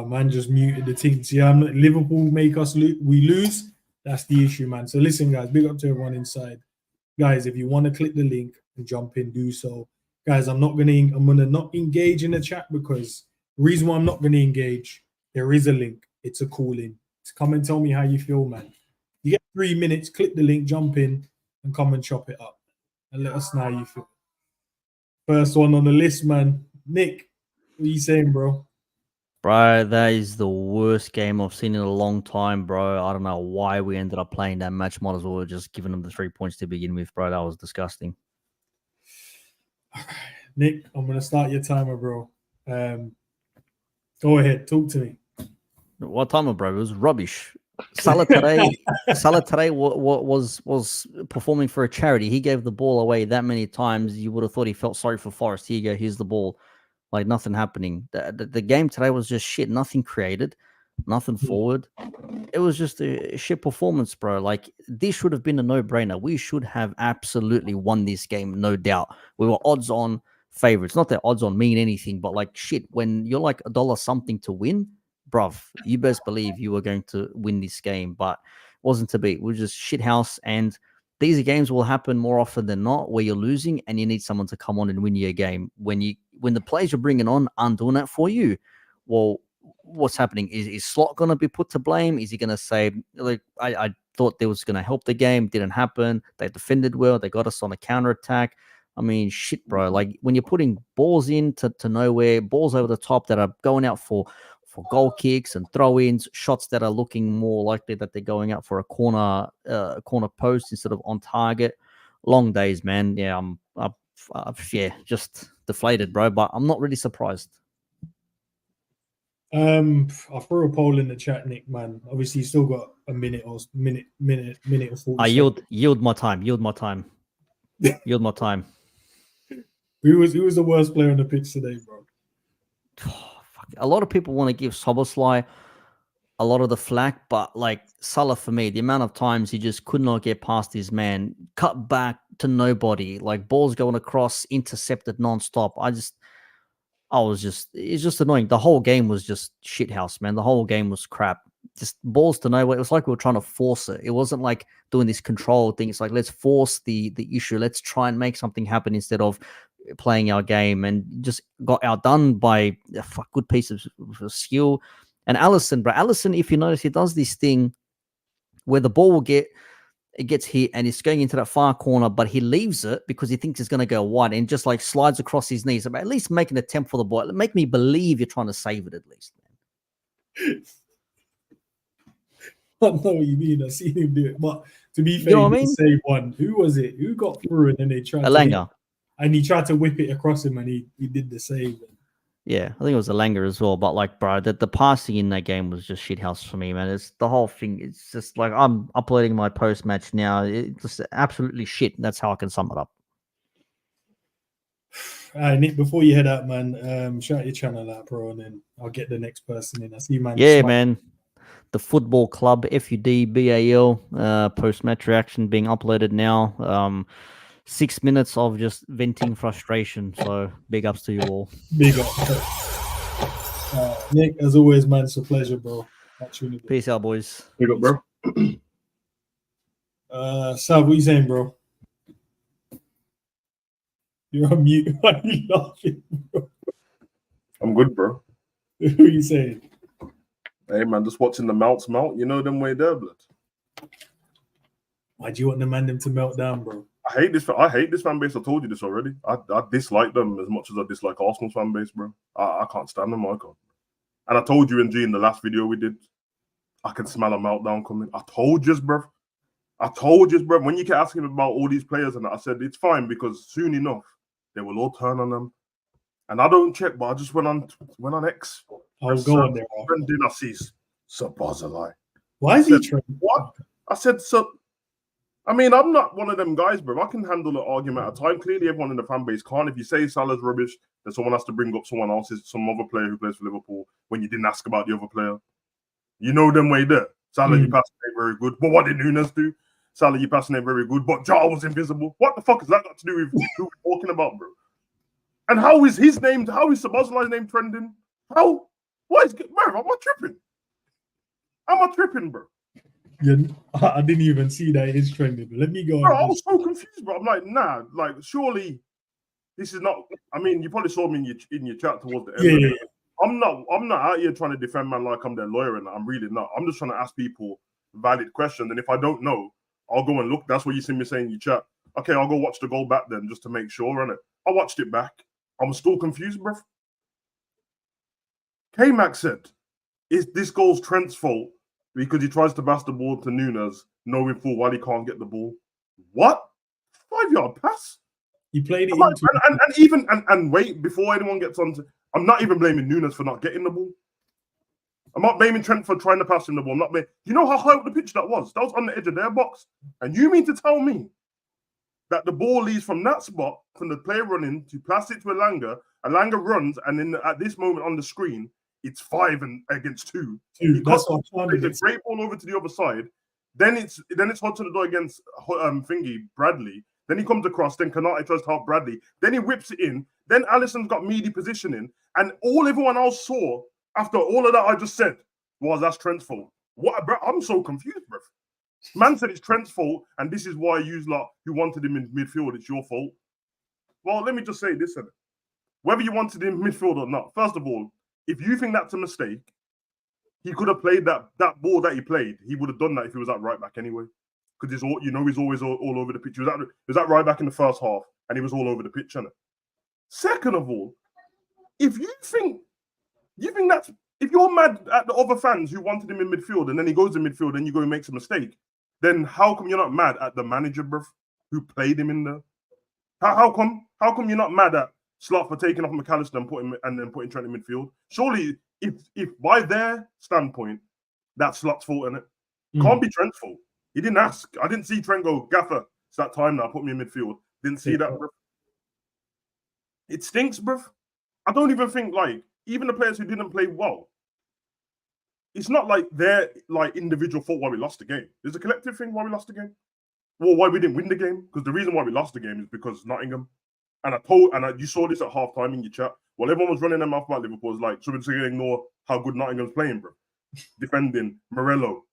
Man just muted the team. See, Liverpool make us we lose. That's the issue, man. So listen, guys, big up to everyone inside. Guys, if you want to click the link and jump in, do so. Guys, I'm gonna not engage in the chat because the reason why I'm not gonna engage, there is a link. It's a call in. Come and tell me how you feel, man. You get 3 minutes, click the link, jump in, and come and chop it up. And let us know how you feel. First one on the list, man. Nick, what are you saying, bro? Bro, that is the worst game I've seen in a long time, bro. I don't know why we ended up playing that match. Might as well have just given them the 3 points to begin with, bro. That was disgusting. Nick, I'm going to start your timer, bro. Go ahead. Talk to me. What timer, bro? It was rubbish. Salah today was performing for a charity. He gave the ball away that many times. You would have thought he felt sorry for Forest. Here you go. Here's the ball. Like nothing happening. The game today was just shit. Nothing created, nothing forward. It was just a shit performance, bro. Like this should have been a no-brainer. We should have absolutely won this game, no doubt. We were odds-on favorites. Not that odds-on mean anything, but like shit, when you're like $1 something to win, bruv, you best believe you were going to win this game. But it wasn't to be. It was just shit house. And these games will happen more often than not where you're losing and you need someone to come on and win you a game. When the players you're bringing on aren't doing that for you, well, what's happening? Is Slot going to be put to blame? Is he going to say, like, I thought they was going to help the game, didn't happen. They defended well. They got us on a counterattack. I mean, shit, bro. Like when you're putting balls in to nowhere, balls over the top that are going out for goal kicks and throw-ins, shots that are looking more likely that they're going out for a corner post instead of on target. Long days, man. Yeah, I'm just deflated, bro. But I'm not really surprised. I threw a poll in the chat, Nick. Man, obviously you still got a minute or 40. I yield my time. Yield my time. Yield my time. Who was the worst player on the pitch today, bro? A lot of people want to give Szoboszlai a lot of the flack, but like Salah, for me, the amount of times he just could not get past his man, cut back to nobody, like balls going across, intercepted nonstop. It's just annoying. The whole game was just shithouse, man. The whole game was crap. Just balls to nowhere. It was like we were trying to force it. It wasn't like doing this control thing. It's like, let's force the issue. Let's try and make something happen instead of playing our game, and just got outdone by a good piece of skill. And Alisson, bro. Alisson, if you notice, he does this thing where the ball gets hit and it's going into that far corner, but he leaves it because he thinks it's going to go wide and just like slides across his knees. At least make an attempt for the ball. Make me believe you're trying to save it at least, man. I know what you mean. I've seen him do it. But to be fair, you know what I mean? Save one. Who was it? Who got through and then they tried Elanga. And he tried to whip it across him and he did the save. Yeah, I think it was Elanga as well. But like, bro, the passing in that game was just shithouse for me, man. It's the whole thing. It's just like I'm uploading my post match now. It's just absolutely shit. That's how I can sum it up. All right, Nick, before you head out, man, shout your channel out, bro, and then I'll get the next person in. I see, man. Yeah, man. The Football Club, FUDBAL, post-match reaction being uploaded now. 6 minutes of just venting frustration. So big ups to you all. Big up. Nick, as always, man, it's a pleasure, bro. Peace out, boys. Big up, bro. Sav, what you saying, bro? You're on mute. Why are you laughing, bro? I'm good, bro. What are you saying? Hey, man, just watching the mounts mount. You know them way there, blood. Why do you want the man them to melt down, bro? I hate this fan base. I told you this already. I dislike them as much as I dislike Arsenal's fan base, bro. I can't stand them. I can't. And I told you in the last video we did, I can smell a meltdown coming. I told you, bro. When you kept asking about all these players, and I said it's fine because soon enough they will all turn on them. And I don't check, but I just went on X. I'll go on there. Trending, I see Szoboszlai. Why is he trending? What? I said so. I mean, I'm not one of them guys, bro. I can handle an argument at a time. Clearly, everyone in the fan base can't. If you say Salah's rubbish, then someone has to bring up some other player who plays for Liverpool when you didn't ask about the other player. You know them way there. Salah, you passing it very good. But what did Nunes do? Salah, you passing it very good. But Jar was invisible. What the fuck has that got to do with who we're talking about, bro? And how is Szoboszlai's name trending? How? What is, bro? Am I tripping? Am I tripping, bro? Yeah, I didn't even see that it's trending. Let me go. Bro, I was so confused, bro. I'm like, nah, like surely this is not. I mean, you probably saw me in your chat towards the end. Yeah. I'm not out here trying to defend man like I'm their lawyer, and I'm really not. I'm just trying to ask people valid questions, and if I don't know, I'll go and look. That's what you see me saying in your chat. Okay, I'll go watch the goal back then just to make sure, innit? I watched it back. I'm still confused, bro. K-Max said, "Is this goal's Trent's fault because he tries to pass the ball to Nunes, knowing full well he can't get the ball?" What? 5-yard pass? He played it Like, into and wait, before anyone gets on to, I'm not even blaming Nunes for not getting the ball. I'm not blaming Trent for trying to pass him the ball. I'm not blaming. You know how high up the pitch that was? That was on the edge of their box. And you mean to tell me that the ball leaves from that spot, from the player running, to pass it to Elanga. Elanga runs, and then at this moment on the screen, it's 5 against 2. That's what I'm trying to It's a great ball over to the other side. Then it's Hudson-Odoi against Bradley. Then he comes across. Then Kanate tries to help Bradley. Then he whips it in. Then Alisson's got meaty positioning, and all everyone else saw after all of that I just said was that's Trent's fault. What, bro? I'm so confused, bro. Man said it's Trent's fault, and this is why you lot who wanted him in midfield, it's your fault. Well, let me just say this: whether you wanted him in midfield or not, first of all, if you think that's a mistake, he could have played that ball that he played. He would have done that if he was at right back anyway, because he's always all over the pitch. He was at right back in the first half, and he was all over the pitch. Innit? Second of all, if you think that's, if you're mad at the other fans who wanted him in midfield and then he goes in midfield and you go and makes a mistake, then how come you're not mad at the manager, bruv, who played him in there? How come you're not mad at Slot for taking off McAllister and then putting Trent in midfield? Surely, if by their standpoint, that's Slot's fault, innit? Can't be Trent's fault. He didn't ask. I didn't see Trent go, Gaffer, it's that time now, put me in midfield. Didn't see that, bruv. It stinks, bruv. I don't even think, like, even the players who didn't play well, it's not like they're like individual fault why we lost the game. There's a collective thing why we lost the game. Well, why we didn't win the game? Because the reason why we lost the game is because Nottingham. And you saw this at half time in your chat. Well, everyone was running their mouth about Liverpool. It's like, so we're just going to ignore how good Nottingham's playing, bro. Defending Moreno,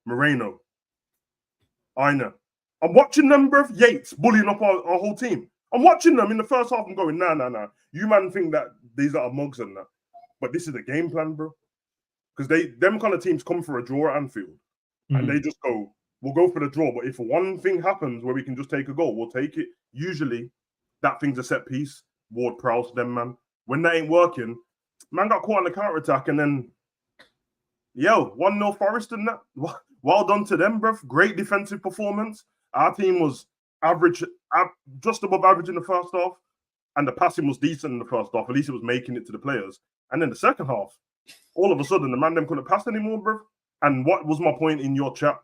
Aina. I'm watching them, bro. Yates bullying up our whole team. I'm watching them in the first half. I'm going, nah. You man think that these are mugs and that. But this is the game plan, bro. Because them kind of teams come for a draw at Anfield. And they just go, we'll go for the draw. But if one thing happens where we can just take a goal, we'll take it. Usually, that thing's a set piece. Ward-Prowse, them, man. When that ain't working, man got caught on the counter-attack and then, 1-0 Forest and that. Well done to them, bruv. Great defensive performance. Our team was average, just above average in the first half. And the passing was decent in the first half. At least it was making it to the players. And then the second half, all of a sudden, the man them couldn't pass anymore, bruv. And what was my point in your chat?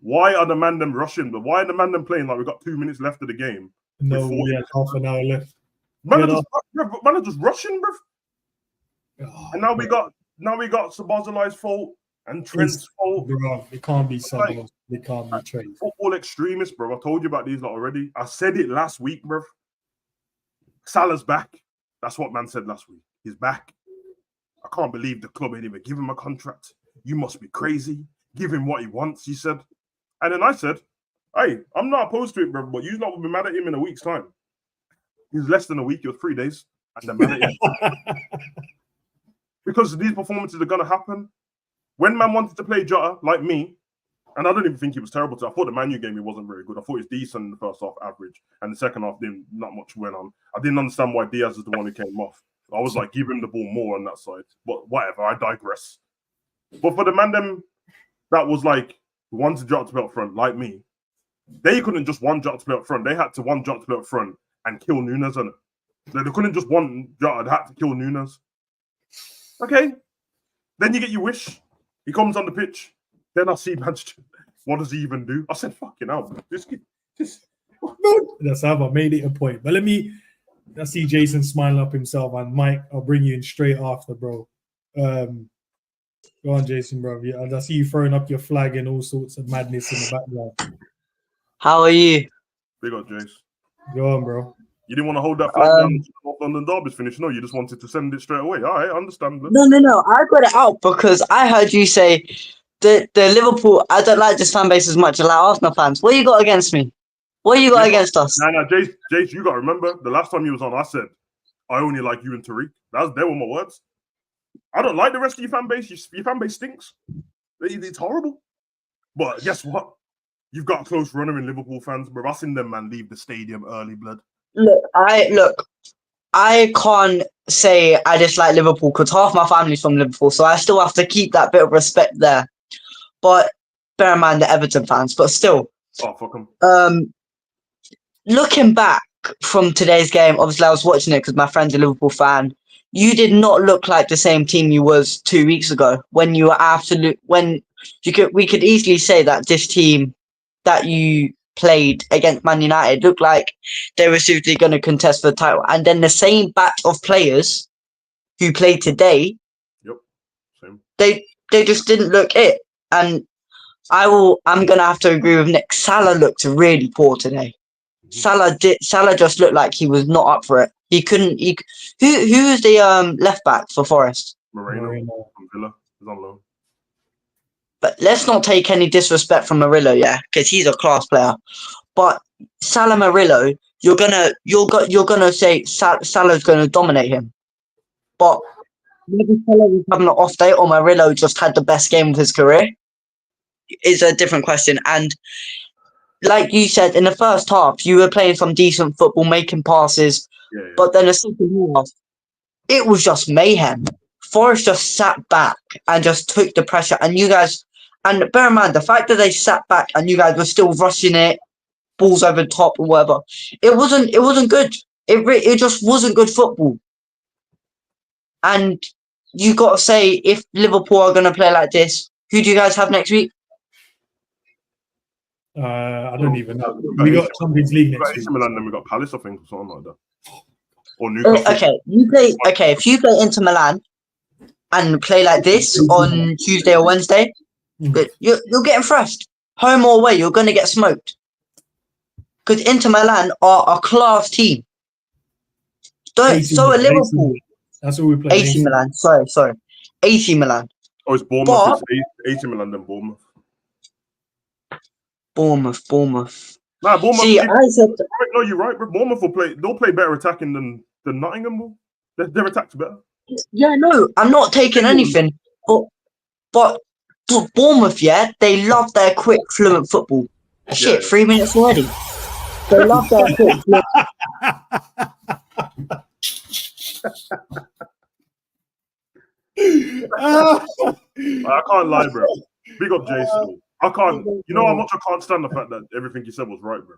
Why are the man them rushing? But why are the man them playing like we got 2 minutes left of the game? No, we had half an hour left. Man are just rushing, bruv. Oh, and now we got Sabazalai's fault and Trent's fault. Bro, it can't be Sabaz. It can't be Trent. Football extremists, bro. I told you about these lot already. I said it last week, bruv. Salah's back. That's what man said last week. He's back. I can't believe the club ain't even give him a contract. You must be crazy. Give him what he wants, he said. And then I said, hey, I'm not opposed to it, bro, but you lot will be mad at him in a week's time. He's less than a week. It was 3 days. And they're mad at him. Because these performances are going to happen. When man wanted to play Jota, like me, and I don't even think he was terrible. I thought the Man U game, he wasn't very good. I thought he was decent in the first half, average. And the second half, not much went on. I didn't understand why Diaz is the one who came off. I was like, give him the ball more on that side. But whatever, I digress. But for the man them that was like, wanted Jota to play up front, like me, they couldn't just want Jota to play up front. They had to want Jota to play up front and kill Nunes on it. They couldn't just want Jota, they had to kill Nunes. Okay. Then you get your wish. He comes on the pitch. Then I see Manchester. What does he even do? I said, fucking hell. That's how I made it a point. But I see Jason smiling up himself. And Mike, I'll bring you in straight after, bro. Go on, Jason, bro. Yeah, I see you throwing up your flag and all sorts of madness in the background. How are you? Big up, Jace. Go on, bro. You didn't want to hold that flag down until London Derby's finished. No, you just wanted to send it straight away. All right, I understand. No. I got it out because I heard you say the Liverpool. I don't like this fan base as much as like Arsenal fans. What you got against me? What you got against us? Nah, Jace, you got to remember the last time you was on, I said I only like you and Tariq. They were my words. I don't like the rest of your fan base. Your fan base stinks. It's horrible. But guess what? You've got a close runner in Liverpool fans, bro. I've seen them man leave the stadium early, blood. Look, I can't say I dislike Liverpool because half my family's from Liverpool, so I still have to keep that bit of respect there. But bear in mind the Everton fans, but still. Oh, fuck them. Looking back from today's game, obviously I was watching it because my friend's a Liverpool fan. You did not look like the same team you was 2 weeks ago when you were we could easily say that this team that you played against Man United looked like they were seriously going to contest for the title. And then the same batch of players who played today, same. They just didn't look it. And I'm going to have to agree with Nick. Salah looked really poor today. Salah just looked like he was not up for it. He couldn't. Who was the left back for Forest? Moreno from Villa is on loan. But let's not take any disrespect from Murillo, yeah, because he's a class player. But Salah Murillo, you're gonna say Salah's gonna dominate him. But maybe Salah was having an off day, or Murillo just had the best game of his career. Is a different question. And like you said, in the first half, you were playing some decent football, making passes. Yeah. But then the second half, it was just mayhem. Forest just sat back and just took the pressure. And you guys, and bear in mind, the fact that they sat back and you guys were still rushing it, balls over the top or whatever, it wasn't good. It just wasn't good football. And you got to say, if Liverpool are going to play like this, who do you guys have next week? I don't even know. We got Champions League next week. Milan, then we got Palace, I think, or something like that. Or Newcastle. Okay. If you play Inter Milan and play like this on Tuesday or Wednesday, you're getting thrashed. Home or away, you're going to get smoked. Because Inter Milan are a class team. So are Liverpool. That's what we play. AC Milan. Sorry. AC Milan. Oh, it's Bournemouth. It's AC Milan, then Bournemouth. Bournemouth. Nah, Bournemouth. See, I said... No, you're right, bro. Bournemouth they'll play better attacking than Nottingham will. Their attack's better. Yeah, no, I'm not taking anything. But Bournemouth, yeah, they love their quick, fluent football. Shit, 3 minutes already. They love their quick, fluent. I can't lie, bro. Big up Jason. I can't. You know how much I can't stand the fact that everything you said was right, bro.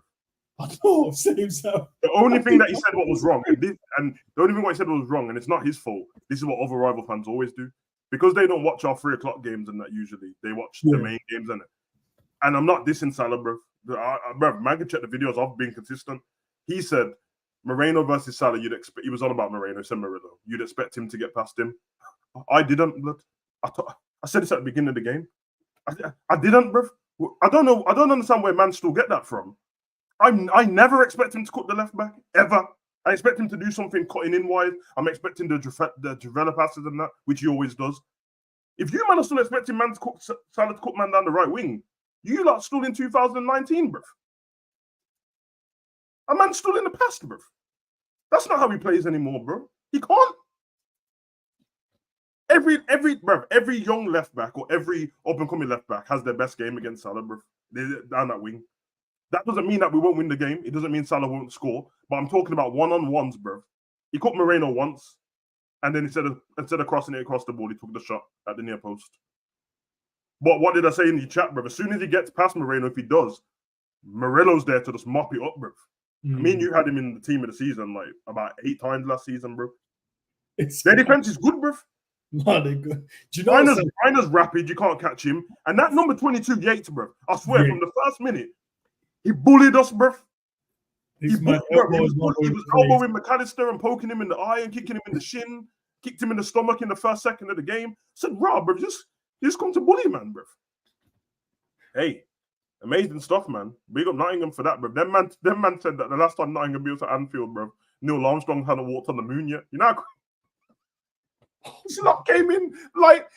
I know, same self. The only thing that he said was wrong, and the only thing what he said was wrong, and it's not his fault. This is what other rival fans always do, because they don't watch our 3 o'clock games and that usually they watch the main games and it. And I'm not dissing Salah, bro. Bro, man can check the videos. I've been consistent. He said Moreno versus Salah. He was on about Moreno. He said Murillo. You'd expect him to get past him. I didn't. But I said this at the beginning of the game. I didn't, bro. I don't know. I don't understand where man still get that from. I never expect him to cut the left back ever. I expect him to do something cutting in wide. I'm expecting the develop passes and that, which he always does. If you man are still expecting man to cut Salah to cut man down the right wing, you lot still in 2019, bro. A man still in the past, bro. That's not how he plays anymore, bro. He can't. Every young left back or every up and coming left back has their best game against Salah, bro. They're down that wing. That doesn't mean that we won't win the game. It doesn't mean Salah won't score. But I'm talking about one-on-ones, bro. He caught Moreno once, and then instead of crossing it across the ball, he took the shot at the near post. But what did I say in the chat, bro? As soon as he gets past Moreno, if he does, Murillo's there to just mop it up, bro. Me and you had him in the team of the season like about 8 times last season, bro. Their defense is good, bro. No, they're good. Do you know Reiner's rapid, you can't catch him. And that number 22 Yates, bro, I swear, from the first minute, he bullied us, bro. He was elbowing McAllister and poking him in the eye and kicking him in the shin, kicked him in the stomach in the first second of the game. I said, bro, just come to bully, man, bro. Hey, Amazing stuff, man. Big up Nottingham for that, bro. Them man said that the last time Nottingham beat us at Anfield, bro, Neil Armstrong hadn't walked on the moon yet. You know, Slot came in like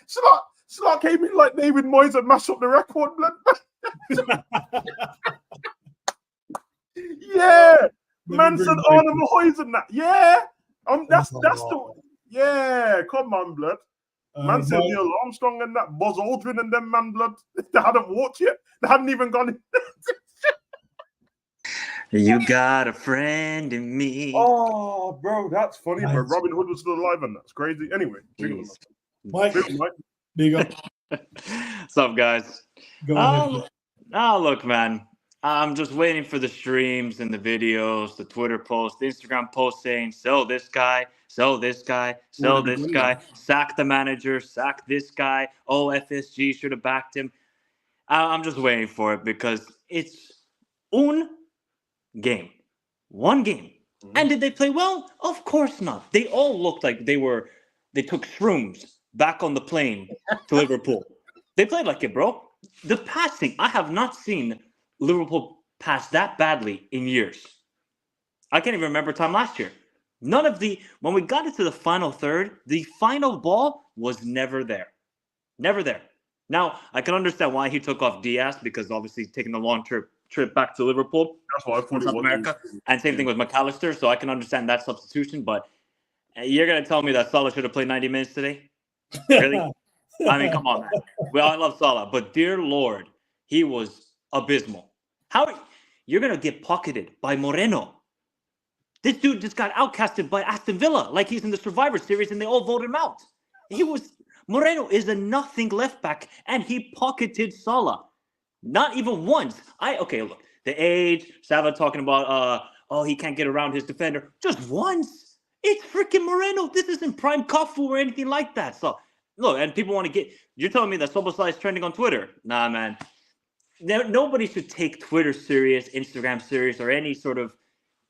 David Moyes and mashed up the record, blood. Yeah, man said Arne Mahoy's and that. Yeah, that's the yeah. Come on, blood. Man said Neil Armstrong and that Buzz Aldrin and them, man, blood. They hadn't walked yet. They hadn't even gone in. You got a friend in me. Oh, bro, that's funny. But Robin Hood was still alive, and that's crazy. Anyway, Mike, big up. What's up, guys? Go ahead. Look, man. I'm just waiting for the streams and the videos, the Twitter posts, the Instagram post saying, sell this guy, sell this guy, sell this guy, sack the manager, sack this guy. Oh, FSG should have backed him. I'm just waiting for it because it's one game. And did they play well? Of course not. They all looked like they took shrooms back on the plane to Liverpool. They played like it, bro. The passing, I have not seen Liverpool pass that badly in years. I can't even remember a time last year. When we got into the final third, the final ball was never there. Never there. Now, I can understand why he took off Diaz, because obviously he's taking a long trip back to Liverpool. That's why I thought South America. And same thing with McAllister, so I can understand that substitution, but you're going to tell me that Salah should have played 90 minutes today? Really? I mean, come on, man. Well, I love Salah, but dear Lord, he was abysmal. How you're going to get pocketed by Moreno? This dude just got outcasted by Aston Villa like he's in the Survivor Series and they all voted him out. Moreno is a nothing left back and he pocketed Salah. Not even once. Look, the age, Sava talking about, he can't get around his defender. Just once. It's freaking Moreno. This isn't prime Cafu or anything like that. So, look, and people want to get, you're telling me that Soboslai is trending on Twitter. Nah, man. Nobody should take Twitter serious, Instagram serious, or any sort of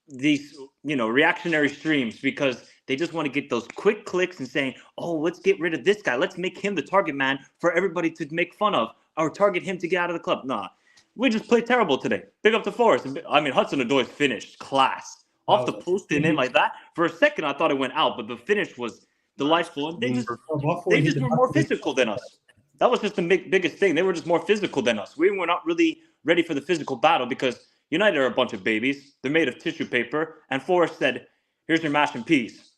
these, reactionary streams because they just want to get those quick clicks and saying, oh, let's get rid of this guy. Let's make him the target man for everybody to make fun of or target him to get out of the club. Nah, we just played terrible today. Big up to Forest. I mean, Hudson-Odoi finished class. Off the post and in like that. For a second, I thought it went out, but the finish was delightful. They just were more physical than us. That was just the biggest thing. They were just more physical than us. We were not really ready for the physical battle because United are a bunch of babies. They're made of tissue paper. And Forrest said, here's your mash and peas.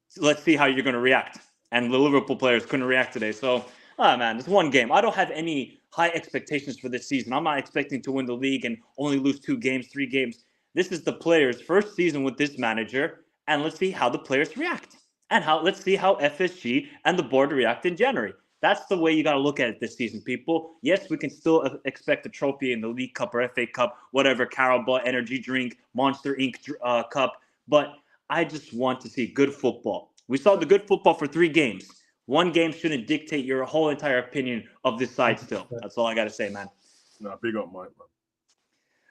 So let's see how you're going to react. And the Liverpool players couldn't react today. So, man, it's one game. I don't have any high expectations for this season. I'm not expecting to win the league and only lose 2 games, 3 games. This is the players' first season with this manager. And let's see how the players react. And let's see how FSG and the board react in January. That's the way you got to look at it this season, people. Yes, we can still expect a trophy in the League Cup or FA Cup, whatever, Carabao Energy Drink, Monster Inc. Cup. But I just want to see good football. We saw the good football for 3 games. 1 game shouldn't dictate your whole entire opinion of this side still. That's all I got to say, man. No, big up, Mike, man.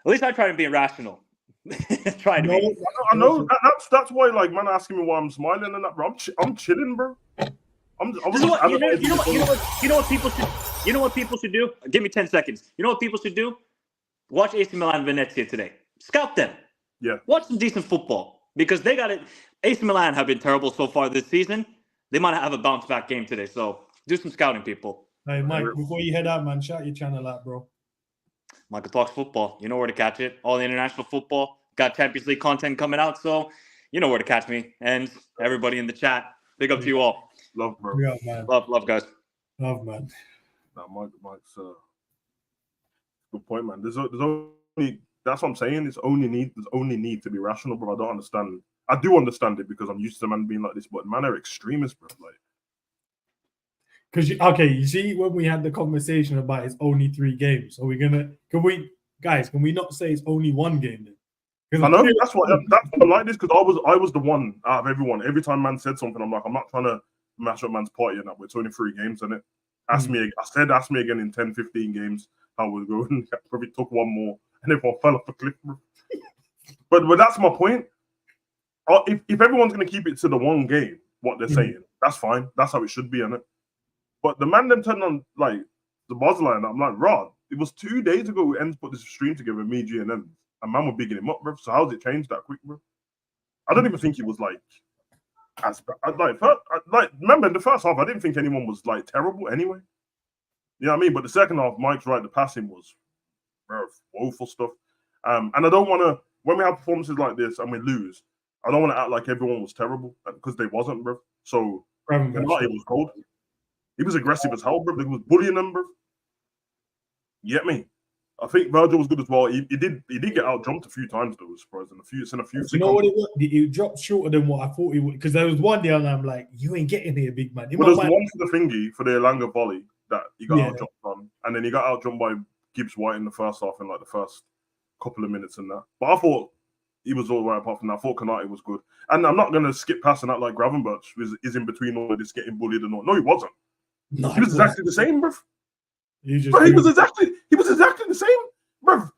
At least I try to be rational. Try to be. I know. That's why, like, man asking me why I'm smiling and that, bro. I'm chilling, bro. You know what people should do? Give me 10 seconds. You know what people should do? Watch AC Milan Venezia today. Scout them. Yeah. Watch some decent football because they got it. AC Milan have been terrible so far this season. They might have a bounce back game today. So do some scouting, people. Hey, Mike, before you head out, man, shout your channel out, bro. Michael Talks Football. You know where to catch it. All the international football. Got Champions League content coming out. So you know where to catch me. And everybody in the chat. Big up to you all. Love, bro. Yeah, man. Love, guys. Love, man. Nah, Mike's good point, man. There's only that's what I'm saying. There's only need to be rational, bro. I don't understand. I do understand it because I'm used to man being like this, but man are extremists, bro. Like, because you see, when we had the conversation about it's only 3 games, are we gonna? Can we not say it's only 1 game then? I know that's why I like this because I was the one out of everyone. Every time man said something, I'm like, I'm not trying to mash up man's party and that. It's only 3 games, isn't it? Ask me again in 10, 15 games how we're going. Probably took 1 more and everyone fell off a cliff. but that's my point. If everyone's gonna keep it to the 1 game, what they're saying, that's fine. That's how it should be, isn't it? But the man them turned on like the Bosley, and I'm like, Rod, it was 2 days ago. Endz put this stream together, me, G, and Endz, and man were bigging him up, bro. So how's it changed that quick, bro? I don't even think he was like as like. Remember in the first half, I didn't think anyone was like terrible anyway. You know what I mean? But the second half, Mike's right. The passing was, bro, woeful stuff. And I don't want to, when we have performances like this and we lose, I don't want to act like everyone was terrible because they wasn't, bro. So it was cold. He was aggressive as hell, bro. He was bullying them, bro. You get me? I think Virgil was good as well. He did get out jumped a few times though, surprising. It's in a few. You know what it was? It dropped shorter than what I thought it would, because there was one day and I'm like, you ain't getting here, big man. Well, there's the one for the thingy for the Elanga volley that he got out jumped on, and then he got out jumped by Gibbs White in the first half in like the first couple of minutes and that. But I thought he was all right apart from that. I thought Konate was good, and I'm not gonna skip passing that like Gravenberch is in between all of this getting bullied and all. No, he wasn't. No, he was exactly the same, bro. He was exactly the same, bro.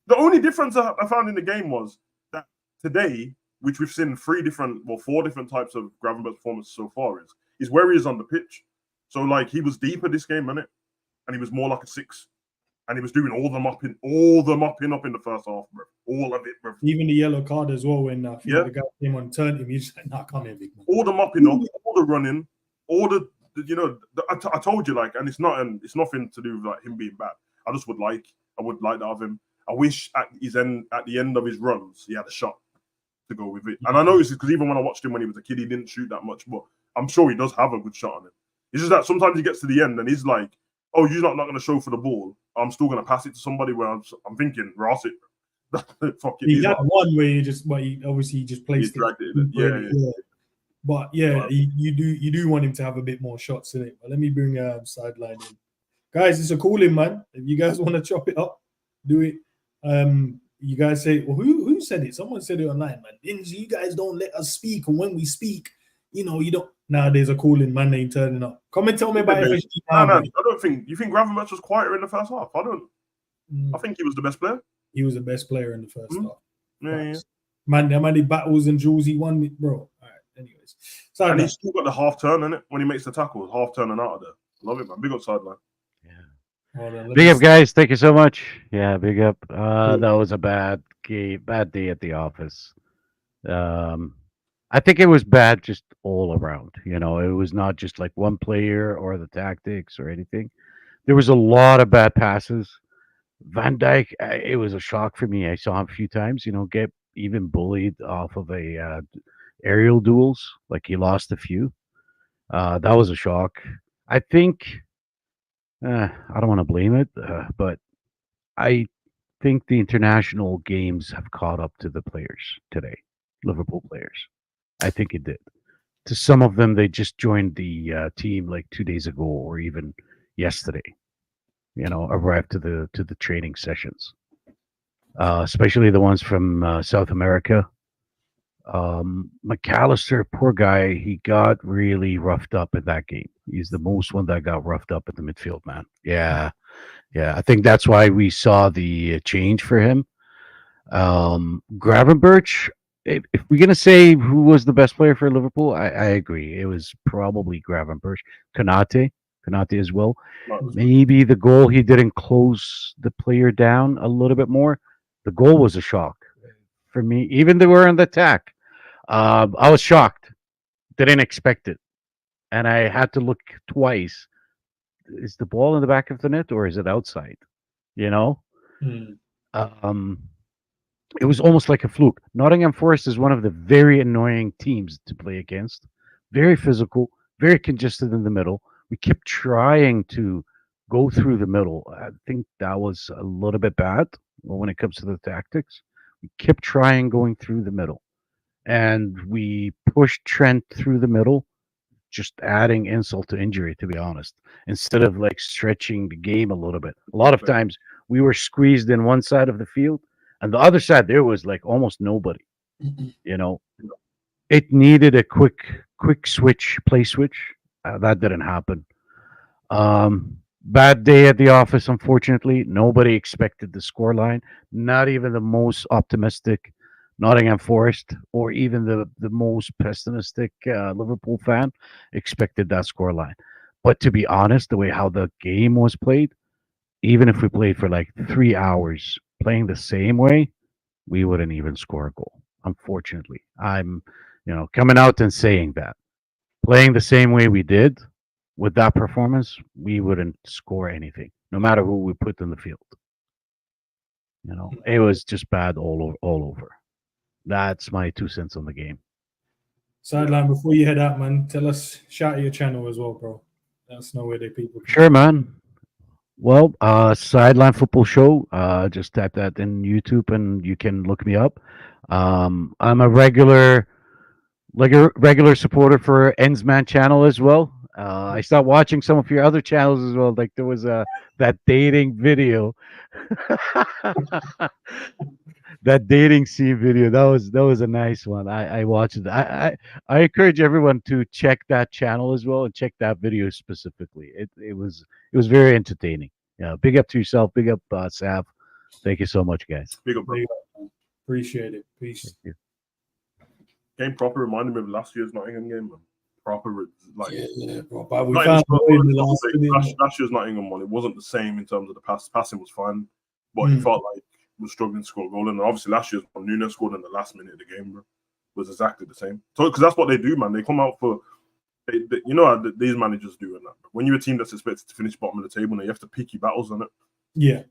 The only difference I found in the game was that today, which we've seen 4 different types of Gravenberch performances so far, is where he is on the pitch. So like he was deeper this game, innit? And he was more like a 6. And he was doing all the mopping up in the first half, bro. All of it, bro. Even the yellow card as well when the guy came on, turned him, he's just like, nah, come here, big man. All the mopping up, all the running, all the I told you, like, and it's nothing to do with like him being bad. I would like that of him. I wish at the end of his runs he had a shot to go with it. And I noticed it because even when I watched him when he was a kid, he didn't shoot that much, but I'm sure he does have a good shot on him. It's just that sometimes he gets to the end and he's like, oh, you're not going to show for the ball. I'm still going to pass it to somebody where I'm thinking, Ross it. Fuck it. He had one where he just placed it. Yeah. But yeah, you do want him to have a bit more shots in it. But let me bring sideline in. Guys, it's a call-in, man. If you guys want to chop it up, do it. You guys say, well, who said it? Someone said it online, man. You guys don't let us speak, and when we speak, you don't. Now there's a call-in, man. They ain't turning up. Come and tell me about it. No, I don't think. You think Gravenberch was quieter in the first half? I don't. I think he was the best player. He was the best player in the first half. Yeah. Man, how many battles and duels he won, bro. All right. Anyways, and he's still got the half turn in it when he makes the tackle, half turning out of there. Love it, man. Big up sideline. Yeah. Big up, guys. Thank you so much. Yeah, big up. That was a bad day at the office. I think it was bad just all around. It was not just like one player or the tactics or anything. There was a lot of bad passes. Van Dijk, it was a shock for me. I saw him a few times, get even bullied off of a aerial duels. Like he lost a few. That was a shock. I think, I don't want to blame it, but I think the international games have caught up to the players today, Liverpool players. I think it did. To some of them, they just joined the team like 2 days ago or even yesterday. Arrived to the training sessions, especially the ones from South America. McAllister, poor guy, he got really roughed up in that game. He's the most one that got roughed up in the midfield, man. Yeah. I think that's why we saw the change for him. Gravenberch, if we're gonna say who was the best player for Liverpool, I agree. It was probably Gravenberch. Konate as well. Maybe the goal, he didn't close the player down a little bit more. The goal was a shock for me. Even though we're on the attack, I was shocked. Didn't expect it. And I had to look twice. Is the ball in the back of the net or is it outside? It was almost like a fluke. Nottingham Forest is one of the very annoying teams to play against. Very physical, very congested in the middle. We kept trying to go through the middle. I think that was a little bit bad when it comes to the tactics. We kept trying going through the middle. And we pushed Trent through the middle, just adding insult to injury, to be honest, instead of like stretching the game a little bit. A lot of times we were squeezed in one side of the field, and the other side there was like almost nobody. It needed a quick play switch. That didn't happen. Bad day at the office, unfortunately. Nobody expected the scoreline. Not even the most optimistic Nottingham Forest or even the most pessimistic Liverpool fan expected that scoreline. But to be honest, the way how the game was played, even if we played for like 3 hours playing the same way, we wouldn't even score a goal. Unfortunately, I'm, coming out and saying that playing the same way we did with that performance, we wouldn't score anything, no matter who we put in the field. It was just bad all over. That's my 2 cents on the game. Sideline, before you head out, man, tell us, shout out your channel as well, bro. Let us know where the people can. Sure, man. Well, Sideline Football Show. Just type that in YouTube and you can look me up. I'm a regular supporter for Endz Man channel as well. I started watching some of your other channels as well. Like there was that dating video. That dating scene video, that was a nice one. I watched it. I encourage everyone to check that channel as well and check that video specifically. It was very entertaining. Yeah, big up to yourself. Big up, Sav. Thank you so much, guys. Big up, bro. Appreciate it. Peace. Game proper reminded me of last year's Nottingham game, man. Proper, like, yeah, bro. But we found last year's Nottingham one. It wasn't the same in terms of the passing was fine, but it felt like we were struggling to score a goal. And obviously last year's one, Nunes scored in the last minute of the game, bro. It was exactly the same. So because that's what they do, man. They come out for, you know, how these managers do. And that when you're a team that's expected to finish bottom of the table, and you have to pick your battles on it. Yeah.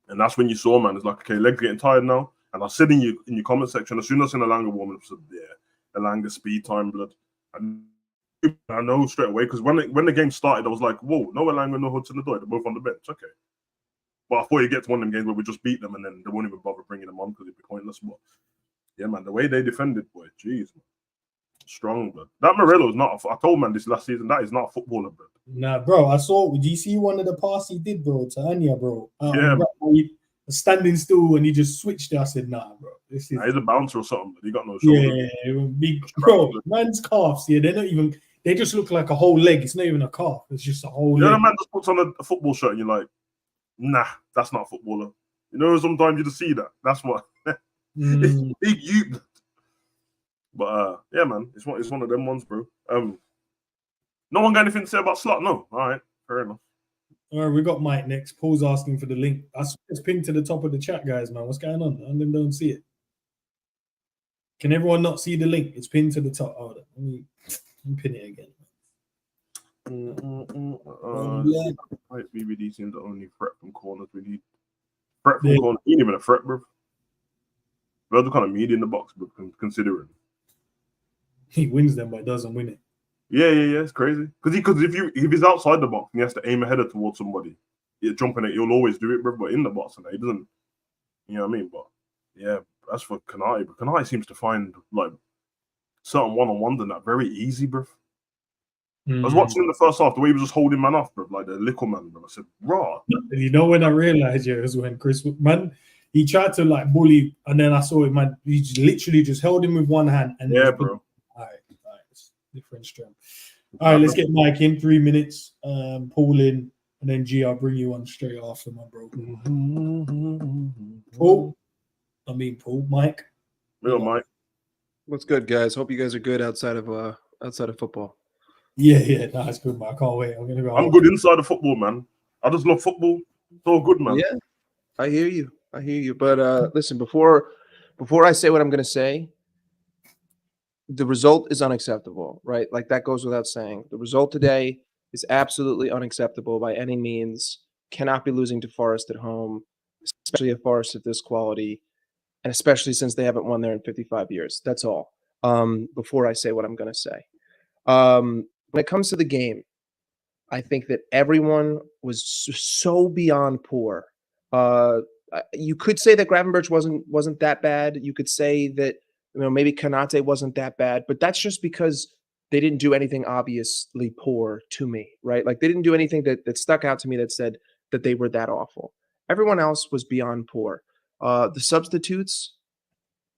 And that's when you saw, man. It's like, okay, legs getting tired now. And I said in your comment section, as soon as I seen Elanga warming up, I said, yeah, Elanga speed time, blood. And I know straight away, because when the game started, I was like, whoa, no Elanga, no Hudson-Odoi. They're both on the bench. Okay. But I thought you get to one of them games where we just beat them and then they won't even bother bringing them on because it'd be pointless. But yeah, man, the way they defended, boy, jeez, man. Strong, blood. That Murillo is not, I told man this last season, that is not a footballer, bro. Nah, bro, I saw, did you see one of the passes he did, bro, to Anya, bro? Yeah. Standing still and he just switched it. I said, nah, bro. This is... Nah, he's a bouncer or something, but he got no shoulder. Yeah, big, bro, man's calves, yeah, they're not even, they just look like a whole leg. It's not even a calf. It's just a whole leg. The man just puts on a football shirt and you're like, nah, that's not a footballer. You know, sometimes you just see that. That's what. It's big you. But yeah, man, it's one of them ones, bro. No one got anything to say about Slot? No. All right, fair enough. All right, we got Mike next. Paul's asking for the link. It's pinned to the top of the chat, guys, man. What's going on? I don't see it. Can everyone not see the link? It's pinned to the top. Hold on. Let me pin it again. BBD seems the only threat from corners we need. Threat from corners. He ain't even a threat, bro. Virgil kind of media in the box, but considering he wins them, but doesn't win it. Yeah. It's crazy. Because if he's outside the box and he has to aim a header towards somebody, you're jumping it. He'll always do it, bro. But in the box, and he doesn't. You know what I mean? But yeah, that's for Kanai. But Kanai seems to find like certain one-on-ones and that very easy, bro. I was watching in the first half the way he was just holding man off, bro, like the little man, bro. I said, raw. You know when I realized, yeah, it was when Chris, man, he tried to like bully, and then I saw him, man, he literally just held him with one hand. And yeah, bro. All right, it's different strength. All right, let's get Mike in 3 minutes, Paul in, and then G, I'll bring you on straight after, my bro. Mike. Real Mike. What's good, guys? Hope you guys are good outside of football. Yeah, that's good, man. I can't wait. I'm good inside of football, man. I just love football. It's all good, man. Yeah, I hear you. But listen, before I say what I'm going to say, the result is unacceptable, right? Like that goes without saying. The result today is absolutely unacceptable by any means. Cannot be losing to Forest at home, especially a Forest of this quality, and especially since they haven't won there in 55 years. That's all. Before I say what I'm going to say. When it comes to the game, I think that everyone was so beyond poor. You could say that Gravenberch wasn't that bad. You could say that maybe Kanate wasn't that bad, but that's just because they didn't do anything obviously poor to me, right? Like they didn't do anything that stuck out to me that said that they were that awful. Everyone else was beyond poor. The substitutes,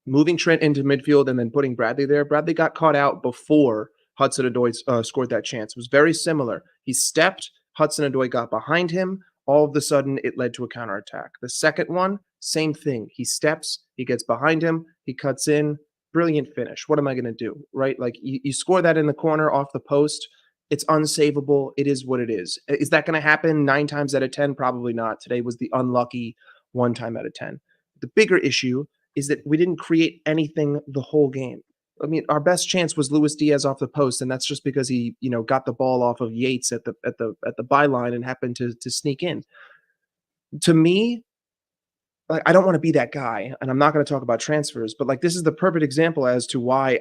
moving Trent into midfield and then putting Bradley there. Bradley got caught out before Hudson-Odoi scored that chance. It was very similar. He stepped, Hudson-Odoi got behind him. All of a sudden, it led to a counterattack. The second one, same thing. He steps, he gets behind him, he cuts in. Brilliant finish. What am I going to do, right? Like, you score that in the corner off the post. It's unsavable. It is what it is. Is that going to happen 9 times out of 10? Probably not. Today was the unlucky 1 time out of 10. The bigger issue is that we didn't create anything the whole game. I mean, our best chance was Luis Diaz off the post, and that's just because he, got the ball off of Yates at the byline and happened to sneak in. To me, like, I don't want to be that guy, and I'm not going to talk about transfers, but like, this is the perfect example as to why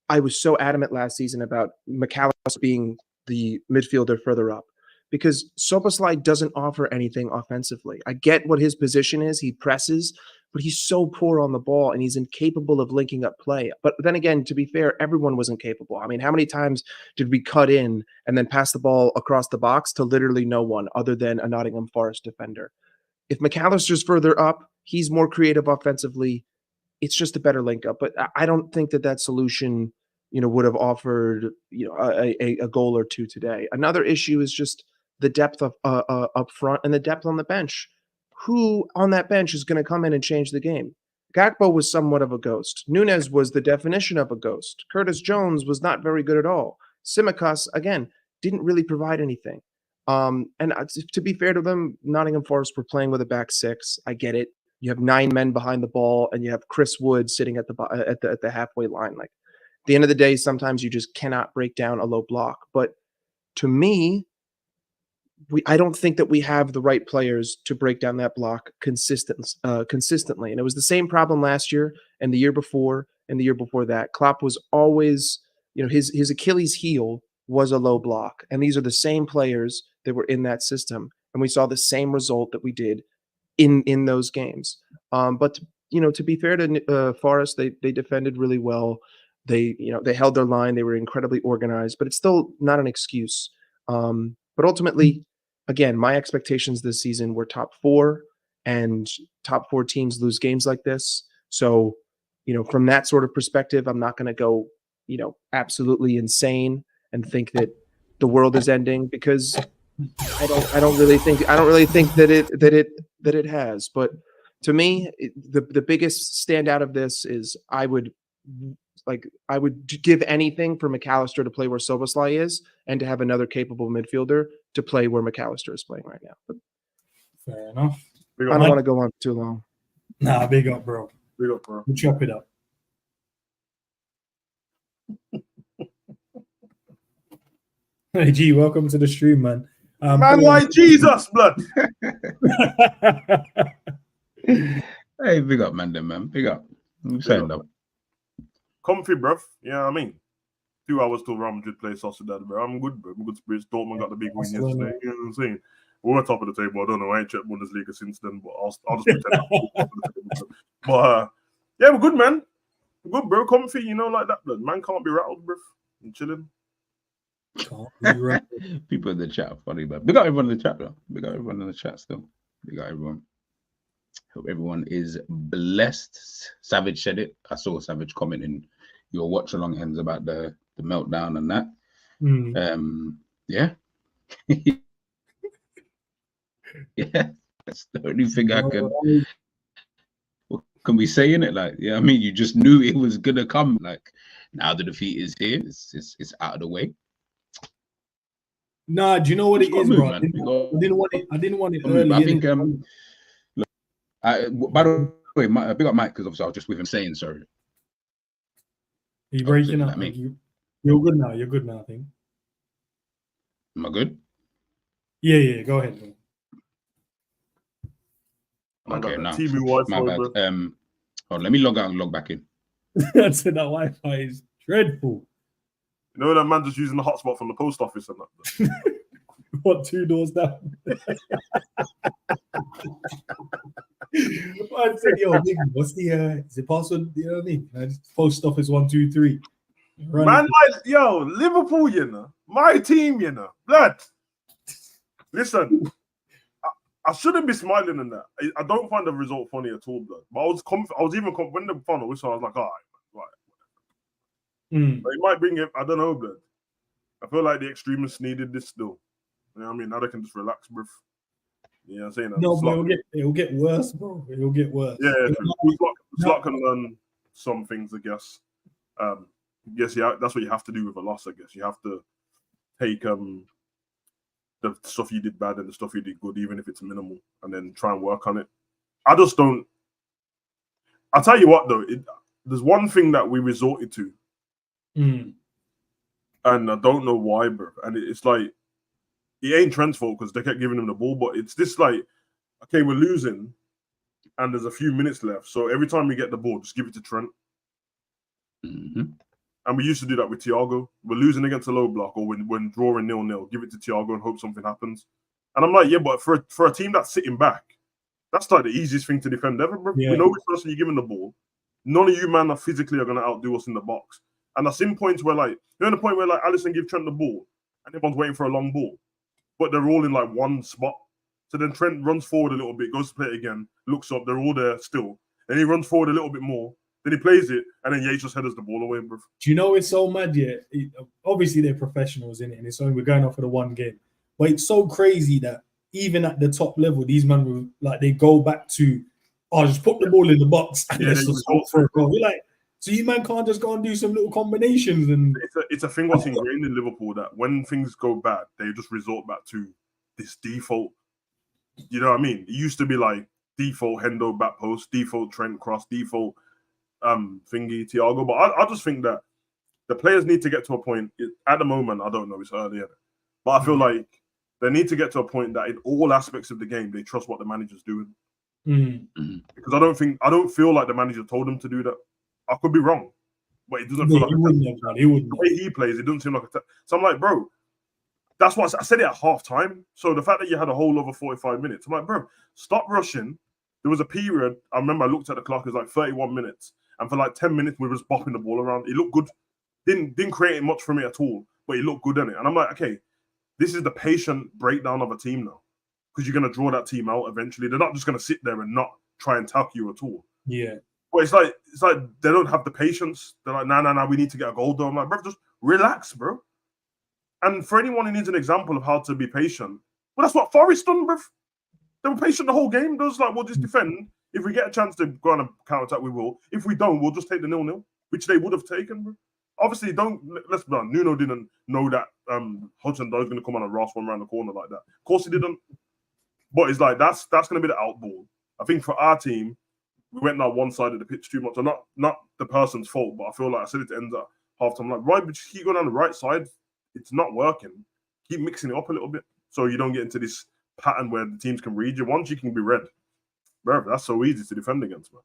I was so adamant last season about McAllister being the midfielder further up, because Szoboszlai doesn't offer anything offensively. I get what his position is. He presses, but he's so poor on the ball and he's incapable of linking up play. But then again, to be fair, everyone was incapable. I mean, how many times did we cut in and then pass the ball across the box to literally no one other than a Nottingham Forest defender? If McAllister's further up, he's more creative offensively. It's just a better link up. But I don't think that solution, would have offered, a goal or two today. Another issue is just the depth of up front and the depth on the bench. Who on that bench is going to come in and change the game? Gakpo was somewhat of a ghost. Nunes was the definition of a ghost. Curtis Jones was not very good at all. Tsimikas, again, didn't really provide anything. And to be fair to them, Nottingham Forest were playing with a back 6. I get it. You have 9 men behind the ball, and you have Chris Wood sitting at the halfway line. Like, at the end of the day, sometimes you just cannot break down a low block. But to me, I don't think that we have the right players to break down that block consistently. And it was the same problem last year and the year before and the year before that. Klopp was always, his Achilles heel was a low block. And these are the same players that were in that system. And we saw the same result that we did in those games. But, to be fair to Forest, they defended really well. They held their line. They were incredibly organized, but it's still not an excuse. But ultimately, again, my expectations this season were top 4, and top 4 teams lose games like this. So, from that sort of perspective, I'm not going to go, absolutely insane and think that the world is ending, because I don't really think that it has. But to me, the biggest standout of this is I would give anything for McAllister to play where Szoboszlai is, and to have another capable midfielder to play where McAllister is playing right now. But fair enough. I don't want to go on too long. Nah, big up, bro. Big up, bro. We'll chop it up. Hey, G, welcome to the stream, man. Man, like Jesus, blood. Hey, big up, man, man. Big up. I'm saying up. Comfy, bruv. You know what I mean? 2 hours till Real Madrid play Sociedad, bro. I'm good, bro. I'm good spirits. Dortmund got the big win yesterday. You know what I'm saying? We're top of the table. I don't know. I ain't checked Bundesliga since then, but I'll just pretend I'm top of the table. But yeah, we're good, man. We're good, bro. Comfy, like that, blood. Man can't be rattled, bruv. I'm chilling. People in the chat are funny, but big up everyone in the chat, though. Big up everyone in the chat still. Big up everyone. Hope everyone is blessed. Savage said it. I saw Savage commenting your watch along ends about the meltdown and that. Yeah. Yeah. That's the only thing I can. What can we say in it? Like, yeah, I mean, you just knew it was gonna come. Like, now the defeat is here. It's out of the way. Nah, do you know what it is, bro? I didn't want it early. I think look, by the way, big up Mike, because obviously I was just with him saying sorry. Are you breaking up? You're good now. You're good now, I think. Am I good? Yeah. Go ahead, bro. Okay, now my bad. Hold on, let me log out and log back in. I said that Wi-Fi is dreadful. You know that man just using the hotspot from the post office and that. What, 2 doors down? I said, yo, nigga, what's the is it password? You know what I mean? Just post office 1, 2, 3. Man, like, yo, Liverpool, my team, blood. Listen, I shouldn't be smiling in that. I don't find the result funny at all, blood. But I was even when the final whistle, I was like, all right. But it might bring it. I don't know, blood. I feel like the extremists needed this still. You know what I mean? Now they can just relax, bro. You know what I'm saying? No, but it'll get worse, bro. It'll get worse. Yeah, Slot can learn some things, I guess. That's what you have to do with a loss, I guess. You have to take the stuff you did bad and the stuff you did good, even if it's minimal, and then try and work on it. I just don't. I'll tell you what though, there's one thing that we resorted to, and I don't know why, bro. And it's like it ain't Trent's fault because they kept giving him the ball, but it's this like, okay, we're losing, and there's a few minutes left, so every time we get the ball, just give it to Trent. And we used to do that with Thiago. We're losing against a low block, or when drawing 0-0, give it to Thiago and hope something happens. And I'm like, yeah, but for a team that's sitting back, that's like the easiest thing to defend ever, bro. Yeah. We know which person you're giving the ball. None of you man are physically going to outdo us in the box. And I've seen points where like, the point where like Alisson give Trent the ball and everyone's waiting for a long ball, but they're all in like one spot. So then Trent runs forward a little bit, goes to play it again, looks up, they're all there still. Then he runs forward a little bit more. Then he plays it, and then Yates just headers the ball away, bro. Do you know it's so mad? Yeah, obviously they're professionals in it, and it's only we're going off for the one game. But it's so crazy that even at the top level, these men will, like, they go back to, oh, just put the ball in the box and let's just go for a goal. We're like, so you man can't just go and do some little combinations and. It's a thing what's ingrained in Liverpool that when things go bad, they just resort back to this default. You know what I mean? It used to be like default Hendo back post, default Trent cross, default thingy Thiago, but I just think that the players need to get to a point. At the moment, I don't know, it's early, but I feel like they need to get to a point that in all aspects of the game they trust what the manager's doing. Because I don't feel like the manager told them to do that. I could be wrong, but it doesn't feel like the way he plays. It doesn't seem like so I'm like, bro, that's what I said it at half time. So the fact that you had a whole other 45 minutes, I'm like, bro, stop rushing. There was a period, I remember I looked at the clock, it was like 31 minutes. And for like 10 minutes, we were just bopping the ball around. It looked good. Didn't create much for me at all, but it looked good in it. And I'm like, okay, this is the patient breakdown of a team now. Because you're going to draw that team out eventually. They're not just going to sit there and not try and tackle you at all. Yeah. But it's like they don't have the patience. They're like, nah, we need to get a goal done. I'm like, bro, just relax, bro. And for anyone who needs an example of how to be patient, well, that's what Forest done, bro. They were patient the whole game. They was like, we'll just defend. If we get a chance to go on a counter-attack, we will. If we don't, we'll just take the 0-0, which they would have taken, bro. Obviously, let's be honest, Nuno didn't know that Hudson was going to come on a Ross one around the corner like that. Of course he didn't. But it's like, that's going to be the out ball. I think for our team, we went down one side of the pitch too much. And not the person's fault, but I feel like I said it to Endz at halftime. Like, right, but just keep going on the right side. It's not working. Keep mixing it up a little bit so you don't get into this pattern where the teams can read you. Once you can be read, bro, that's so easy to defend against, man.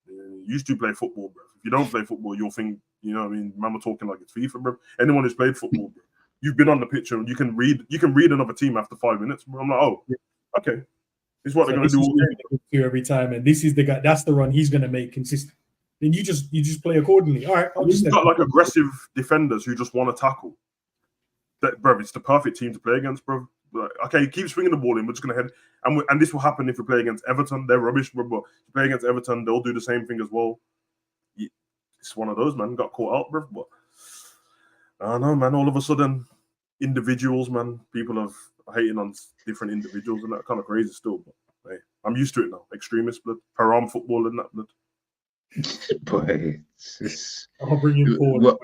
You used to play football, bro. If you don't play football, you'll think, you know what I mean? Man, we're talking like it's FIFA, bro. Anyone who's played football, bro, you've been on the pitch and you can read another team after 5 minutes, bro. I'm like, oh, okay. This is what they're going to do every time, and this is the guy. That's the run he's going to make consistent. Then you just play accordingly. All right, you've got like aggressive defenders who just want to tackle. That, bro, it's the perfect team to play against, bro. Like, okay, keep swinging the ball in. We're just going to head, and this will happen if we play against Everton. They're rubbish, bro. But if you play against Everton, they'll do the same thing as well. It's one of those, man. Got caught out, bro. But I don't know, man. All of a sudden, individuals, man. People are hating on different individuals and that kind of crazy still. But hey, I'm used to it now. Extremist blood, haram football and that blood. Boy, I'll bring you Paul.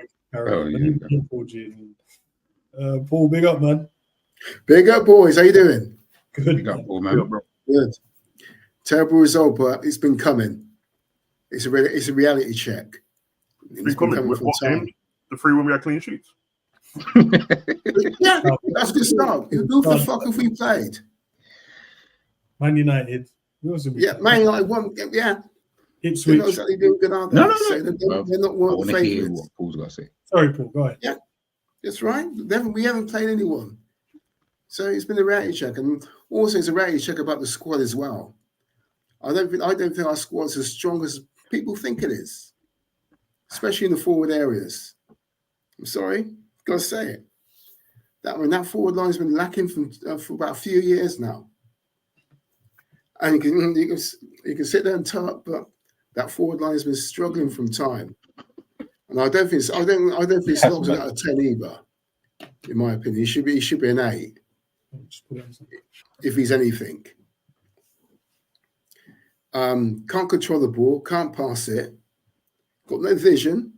Paul, big up, man. Big up, boys. How you doing? Good. Big up, Paul, man. Good. Terrible result, but it's been coming. It's a reality check. It's been coming with what game? The 3 when we had clean sheets. Yeah, that's a good start. Who the fuck have we played? Man United. Yeah, Man United won. Yeah. Ipswich. They're not exactly doing good, are they? No. So they're not one of the favourites. What Paul's got to say. Sorry, Paul. Go ahead. Yeah, that's right. We haven't played anyone. So it's been a reality check, and also it's a reality check about the squad as well. I don't think our squad's as strong as people think it is, especially in the forward areas. I'm sorry, gotta say it. That forward line's been lacking for about a few years now, and you can sit there and talk, but that forward line has been struggling from time. And I don't think Slog's out of 10 either. In my opinion, he should be an 8 if he's anything. Can't control the ball, can't pass it, got no vision.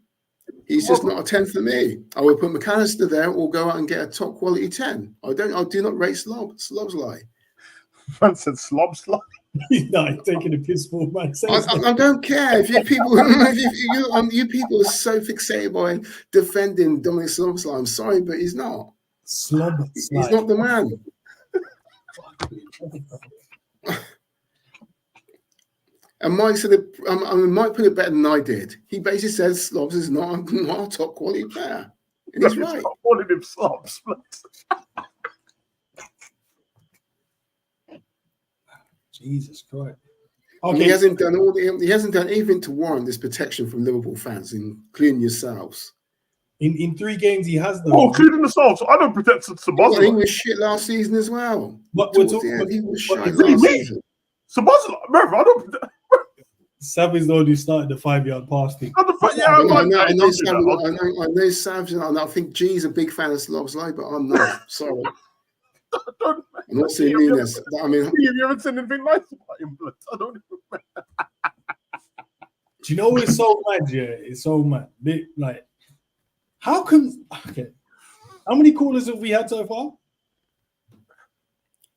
He's just not a 10 for me. I would put McAllister there or go out and get a top quality 10. I do not rate slobs lie. Man said slob. He's not taking a piss for man. I don't care if you people you people are so fixated by defending Dominic Szoboszlai. I'm sorry, but he's not. He's not the man. And Mike said, Mike put it better than I did. He basically said Slobs is not a top quality player. And he's right. Stop calling him slobs. Jesus Christ. Okay. He hasn't done anything to warrant this protection from Liverpool fans, including yourselves. In 3 games, he has them. Oh, including themselves. I don't protect Szoboszlai. He was shit last season as well. But we're talking. He was shit last season. Szoboszlai, bro, I don't. Sav is the one who started the 5-yard pass thing. I know Sav's, and I think G's a big fan of Szoboszlai, but I'm not. Sorry. I'm not saying Nunes. I mean, you haven't said anything nice about him, but I don't even. Do you know it's so mad? Yeah, it's so mad. Like, how come? Okay, how many callers have we had so far?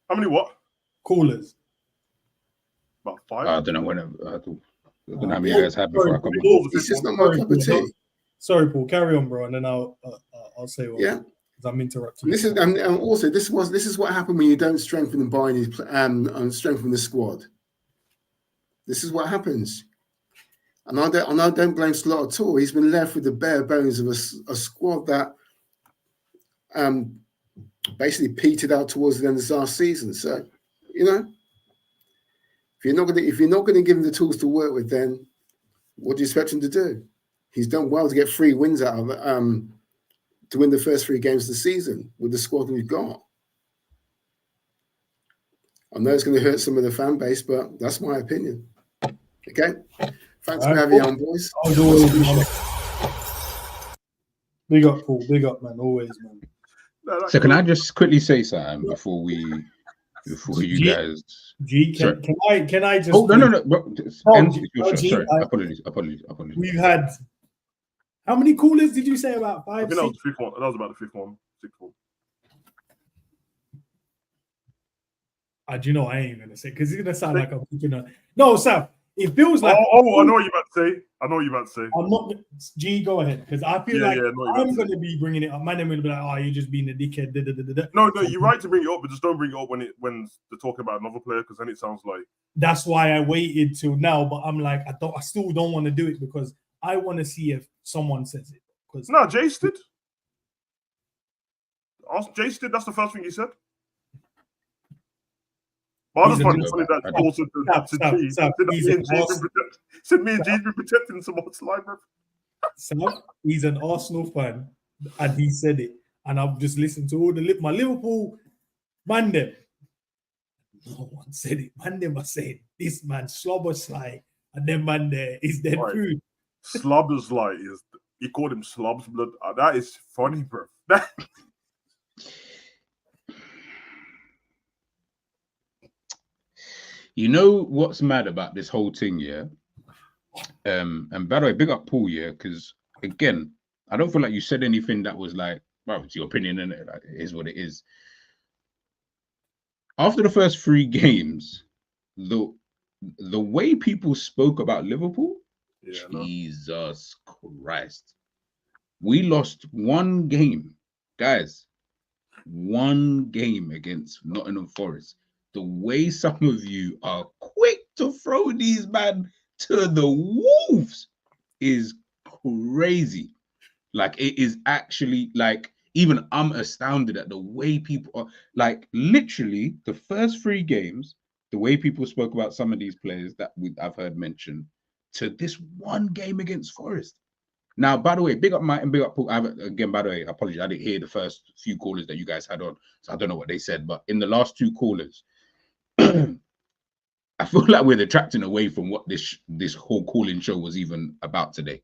How many what? Callers. About 5. I don't know when. I don't know how many you guys had before I come on. It's just not my cup of tea. Sorry, Paul. Carry on, bro, and then I'll say what. Yeah. I'm interrupting. This is and also this is what happened when you don't strengthen and buy and strengthen the squad. This is what happens, and I don't blame Slot at all. He's been left with the bare bones of a squad that basically petered out towards the end of last season. So, you know, if you're not going to give him the tools to work with, then what do you expect him to do? He's done well to get 3 wins out of it. To win the first 3 games of the season with the squad we've got. I know it's going to hurt some of the fan base, but that's my opinion. Okay? Thanks for having me on, boys. Big up, Paul. Big up, man. Always, man. So can I just quickly say something before you guys? G, can I just? Oh no. Sorry. Apologies. We've had. How many callers did you say? About 5? I think that was the 5th one. That was about the 5th one. 6th one. Do you know I ain't gonna say because it's gonna sound like I'm picking on. No, Sam. It feels like. Oh, I know what you're about to say. I'm not. G, go ahead because I feel like I'm gonna be bringing it up. My name will be like, "Oh, you're just being a dickhead." No, you're right to bring it up, but just don't bring it up when they're talking about another player because then it sounds like. That's why I waited till now, but I'm like, I still don't want to do it because I want to see if someone says it. No, Jace did. Jace did. That's the first thing he said. But I just find it funny that also said me and G's been protecting someone's life. Sam, he's an Arsenal fan, and he said it, and I've just listened to all my Liverpool man them. No one said it. Man them are saying this man Szoboszlai, and then man there is dead food. Szoboszlai is. He called him Slob's blood. That is funny, bro. You know what's mad about this whole thing, yeah? And by the way, big up Paul, yeah, because again, I don't feel like you said anything that was like, well, it's your opinion, and it is what it is. After the first 3 games, the way people spoke about Liverpool. Jesus Christ. We lost 1 game, guys. 1 game against Nottingham Forest. The way some of you are quick to throw these men to the wolves is crazy. Like, it is actually like, even I'm astounded at the way people are like, literally the first 3 games, the way people spoke about some of these players that I've heard mentioned, to this 1 game against Forest. Now, by the way, big up Mike and big up Paul. Again, by the way, I apologize. I didn't hear the first few callers that you guys had on, so I don't know what they said. But in the last 2 callers, I feel like we're detracting away from what this whole calling show was even about today.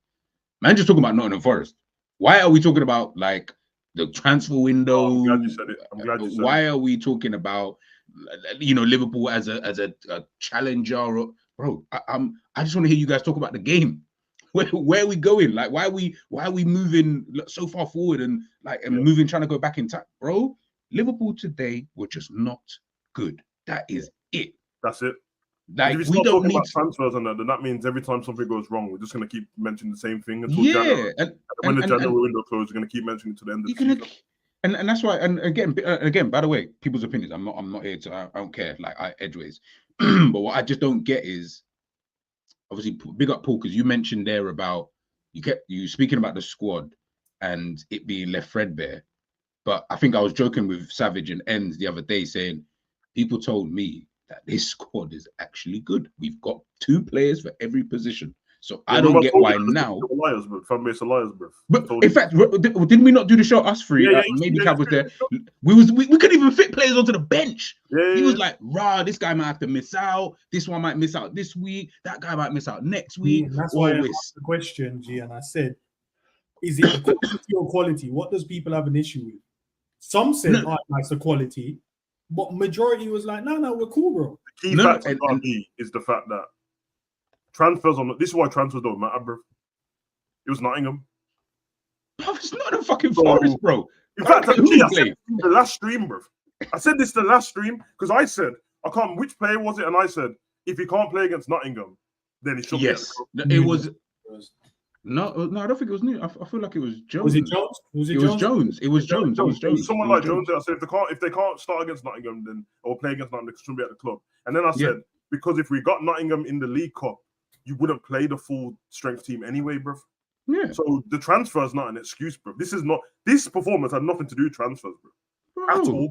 Man, just talking about Nottingham Forest. Why are we talking about like the transfer window? I'm glad you said it. I'm glad you said Why are we talking about Liverpool as a challenger? Bro, I just want to hear you guys talk about the game. where are we going? Like, why are we moving so far forward and moving, trying to go back in time, bro? Liverpool today were just not good. That is it. That's it. Like, if you we start don't talking need about transfers and that, then that means every time something goes wrong, we're just going to keep mentioning the same thing until yeah, January. and when the January window closes, we're going to keep mentioning it to the end of the season. And that's why. And again, by the way, people's opinions. I'm not here to. I don't care. Like, edgeways. But what I just don't get is, obviously, big up Paul, because you mentioned there about you speaking about the squad and it being left threadbare. But I think I was joking with Savage and Endz the other day, saying people told me that this squad is actually good. We've got 2 players for every position. So I don't get why now. Liars, bro. Fan base of liars, bro. But in fact, didn't we not do the show, us three? Maybe Cav was there. We couldn't even fit players onto the bench. He was like, "Rah, this guy might have to miss out. This one might miss out this week. That guy might miss out next week." And that's why I asked the question, G, and I said, "Is it the quantity or quality? What does people have an issue with?" Some said, "Oh, it's the quality," but majority was like, "No, we're cool, bro." The key factor is the fact that transfers on this is why transfers don't matter, bro. It was Nottingham. Bro, it's not a fucking Forest, bro. In fact, I said the last stream, bro. I said this the last stream because I said, I can't. Which player was it? And I said, if he can't play against Nottingham, then he should. Yes, it was. No, I don't think it was new. I feel like it was Jones. Was it Jones? It was Jones. It was Jones. It was Jones. Someone like Jones. I said, if they can't start against Nottingham, then or play against Nottingham, they shouldn't be at the club. And then I said, because if we got Nottingham in the League Cup, you wouldn't play the full strength team anyway, bro. Yeah. So the transfer is not an excuse, bro. This performance had nothing to do with transfers, bro. At all,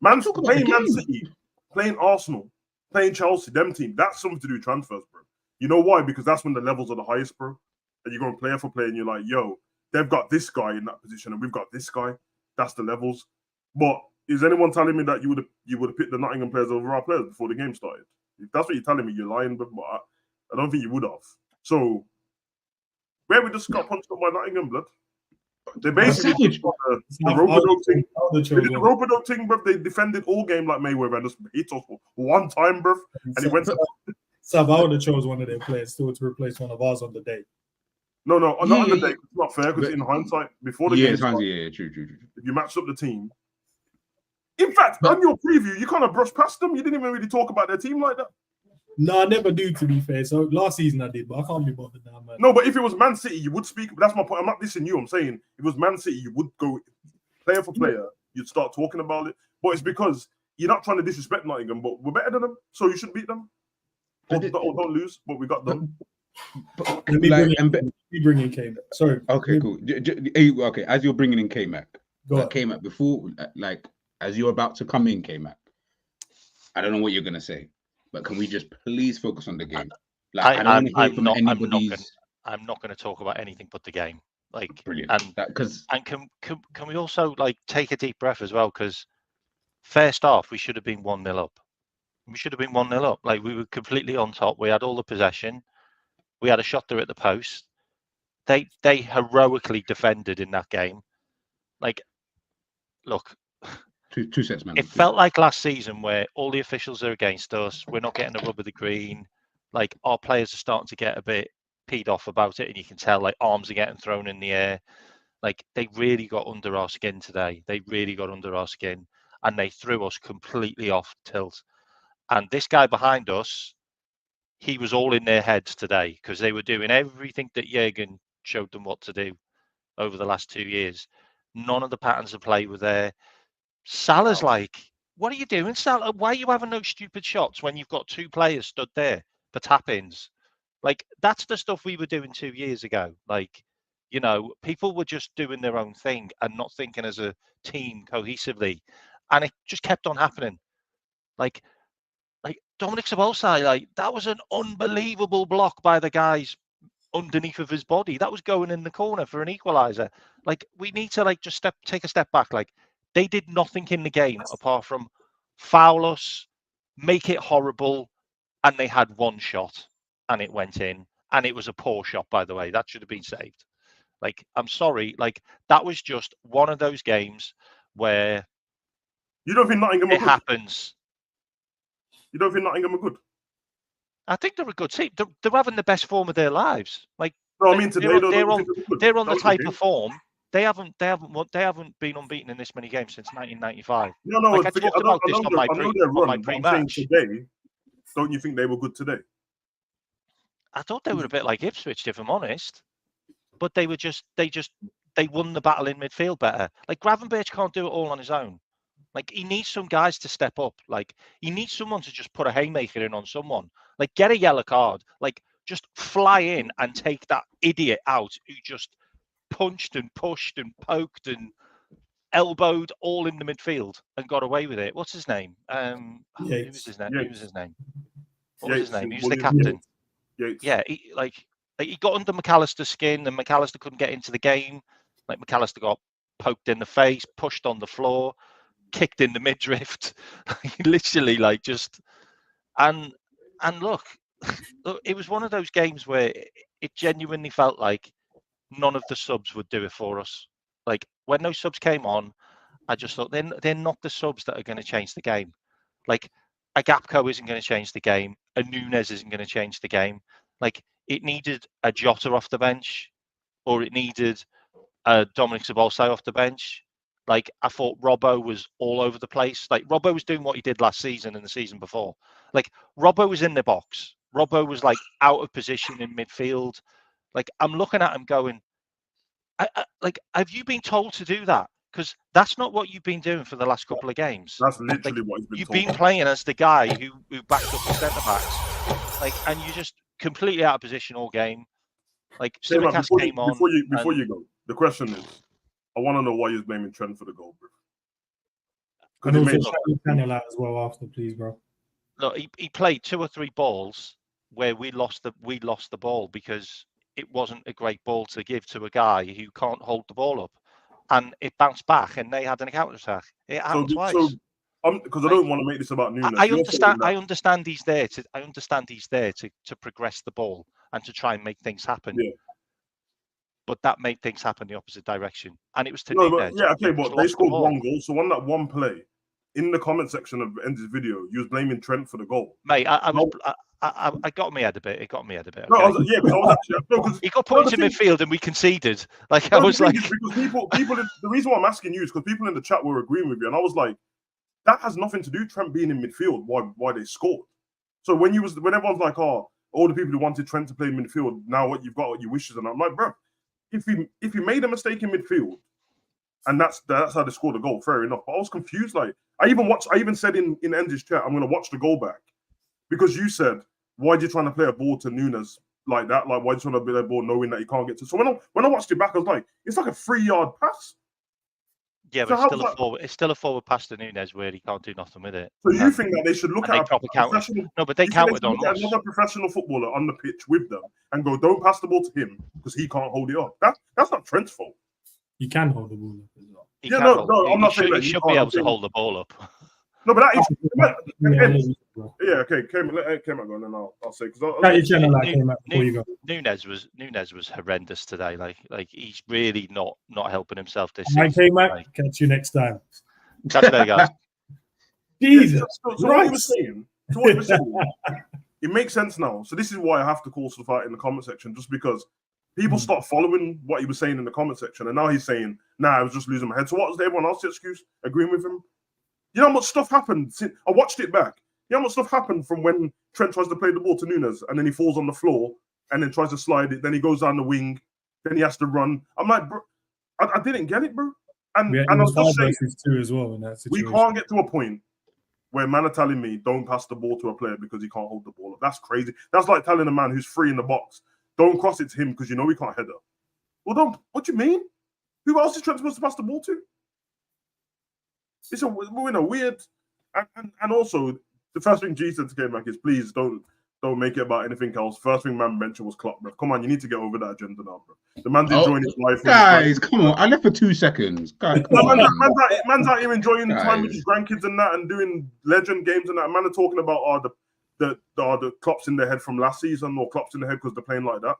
bro. Playing Man City, playing Arsenal, playing Chelsea, them team, that's something to do with transfers, bro. You know why? Because that's when the levels are the highest, bro. And you're going player for player, and you're like, yo, they've got this guy in that position, and we've got this guy. That's the levels. But is anyone telling me that you would have picked the Nottingham players over our players before the game started? If that's what you're telling me, you're lying, but I don't think you would have. So, where we just got punched up by Nottingham, blood. They basically did the rope-a-dope thing. They did the rope-a-dope thing, bro. They defended all game like Mayweather and just hit us one time, bro. And it went. Sav, I would have chose one of their players still to replace one of ours on the day. No, not on the day. It's not fair because in hindsight, before the game started, true. If you matched up the team. In fact, on your preview, you kind of brushed past them. You didn't even really talk about their team like that. No, I never do, to be fair. So last season I did, but I can't be bothered now, man. No, but if it was Man City, you would speak. That's my point. I'm not dissing you. I'm saying if it was Man City, you would go player for player. You'd start talking about it. But it's because you're not trying to disrespect Nottingham, but we're better than them, so you should beat them. Or don't lose, but we got them. Let me bring in K-Mac. Sorry. Okay, cool. Okay, as you're bringing in K-Mac, K-Mac, before, as you're about to come in, K-Mac, I don't know what you're going to say, but can we just please focus on the game? I'm not going to talk about anything but the game. Brilliant. And can we also take a deep breath as well? Because first off, we should have been 1-0 up. We should have been 1-0 up. We were completely on top. We had all the possession. We had a shot there at the post. They heroically defended in that game. Look, two sets, man. It felt like last season where all the officials are against us. We're not getting a rub of the green. Our players are starting to get a bit peed off about it, and you can tell arms are getting thrown in the air. They really got under our skin today. They really got under our skin, and they threw us completely off tilt. And this guy behind us, he was all in their heads today because they were doing everything that Jurgen showed them what to do over the last 2 years. None of the patterns of play were there. Salah's what are you doing, Salah? Why are you having those stupid shots when you've got 2 players stood there for tap-ins? That's the stuff we were doing 2 years ago. People were just doing their own thing and not thinking as a team cohesively. And it just kept on happening. Dominic Szoboszlai, that was an unbelievable block by the guys underneath of his body. That was going in the corner for an equaliser. We need to just take a step back. They did nothing in the game apart from foul us, make it horrible, and they had one shot and it went in. And it was a poor shot, by the way. That should have been saved. I'm sorry. That was just one of those games where you don't think Nottingham it happens. You don't think Nottingham are good? I think they're a good team. They're having the best form of their lives. No, I mean today they're on the type game. of form. They haven't been unbeaten in this many games since 1995. No, Like I forget, talked about this I know their on my run, but I'm saying pre-match. today, don't you think they were good today? I thought they were a bit like Ipswich, if I'm honest. But they won the battle in midfield better. Like Gravenberch can't do it all on his own. Like he needs some guys to step up. Like he needs someone to just put a haymaker in on someone. Like get a yellow card. Like just fly in and take that idiot out who just punched and pushed and poked and elbowed all in the midfield and got away with it. What's his name? Who was his name? Who was his name? What was his name? He was the captain. Yeah, he got under McAllister's skin, and McAllister couldn't get into the game. Like McAllister got poked in the face, pushed on the floor, kicked in the midriff. Literally, like just and look, it was one of those games where it genuinely felt like none of the subs would do it for us. Like when those subs came on, I just thought they're not the subs that are going to change the game. Like a Gapco isn't going to change the game. A Nunes isn't going to change the game. Like it needed a Jota off the bench, or it needed a Dominic Szoboszlai off the bench. Like I thought Robbo was all over the place. Like Robbo was doing what he did last season and the season before. Like Robbo was in the box. Robbo was like out of position in midfield. Like I'm looking at him going, like, have you been told to do that? Because that's not what you've been doing for the last couple of games. That's literally what he's been You've told. been playing as the guy who backs up the centre backs. Like, and you're just completely out of position all game. Like Simicast came on. Before you go, the question is, I want to know why you're blaming Trent for the goal, bro. And also shout the panel out as well after, please, bro. Look, he played 2 or 3 balls where we lost the ball because it wasn't a great ball to give to a guy who can't hold the ball up, and it bounced back, and they had an counter attack. It happened twice. Because I don't want to make this about Nunes. I understand he's there to progress the ball and to try and make things happen. Yeah. But that made things happen the opposite direction, and it was to No, Nunes. but they scored 1 goal. So on that one play, in the comment section of Endz's video, you was blaming Trent for the goal. Mate, I got me head a bit. It got me head a bit. No, Okay? because I was actually he got put into midfield and we conceded. Like I was like, because people. The reason why I'm asking you is because people in the chat were agreeing with you, and I was like, that has nothing to do Trent being in midfield. Why they scored? So when everyone's like, oh, all the people who wanted Trent to play midfield, now what you've got, what your wishes, and I'm like, bro, if you made a mistake in midfield, and that's how they scored the goal, fair enough. But I was confused. Like I even said in Endz's chat, I'm gonna watch the goal back because you said, why are you trying to play a ball to Nunes like that? Like, why are you trying to play a ball knowing that he can't get to? So when I watched it back, I was like, it's like a 3-yard pass. Yeah, but it's still a forward pass to Nunes where he can't do nothing with it. So you think that they should look at No, but they counted on us. Another professional footballer on the pitch with them and go, don't pass the ball to him because he can't hold it up. That's not Trent's fault. You can hold the ball up as well. I'm not saying that he should be able to hold the ball up. No, but that is okay. Came on, and then I'll say Nunes was horrendous today. Like he's really not helping himself this season. Okay, Mac. Like, catch you next time. Catch you there, guys. Jesus. So what he was saying, it makes sense now. So this is why I have to call stuff out in the comment section, just because people start following what he was saying in the comment section, and now he's saying, "Nah, I was just losing my head." So what was everyone else's excuse? Agreeing with him? You know how much stuff happened? I watched it back. You know how much stuff happened from when Trent tries to play the ball to Nunes and then he falls on the floor and then tries to slide it. Then he goes down the wing. Then he has to run. I'm like, bro, I didn't get it, bro. And I was just saying, too as well in that situation. We can't get to a point where man are telling me don't pass the ball to a player because he can't hold the ball up. That's crazy. That's like telling a man who's free in the box, don't cross it to him because you know he can't header. Well, what do you mean? Who else is Trent supposed to pass the ball to? We're in a weird, and also the first thing G said to came back is please don't make it about anything else. First thing man mentioned was Klopp, bro. Come on, you need to get over that agenda now, bro. The man's enjoying his life. Guys, come on. I left for 2 seconds. Guys, man's out here enjoying time with his grandkids and that, and doing legend games and that. Man are talking about the Klopps in their head from last season or Klopps in the head because they're playing like that.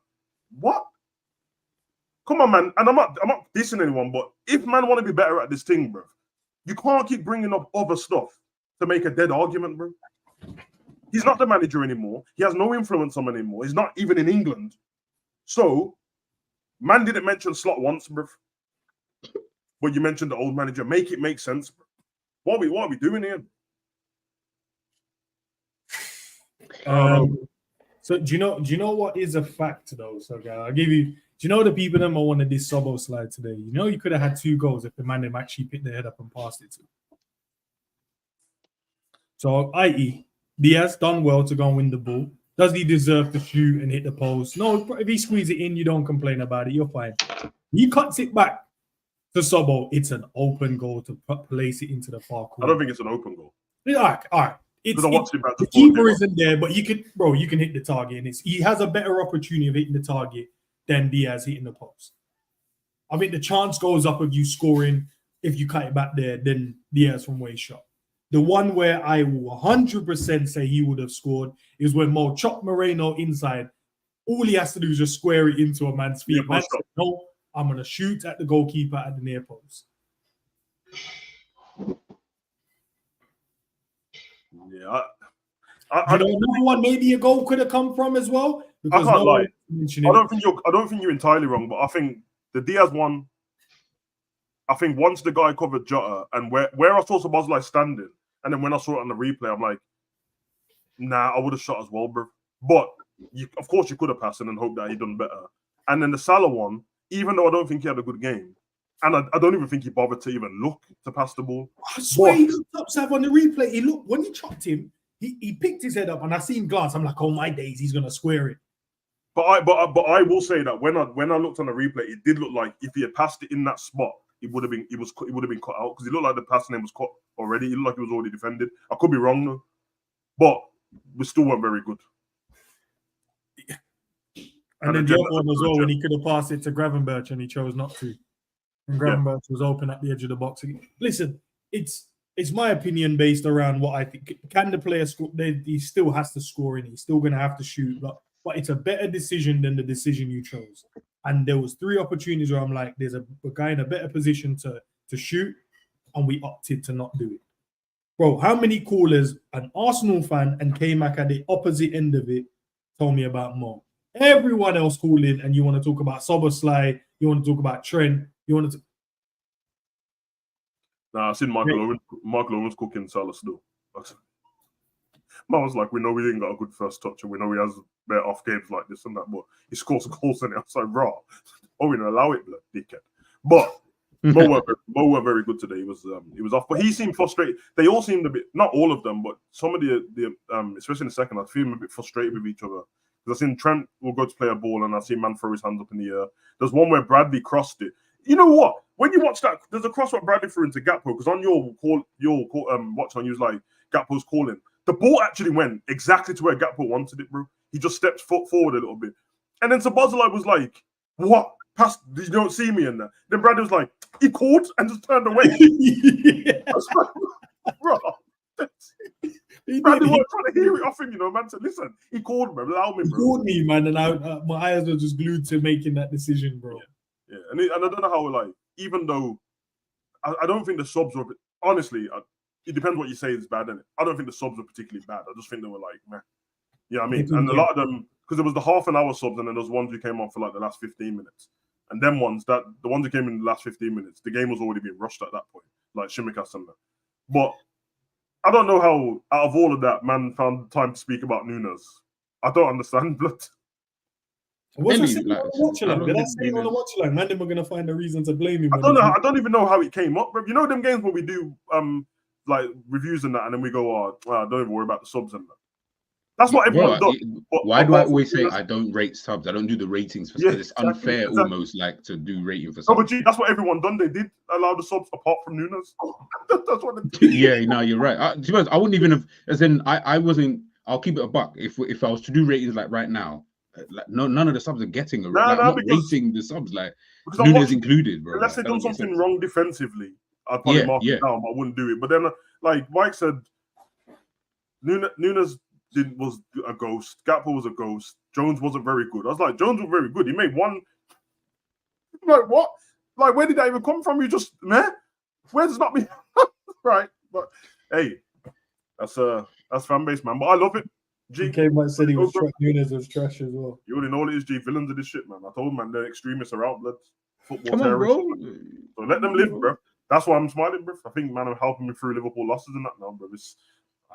What? Come on, man. And I'm not dissing anyone, but if man want to be better at this thing, bro, you can't keep bringing up other stuff to make a dead argument, bro. He's not the manager anymore. He has no influence on him anymore. He's not even in England. So Man didn't mention slot once, bro. But you mentioned the old manager. Make it make sense, bro. What are we doing here? So do you know what is a fact though? So I'll give you. Do you know the people that wanted this Sobo slide today? You know you could have had 2 goals if the man them actually picked their head up and passed it to. So, i.e., Diaz done well to go and win the ball. Does he deserve to shoot and hit the post? No, if he squeeze it in, you don't complain about it. You're fine. He cuts it back to Sobo. It's an open goal to place it into the far corner. I don't think it's an open goal. All right. The keeper isn't there, but you can hit the target, and he has a better opportunity of hitting the target than Diaz hitting the post. I think the chance goes up of you scoring if you cut it back there than Diaz from where he shot. The one where I will 100% say he would have scored is when Mo chopped Moreno inside. All he has to do is just square it into a man's feet. Man said, no, I'm going to shoot at the goalkeeper at the near post. Yeah, another one maybe a goal could have come from as well. I can't lie. I don't think you're entirely wrong, but I think the Diaz one. I think once the guy covered Jota and where I saw Szoboszlai standing, and then when I saw it on the replay, I'm like, nah, I would have shot as well, bro. But of course you could have passed and then hope that he done better. And then the Salah one, even though I don't think he had a good game, and I don't even think he bothered to even look to pass the ball. I swear he looked up, Sav, on the replay. He looked when he chopped him. He picked his head up, and I seen glance. I'm like, oh my days, he's gonna square it. But I will say that when I looked on the replay, it did look like if he had passed it in that spot, it would have been cut out because it looked like the passing name was cut already. It looked like it was already defended. I could be wrong though, but we still weren't very good. And then the other one as well, when he could have passed it to Gravenberch and he chose not to. And Gravenberch was open at the edge of the box. Listen, it's my opinion based around what I think. Can the player score? He still has to score in. He's still going to have to shoot. But it's a better decision than the decision you chose. And there was 3 opportunities where I'm like, there's a guy in a better position to shoot, and we opted to not do it. Bro, how many callers, an Arsenal fan and K-Mac at the opposite end of it, told me about Mo? Everyone else called in, and you want to talk about Szoboszlai, you want to talk about Trent, you want to... Nah, I seen Mark Lawrence cooking Salah still. Man was like, we know we ain't got a good first touch, and we know he has better off games like this and that, but he scores goals in it. I was like, raw. Oh, we don't allow it, blood, dickhead. But Mo were very good today. He was off, but he seemed frustrated. They all seemed a bit, not all of them, but some of the especially in the second, I feel him a bit frustrated with each other. Because I seen Trent will go to play a ball, and I see man throw his hands up in the air. There's one where Bradley crossed it. You know what? When you watch that, there's a cross what Bradley threw into Gakpo, because on your watch on, you was like, Gakpo's calling. The ball actually went exactly to where Gakpo wanted it, bro. He just stepped forward a little bit. And then Szoboszlai was like, what? Pass, you don't see me in that. Then Bradley was like, he called and just turned away. Bro. Bradley was trying to hear it off him, man said, listen, he called me, allow me, bro. He called me, man, and my eyes were just glued to making that decision, bro. Yeah. And I don't know how, like, even though I don't think the subs were, honestly, it depends what you say is bad, innit? I don't think the subs were particularly bad. I just think they were like, man. You know what I mean? And a lot of them, because there was the half an hour subs, and then there's ones who came on for like the last 15 minutes. And them ones, the ones who came in the last 15 minutes, the game was already being rushed at that point, like Shimikas and that. But I don't know how, out of all of that, man found time to speak about Nunes. I don't understand, blood. Did I say it on the watch along? Man, then we're gonna find a reason to blame him. I don't even know how it came up, bro. You know them games where we do like reviews and that, and then we go, don't even worry about the subs and that. That's what everyone does. Why do I always say I don't rate subs? I don't do the ratings for subs. It's unfair almost like to do rating for subs. No, but that's what everyone done. They did allow the subs apart from Nunes. That's what they did. Yeah, no, you're right. To be honest, I wouldn't even have, as in, I wasn't, I'll keep it a buck. If I was to do ratings like right now, like none of the subs are getting a rating. I'm not rating the subs, like Nunes included, bro. Unless they've done something wrong defensively, I'd probably mark it down, but I wouldn't do it. But then, like Mike said, Nunes was a ghost. Gakpo was a ghost. Jones wasn't very good. I was like, Jones was very good. He made one. Like, what? Like, where did that even come from? You just, meh? Where does not me? Right. But hey, that's fan base, man. But I love it. G, He came out and said he was bro. Nunes was trash as well. You already know what it is, G. Villains of this shit, man. I told man, the extremists are out, blood. Football Come on, terrorists. bro. So let them live, bro. That's why I'm smiling, bro. I think, man, I'm helping me through Liverpool losses and that now, bro.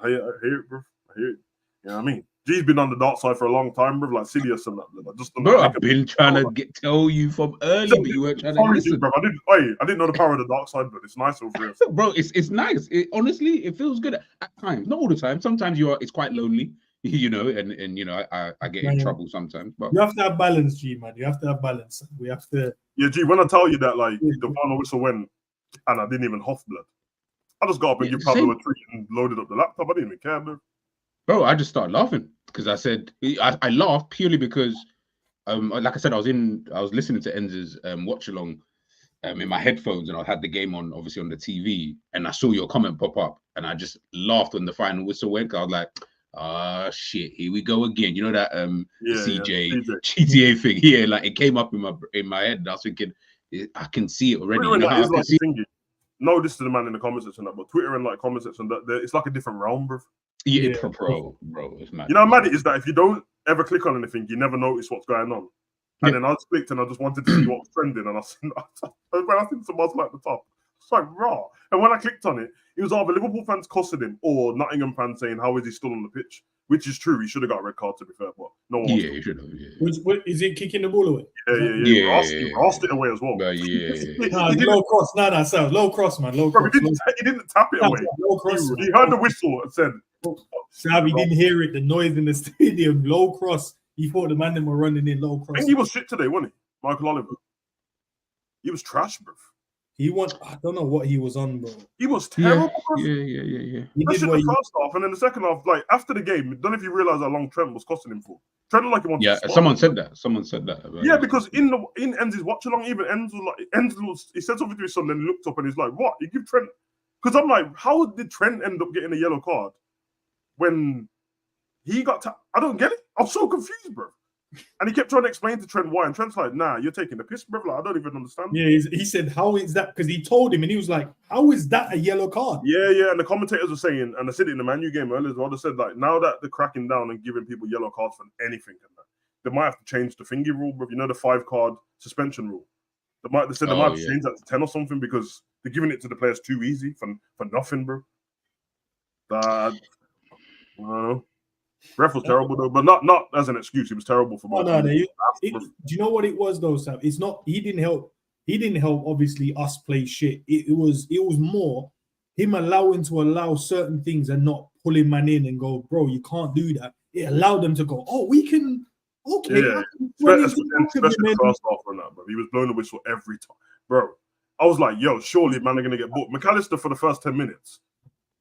I hear it, bro. I hear it. You know what I mean? G's been on the dark side for a long time, bro. Like Sidious and that, blood. Bro, I've been trying to tell you from early, but you weren't trying to listen. Bro. I didn't know the power of the dark side, but it's nice over here. Bro, it's nice. Honestly, it feels good at times. Not all the time. Sometimes it's quite lonely, you know, and you know, I get in trouble sometimes. But you have to have balance, G, man. You have to have balance. We have to. Yeah, G. When I tell you that, like the final whistle went, and I didn't even huff, blood. I just got up and give Pablo a treat and loaded up the laptop. I didn't even care, bro. Bro, I just started laughing because I said I laughed purely because, like I said, I was listening to Endz's watch along, in my headphones, and I had the game on, obviously on the TV, and I saw your comment pop up, and I just laughed when the final whistle went. Cause I was like, "Ah, shit, here we go again." You know that CJ GTA thing? Yeah, like it came up in my head. And I was thinking, I can see it already. You know how I can see it? No, this is the man in the comment section, but Twitter and like comment section, it's like a different realm, bro. Yeah, bro, it's mad. You know how mad it is that if you don't ever click on anything, you never notice what's going on. And then I just clicked and I just wanted to see what was trending, and when I think someone's like the top, it's like raw. And when I clicked on it, it was either Liverpool fans cussing him or Nottingham fans saying, "How is he still on the pitch?" Which is true. He should have got a red card, to be fair, but no one. Yeah, he should have. Yeah. Is it kicking the ball away? Yeah. He lost it away as well. Low cross. No, Sal. Low cross, man. Low cross. He didn't tap it away. Low cross. He heard the whistle and said, Sav, he didn't hear it. The noise in the stadium. Low cross. He thought the man were running in low cross. I think he was shit today, wasn't he? Michael Oliver. He was trash, bro. I don't know what he was on, bro. He was terrible. Yeah. Especially the first half, and then the second half, like after the game, I don't know if you realize how long Trent was costing him for. Trent looked like he wanted to start. Someone said that. Yeah, because in Endz's watch along, even Endz was he said something to his son, then he looked up and he's like, "What? You give Trent?" Because I'm like, how did Trent end up getting a yellow card when he got? I don't get it. I'm so confused, bro. And he kept trying to explain to Trent why, and Trent's like, "Nah, you're taking the piss, bro. Like, I don't even understand." Yeah, he said, "How is that?" Because he told him, and he was like, "How is that a yellow card?" Yeah. And the commentators were saying, and I said it in the Man U game earlier as well. They said like, now that they're cracking down and giving people yellow cards for anything, and that, they might have to change the thingy rule, bro. You know, the 5-card suspension rule. They might have to change that to 10 or something because they're giving it to the players too easy for nothing, bro. I don't know. Ref was terrible though, but not as an excuse. He was terrible for both. Do you know what it was though, Sam? It's not. He didn't help. He didn't help. Obviously, us play shit. It was more him allow certain things and not pulling man in and go, bro, you can't do that. It allowed them to go. Oh, we can. Okay. Yeah. Especially the first half on that, bro. He was blowing the whistle every time, bro. I was like, yo, surely man are gonna get booked. McAllister for the first 10 minutes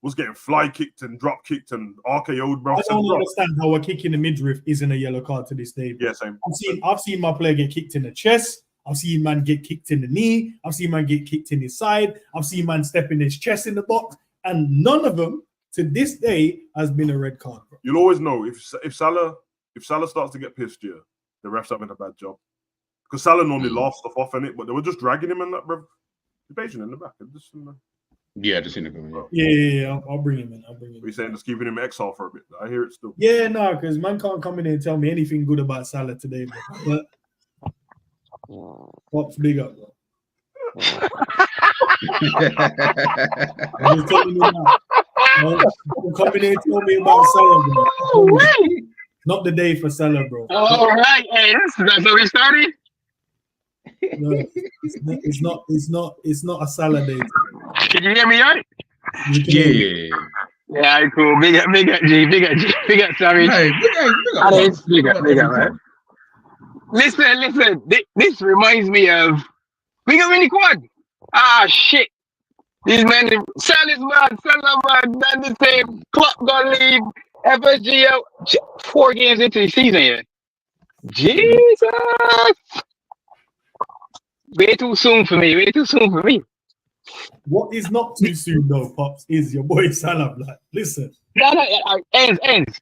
was getting fly kicked and drop kicked and RKO'd, bro. I don't understand how a kick in the midriff isn't a yellow card to this day. Bro. Yeah, same. I've seen my player get kicked in the chest. I've seen man get kicked in the knee. I've seen man get kicked in his side. I've seen man stepping his chest in the box, and none of them to this day has been a red card, bro. You'll always know if Salah starts to get pissed, yeah, the refs having a bad job because Salah normally laughs stuff off in it, but they were just dragging him in that, bro. He's Asian in the back. Just in the go. Yeah. I'll bring him in. We're saying just keeping him exile for a bit. I hear it still. Yeah, no, because man can't come in and tell me anything good about Salah today, bro. Pops, big up, bro. I'm just telling you now. Coming in and tell me about Salah, bro. Not the day for Salah, bro. All right, hey, that's how we started. No, it's not a Salah day. Can you hear me on it? Yeah, cool. Big up G, big up Savage. Hey, big up, man. Listen. This reminds me of big up Mini Quad. Ah, shit. These men, Salah's man, man, the same. Klopp gonna leave. FSG out 4 games into the season here. Jesus. Way too soon for me. What is not too soon though, Pops, is your boy Salah. Like, listen. Ends.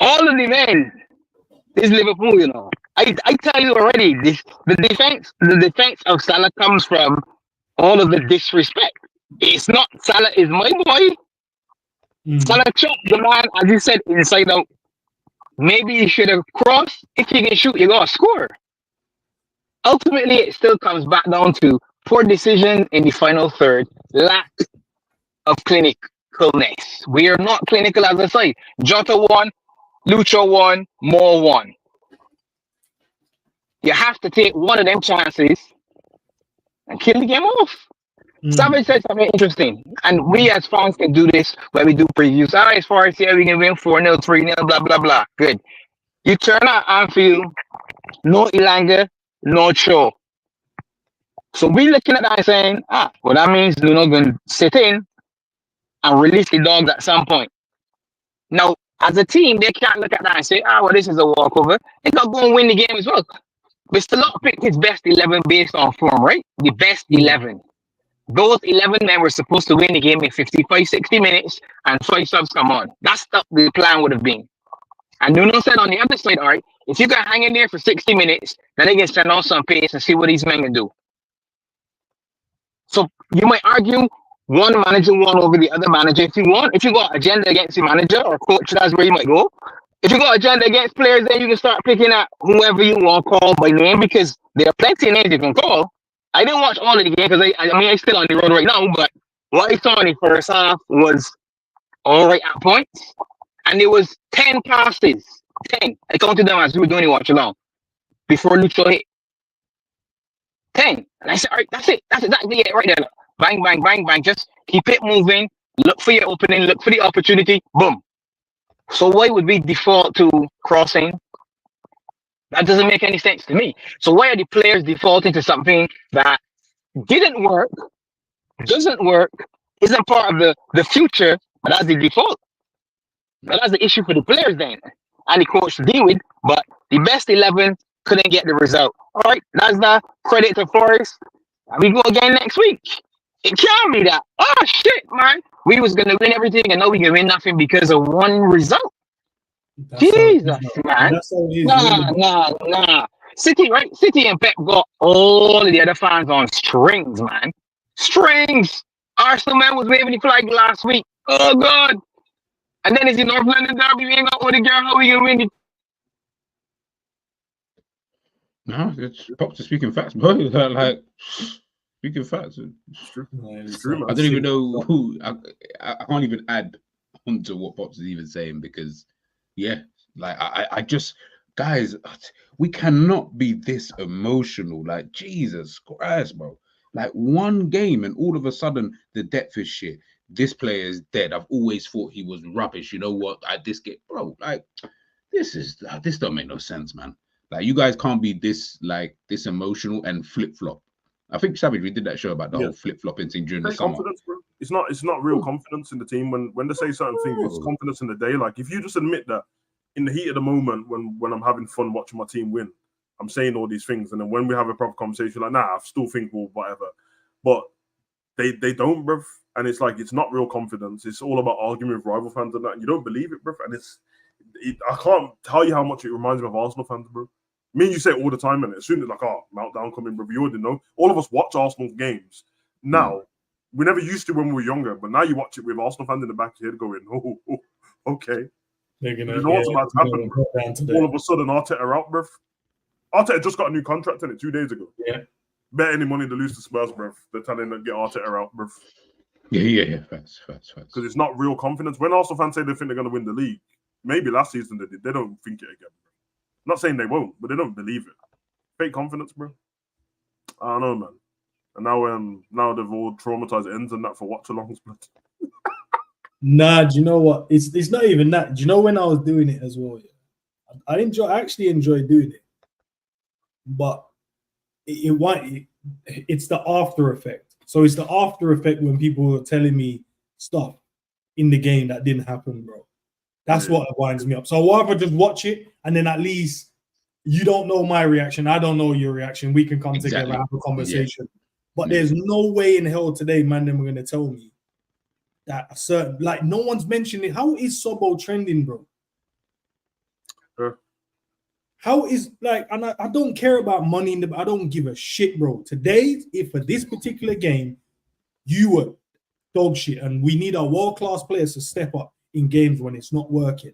All of the men is Liverpool, you know. I tell you already, the defense of Salah comes from all of the disrespect. It's not Salah is my boy. Salah chopped the man, as you said, inside out. Maybe you should have crossed. If you can shoot, you got to score. Ultimately, it still comes back down to poor decision in the final third, lack of clinicalness. We are not clinical as a side. Jota won, Lucho won, Moore won. You have to take one of them chances and kill the game off. Savage said something interesting, and we as fans can do this when we do previews. All right, as far as here, we can win 4-0, 3-0, blah, blah, blah. Good. You turn out Anfield, no Elanga, no Cho. So we looking at that and saying, well, that means Nuno going to sit in and release the dogs at some point. Now, as a team, they can't look at that and say, well, this is a walkover. They're not going to win the game as well. Mr. Locke picked his best 11 based on form, right? The best 11. Those 11 men were supposed to win the game in 55, 60 minutes, and 5 subs come on. That's what the plan would have been. And Nuno said on the other side, all right, if you can hang in there for 60 minutes, then they can send off some pace and see what these men can do. So you might argue one manager won over the other manager if you want. If you got agenda against the manager or coach, that's where you might go. If you got agenda against players, then you can start picking at whoever you want to call by name, because there are plenty of names you can call. I didn't watch all of the game because I'm still on the road right now, but what I saw in the first half was all right at points. And there was 10 passes. 10. I counted them as we were doing the watch along before Lucho hit. 10. And I said, all right, that's it. That's exactly it right there. Bang, bang, bang, bang. Just keep it moving. Look for your opening. Look for the opportunity. Boom. So why would we default to crossing? That doesn't make any sense to me. So why are the players defaulting to something that didn't work, doesn't work, isn't part of the future, but that's the default? But that's the issue for the players then, and the coach to deal with. But the best 11 couldn't get the result. All right, that's the credit to Forest. We go again next week. It can't be that. Oh shit, man. We was gonna win everything, and now we can win nothing because of one result. Jesus, man. Nah. City, right? City and Pep got all of the other fans on strings, man. Strings. Arsenal man was waving the flag last week. Oh God. And then it's in North London derby. We ain't got with the girl. How we gonna win it? No, it's Pops is speaking facts, bro. Like speaking facts. It's true. It's true, man. I don't even know who. I can't even add on to what Pops is even saying, because yeah, like I just, guys, we cannot be this emotional. Like Jesus Christ, bro. Like one game and all of a sudden the depth is shit. This player is dead. I've always thought he was rubbish. You know what? This game, bro. Like this don't make no sense, man. Like you guys can't be this emotional and flip flop. I think Savage, we did that show about the whole flip flopping thing during the summer. Confidence, bro. It's not real confidence in the team when they say certain things. It's confidence in the day. Like if you just admit that in the heat of the moment, when I'm having fun watching my team win, I'm saying all these things, and then when we have a proper conversation, like I still think whatever. But they don't, bruv. And it's like it's not real confidence. It's all about arguing with rival fans and that. And you don't believe it, bruv. And I can't tell you how much it reminds me of Arsenal fans, bro. Me and you say it all the time, and as soon as like, meltdown coming, bro. You already know. All of us watch Arsenal games now. We never used to when we were younger, but now you watch it with Arsenal fans in the back of your head going, oh okay. You know what's about to happen, bro. All of a sudden, Arteta out, bro. Arteta just got a new contract in it 2 days ago. Yeah. Bet any money to lose to Spurs, bro. They're telling them to get Arteta out, bro. Yeah. Facts. Because it's not real confidence. When Arsenal fans say they think they're going to win the league, maybe last season they did. They don't think it again, bro. Not saying they won't, but they don't believe it. Fake confidence, bro. I don't know, man. And now they've all traumatized Endz and that for watch-alongs, bro. Nah, do you know what? It's not even that. Do you know when I was doing it as well? Yeah? I actually enjoy doing it, but it's the after effect. So it's the after effect when people are telling me stuff in the game that didn't happen, bro. That's what winds me up. So I'd rather just watch it, and then at least you don't know my reaction. I don't know your reaction. We can come together and have a conversation. Yeah. But there's no way in hell today, man, them are going to tell me that a certain, like, no one's mentioning. How is Sobo trending, bro? How is, like, and I don't care about money. I don't give a shit, bro. Today, if for this particular game, you were dog shit, and we need our world-class players to step up. in games when it's not working.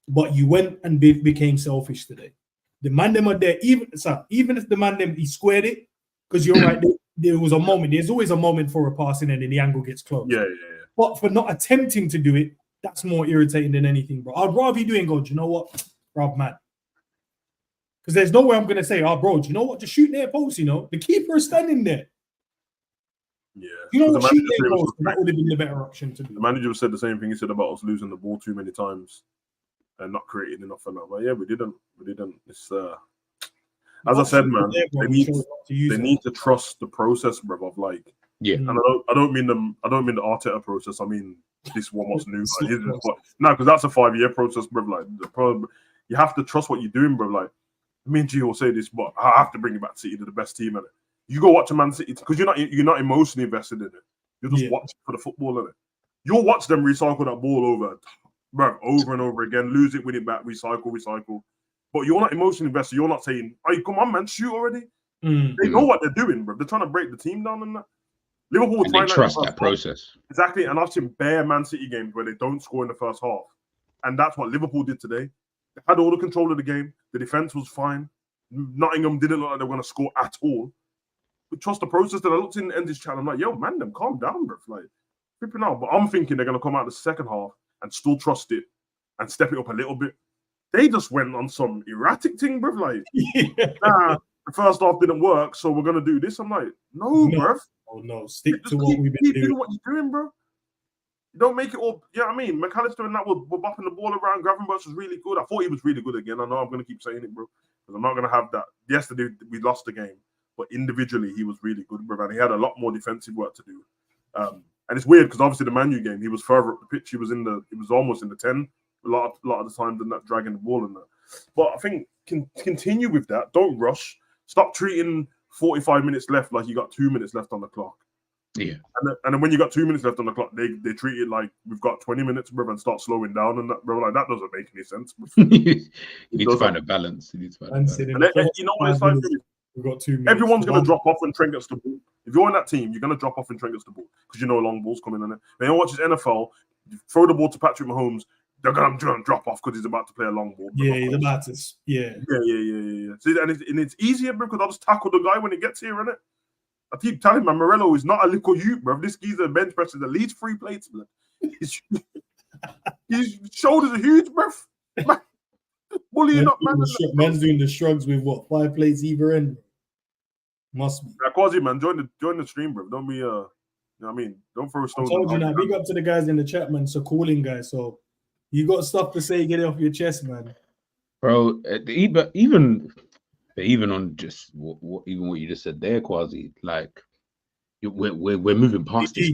But you went and became selfish today. The man them are there, even if the man them he squared it, because you're right, there was a moment. There's always a moment for a passing and then the angle gets closed. Yeah. But for not attempting to do it, that's more irritating than anything, bro. I'd rather you do it and go, do you know what, bro, man? Because there's no way I'm gonna say, oh, bro, do you know what? Just shoot near post, you know. The keeper is standing there. Yeah. You know what? The Shoot manager near said post. That would have been the better option to do. The manager said the same thing he said about us losing the ball too many times and not creating enough for that. But yeah, we didn't. It's as I said, man, they need to trust the process, bro. Of like, and I don't mean the Arteta process. I mean this one what's new. No, because that's a 5-year process, bro. Like the problem, you have to trust what you're doing, bro. Like me and G will say this, but I have to bring it back to City. They're the best team in it. You go watch a Man City because you're not emotionally invested in it. You're just watching for the football in it. You'll watch them recycle that ball over and over again, lose it, win it back, recycle. But you're not emotionally invested. You're not saying, "Hey, come on, man, shoot already." They know what they're doing, bro. They're trying to break the team down and that. Liverpool and they trust that process. Exactly, and I've seen bare Man City games where they don't score in the first half, and that's what Liverpool did today. They had all the control of the game. The defense was fine. Nottingham didn't look like they were going to score at all. We trust the process. That I looked in Endz channel, I'm like, yo, man, them calm down, bro. Like, flipping out. But I'm thinking they're going to come out the second half and still trust it and step it up a little bit. They just went on some erratic thing, bro. Like, nah, the first half didn't work, so we're going to do this. I'm like, no, bro. Oh, no. Stick to what we've been doing. What you're doing, bro. You don't make it all. Yeah, I mean, McAllister and that were bopping the ball around. Gravenberch was really good. I thought he was really good again. I know I'm going to keep saying it, bro, because I'm not going to have that. Yesterday, we lost the game, but individually, he was really good, bro. And he had a lot more defensive work to do. And it's weird because obviously the Man U game, he was further up the pitch. He was almost in the 10 a lot of the time than that, dragging the ball and that. But I think continue with that. Don't rush. Stop treating 45 minutes left like you got 2 minutes left on the clock. Yeah. And then when you got 2 minutes left on the clock, they treat it like we've got 20 minutes, bro, and start slowing down and that, bro. Like that doesn't make any sense. You need to find a balance. And you know what it's like? We've got 2 minutes. Everyone's going to drop off when Trent gets the ball. If you're in that team, you're going to drop off when Trent gets the ball because you know long balls coming in it. They don't watch his NFL. You throw the ball to Patrick Mahomes. They're going to drop off because he's about to play a long ball. Yeah, he's about to. Yeah. See, and it's easier because I'll just tackle the guy when he gets here, innit? I keep telling man, Morello is not a little youth, bro. This geezer bench presses at least 3 plates, man. His shoulders are huge, bro. Bullying up, man. Man's doing the shrugs with what 5 plates either end. Must be. Quasi, man, join the stream, bro. Don't be you know what I mean? Don't throw stones. I told you now. Big up to the guys in the chat, man. So calling guys. So you got stuff to say, get it off your chest, man. Bro, even on just what you just said there, Quasi, like we're moving past this.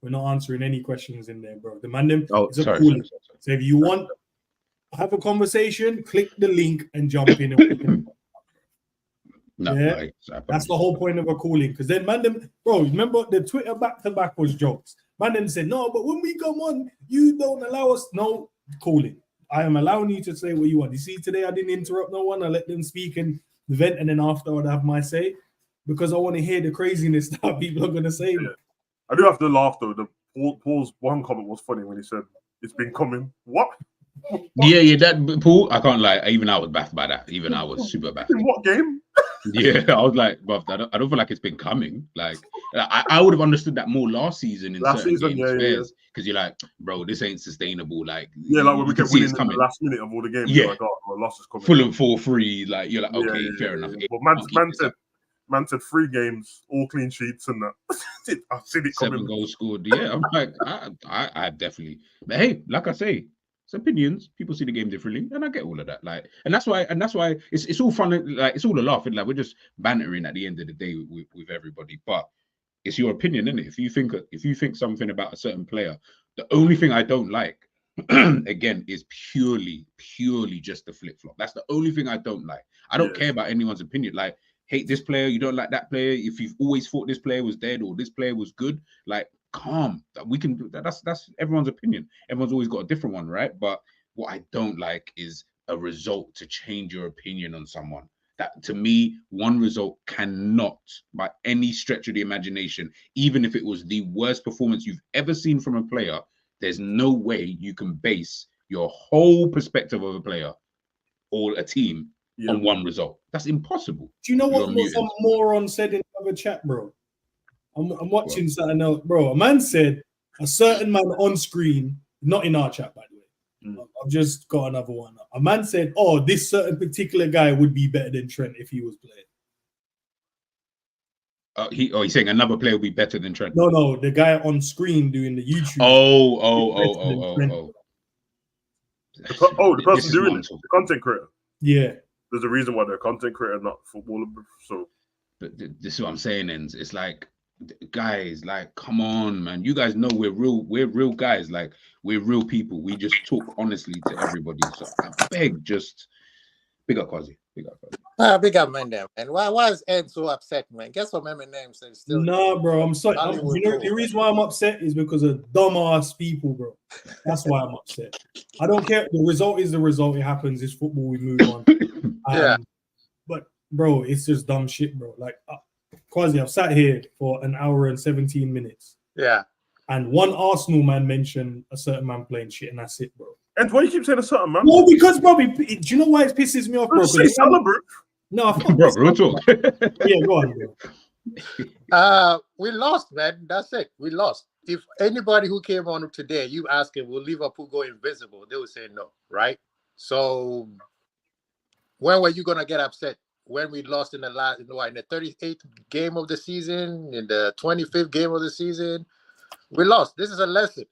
We're not answering any questions in there, bro. The man them. Sorry. So if you want to have a conversation, click the link and jump in. No, yeah, that's the whole point of a calling. Because then man them, bro, remember the Twitter back-to-back was jokes. Man them said, no, but when we come on, you don't allow us. No, calling. I am allowing you to say what you want. You see, today I didn't interrupt no one. I let them speak and vent, and then after I'd have my say because I want to hear the craziness that people are going to say. Yeah. I do have to laugh though. Paul's one comment was funny when he said, "It's been coming." What? Yeah. That Paul, I can't lie. Even I was baffed by that. Even I was super baffed. In what game? Yeah, I was like, but I don't feel like it's been coming. Like, I would have understood that more last season in certain games, because you're like, bro, this ain't sustainable. Like, like when we kept winning in the last minute of all the games, you're like, oh, well, loss is coming. Fulham 4-3, like you're like, okay, fair enough. But man said 3 games, all clean sheets, and that. I've seen it coming. 7 goals scored. Yeah, I'm like, I definitely. But hey, like I say, it's opinions. People see the game differently, and I get all of that. Like, and that's why it's all fun. Like, it's all a laugh. Like, we're just bantering at the end of the day with everybody. But it's your opinion, isn't it? If you think something about a certain player, the only thing I don't like, again, is purely just the flip flop. That's the only thing I don't like. I don't care about anyone's opinion. Like, hate this player, you don't like that player. If you've always thought this player was dead or this player was good, like, calm. We can do that. That's everyone's opinion. Everyone's always got a different one, right? But what I don't like is a result to change your opinion on someone. That, to me, one result cannot, by any stretch of the imagination, even if it was the worst performance you've ever seen from a player, There's no way you can base your whole perspective of a player or a team on one result. That's impossible. Do you know what You're some muted. moron said in the other chat, bro? I'm watching something else, bro. A man said a certain man on screen, not in our chat, by the way. I've just got another one. A man said, "Oh, this certain particular guy would be better than Trent if he was playing." He's saying another player will be better than Trent. No, the guy on screen doing the YouTube. Oh, the person doing it, the content creator. Yeah. There's a reason why they're a content creator, not footballer. So, but this is what I'm saying, and it's like, guys, like, come on, man. You guys know we're real guys. Like, we're real people. We just talk honestly to everybody. So I beg, just big up Quasi. Big up man there, man. Why is Ed so upset, man? Guess what Eminem said? Still nah, bro. I'm sorry. You know, the reason why I'm upset is because of dumbass people, bro. That's why I'm upset. I don't care. The result is the result. It happens. It's football. We move on. Yeah. But bro, it's just dumb shit, bro. Like, Quasi, I've sat here for an hour and 17 minutes. Yeah. And one Arsenal man mentioned a certain man playing shit, and that's it, bro. And why you keep saying a certain man? Well, because, bro, do you know why it pisses me off, bro? Say Salah, bro. No, bro, real talk. Yeah, go on, bro. We lost, man. That's it. We lost. If anybody who came on today, you ask him, will Liverpool go invisible? They would say no, right? So when were you gonna get upset? When we lost in the last, in the 38th game of the season, in the 25th game of the season, we lost. This is a lesson.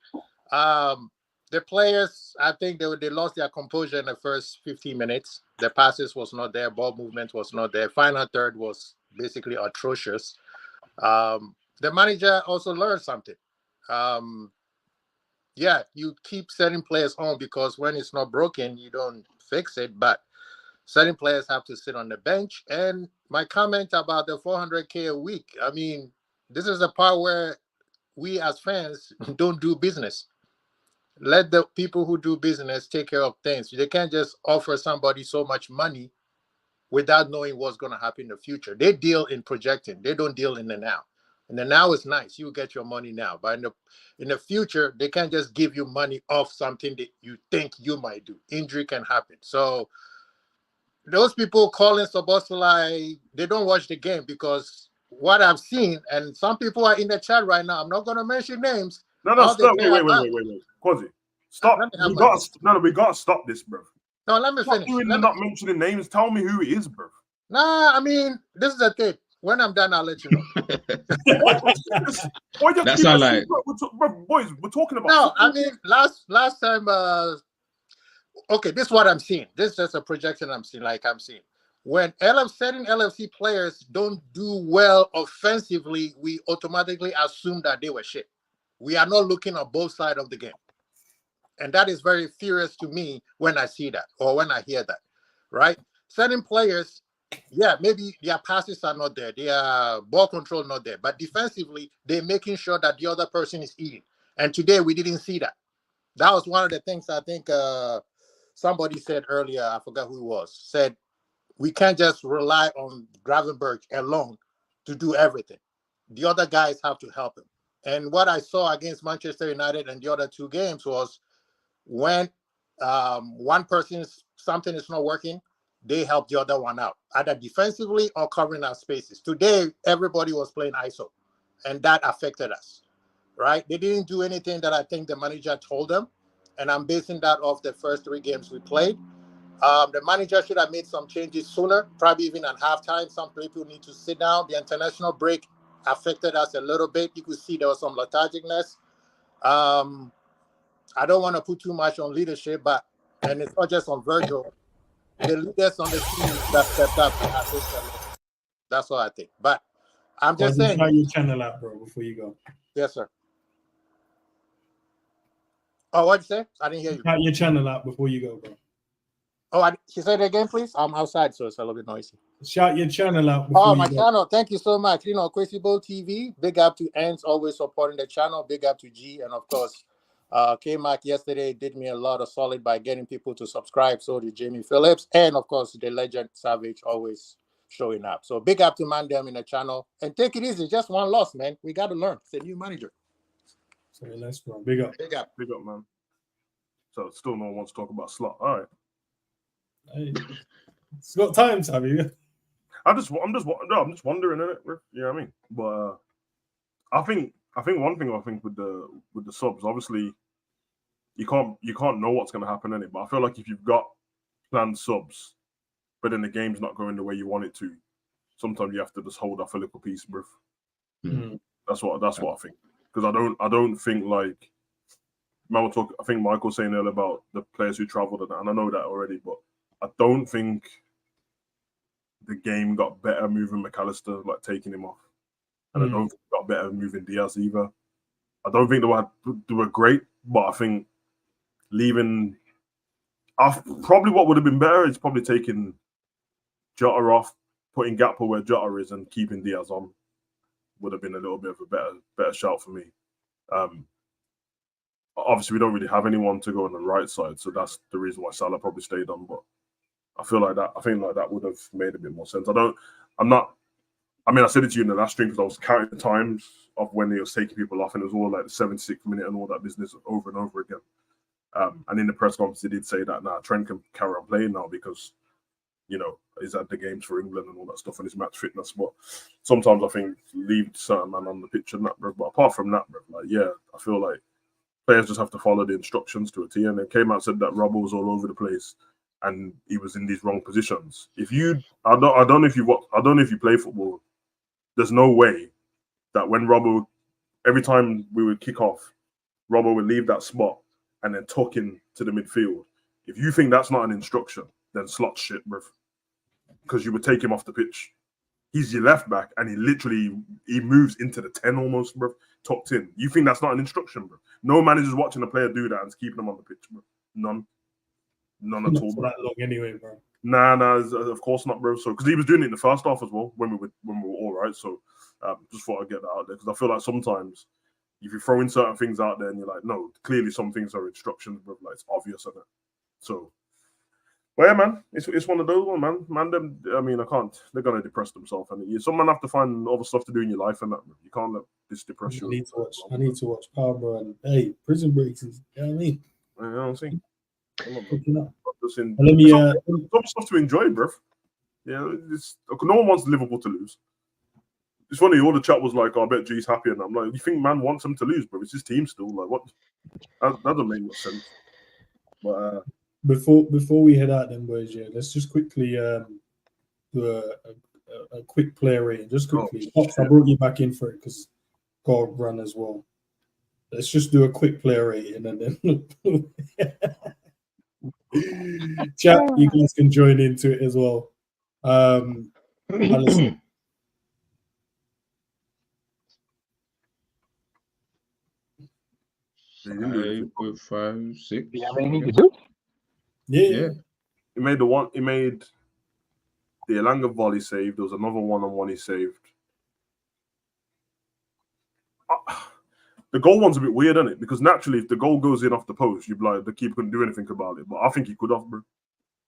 The players, I think they lost their composure in the first 15 minutes. The passes was not there. Ball movement was not there. Final third was basically atrocious. The manager also learned something. Yeah, you keep setting players on because when it's not broken, you don't fix it. But certain players have to sit on the bench. And my comment about the 400K a week, I mean, this is a part where we as fans don't do business. Let the people who do business take care of things. They can't just offer somebody so much money without knowing what's going to happen in the future. They deal in projecting. They don't deal in the now. And the now is nice. You get your money now. But in the future, they can't just give you money off something that you think you might do. Injury can happen. So those people calling Szoboszlai, they don't watch the game because what I've seen, and some people are in the chat right now, I'm not going to mention names. No, stop. Wait. Quasi, stop. We got to stop this, bro. No, let me finish. Not mentioning names. Tell me who it is, bro. Nah, I mean, this is the thing. When I'm done, I'll let you know. That sounds like... boys, we're talking about... No, I mean, last time... okay, this is what I'm seeing. This is just a projection I'm seeing, When certain LFC players don't do well offensively, we automatically assume that they were shit. We are not looking at both sides of the game. And that is very furious to me when I see that or when I hear that, right? Certain players, yeah, maybe their passes are not there, their ball control not there, but defensively, they're making sure that the other person is eating. And today, we didn't see that. That was one of the things I think somebody said earlier, I forgot who it was, said, we can't just rely on Gravenberch alone to do everything. The other guys have to help him. And what I saw against Manchester United and the other two games was when one person's something is not working, they help the other one out, either defensively or covering our spaces. Today, everybody was playing ISO, and that affected us, right? They didn't do anything that I think the manager told them, and I'm basing that off the first 3 games we played. The manager should have made some changes sooner, probably even at halftime. Some people need to sit down. The international break affected us a little bit. You could see there was some lethargicness. I don't want to put too much on leadership, and it's not just on Virgil. The leaders on the team that stepped up. That's what I think. But I'm just saying. Try your channel out, bro, before you go. Yes, sir. Oh, what'd you say? I didn't hear you. Try your channel out before you go, bro. Oh, can you say that again, please? I'm outside, so it's a little bit noisy. Shout your channel out before Oh, you my go. channel. Thank you so much. Crazy Bowl TV. Big up to Endz, always supporting the channel. Big up to G. And, of course, K-Mac yesterday did me a lot of solid by getting people to subscribe. So did Jamie Phillips. And, of course, the legend Savage always showing up. So big up to Mandem in the channel. And take it easy. Just one loss, man. We got to learn. It's a new manager. So let's go. Big up. Big up. Big up, man. So still no one wants to talk about Slot. All right. Hey, it's got time, Sammy. I'm just wondering, innit? You know what I mean? But I think one thing with the subs, obviously, you can't know what's gonna happen in it. But I feel like if you've got planned subs, but then the game's not going the way you want it to, sometimes you have to just hold off a little piece, bruv. That's what I think. Because I don't think like I think Michael was saying earlier about the players who travelled and I know that already, but I don't think the game got better moving McAllister, like taking him off. And I don't think it got better moving Diaz either. I don't think they were great, but I think leaving probably what would have been better is probably taking Jota off, putting Gakpo where Jota is, and keeping Diaz on would have been a little bit of a better shout for me. Obviously, we don't really have anyone to go on the right side, so that's the reason why Salah probably stayed on. But I think that would have made a bit more sense. I said it to you in the last stream because I was counting the times of when he was taking people off, and it was all like the 76th minute and all that business over and over again. And in the press conference, he did say that Trent can carry on playing now because, he's at the games for England and all that stuff and his match fitness. But sometimes I think leave certain man on the pitch and that, bro. But apart from that, bro, I feel like players just have to follow the instructions to a T. And then came out and said that Robbo was all over the place and he was in these wrong positions. I don't know if you play football. There's no way that when Robbo, every time we would kick off, Robbo would leave that spot and then tuck in to the midfield. If you think that's not an instruction, then slot shit, bruv. Because you would take him off the pitch. He's your left back and he moves into the 10 almost, bruv, tucked in. You think that's not an instruction, bruv? No manager's watching a player do that and keeping him on the pitch, bruv. None at all, bro. That long anyway, bro. Nah, of course not, bro. So because he was doing it in the first half as well when we were all right. So just thought I'd get that out there because I feel like sometimes if you throw in certain things out there and you're like, no, clearly some things are instructions, bro. Like it's obvious, isn't it? So, well, yeah, man, it's one of those ones, man. I can't. They're gonna depress themselves, and some man have to find other stuff to do in your life, and that bro. You can't let this depress you. I need to watch Power, bro. And Prison Breaks is. You know what I mean? You know what I'm saying? Let me some stuff to enjoy, bro. Yeah, no one wants Liverpool to lose. It's funny, all the chat was like, I bet G's happy, and I'm like, you think man wants him to lose, bro? It's his team still. Like, what? That doesn't make much sense. But before we head out, then boys, let's just quickly do a quick player rating. Just quickly, Pops, I brought you back in for it because God run as well. Let's just do a quick player rating, and then chat. You guys can join into it as well. Allison. 5.5, 6. Do you have anything to do? Yeah. He made the Elanga volley save. There was another one-on-one he saved. The goal one's a bit weird, isn't it? Because naturally, if the goal goes in off the post, you'd be like, the keeper couldn't do anything about it. But I think he could have, bro.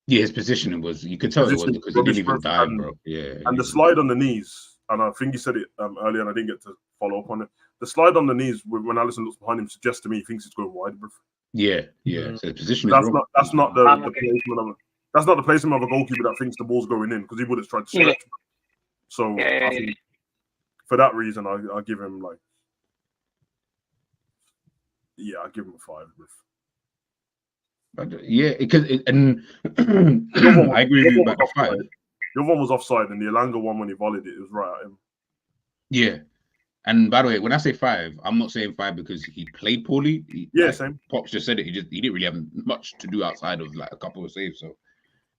Yeah, his positioning was, you could tell it was because he didn't even dive, bro. Yeah. And the slide on the knees, and I think he said it earlier, and I didn't get to follow up on it. The slide on the knees, when Alisson looks behind him, suggests to me he thinks it's going wide, bro. Yeah. So the position that's not the placement of that's not the placement of a goalkeeper that thinks the ball's going in because he would have tried to stretch. So I think for that reason, I give him I give him a 5. Yeah, because I agree with you about the 5. The other one was offside, and the Elanga one when he volleyed it was right at him. Yeah. And by the way, when I say 5, I'm not saying 5 because he played poorly. Same. Pops just said it. He didn't really have much to do outside of like a couple of saves. So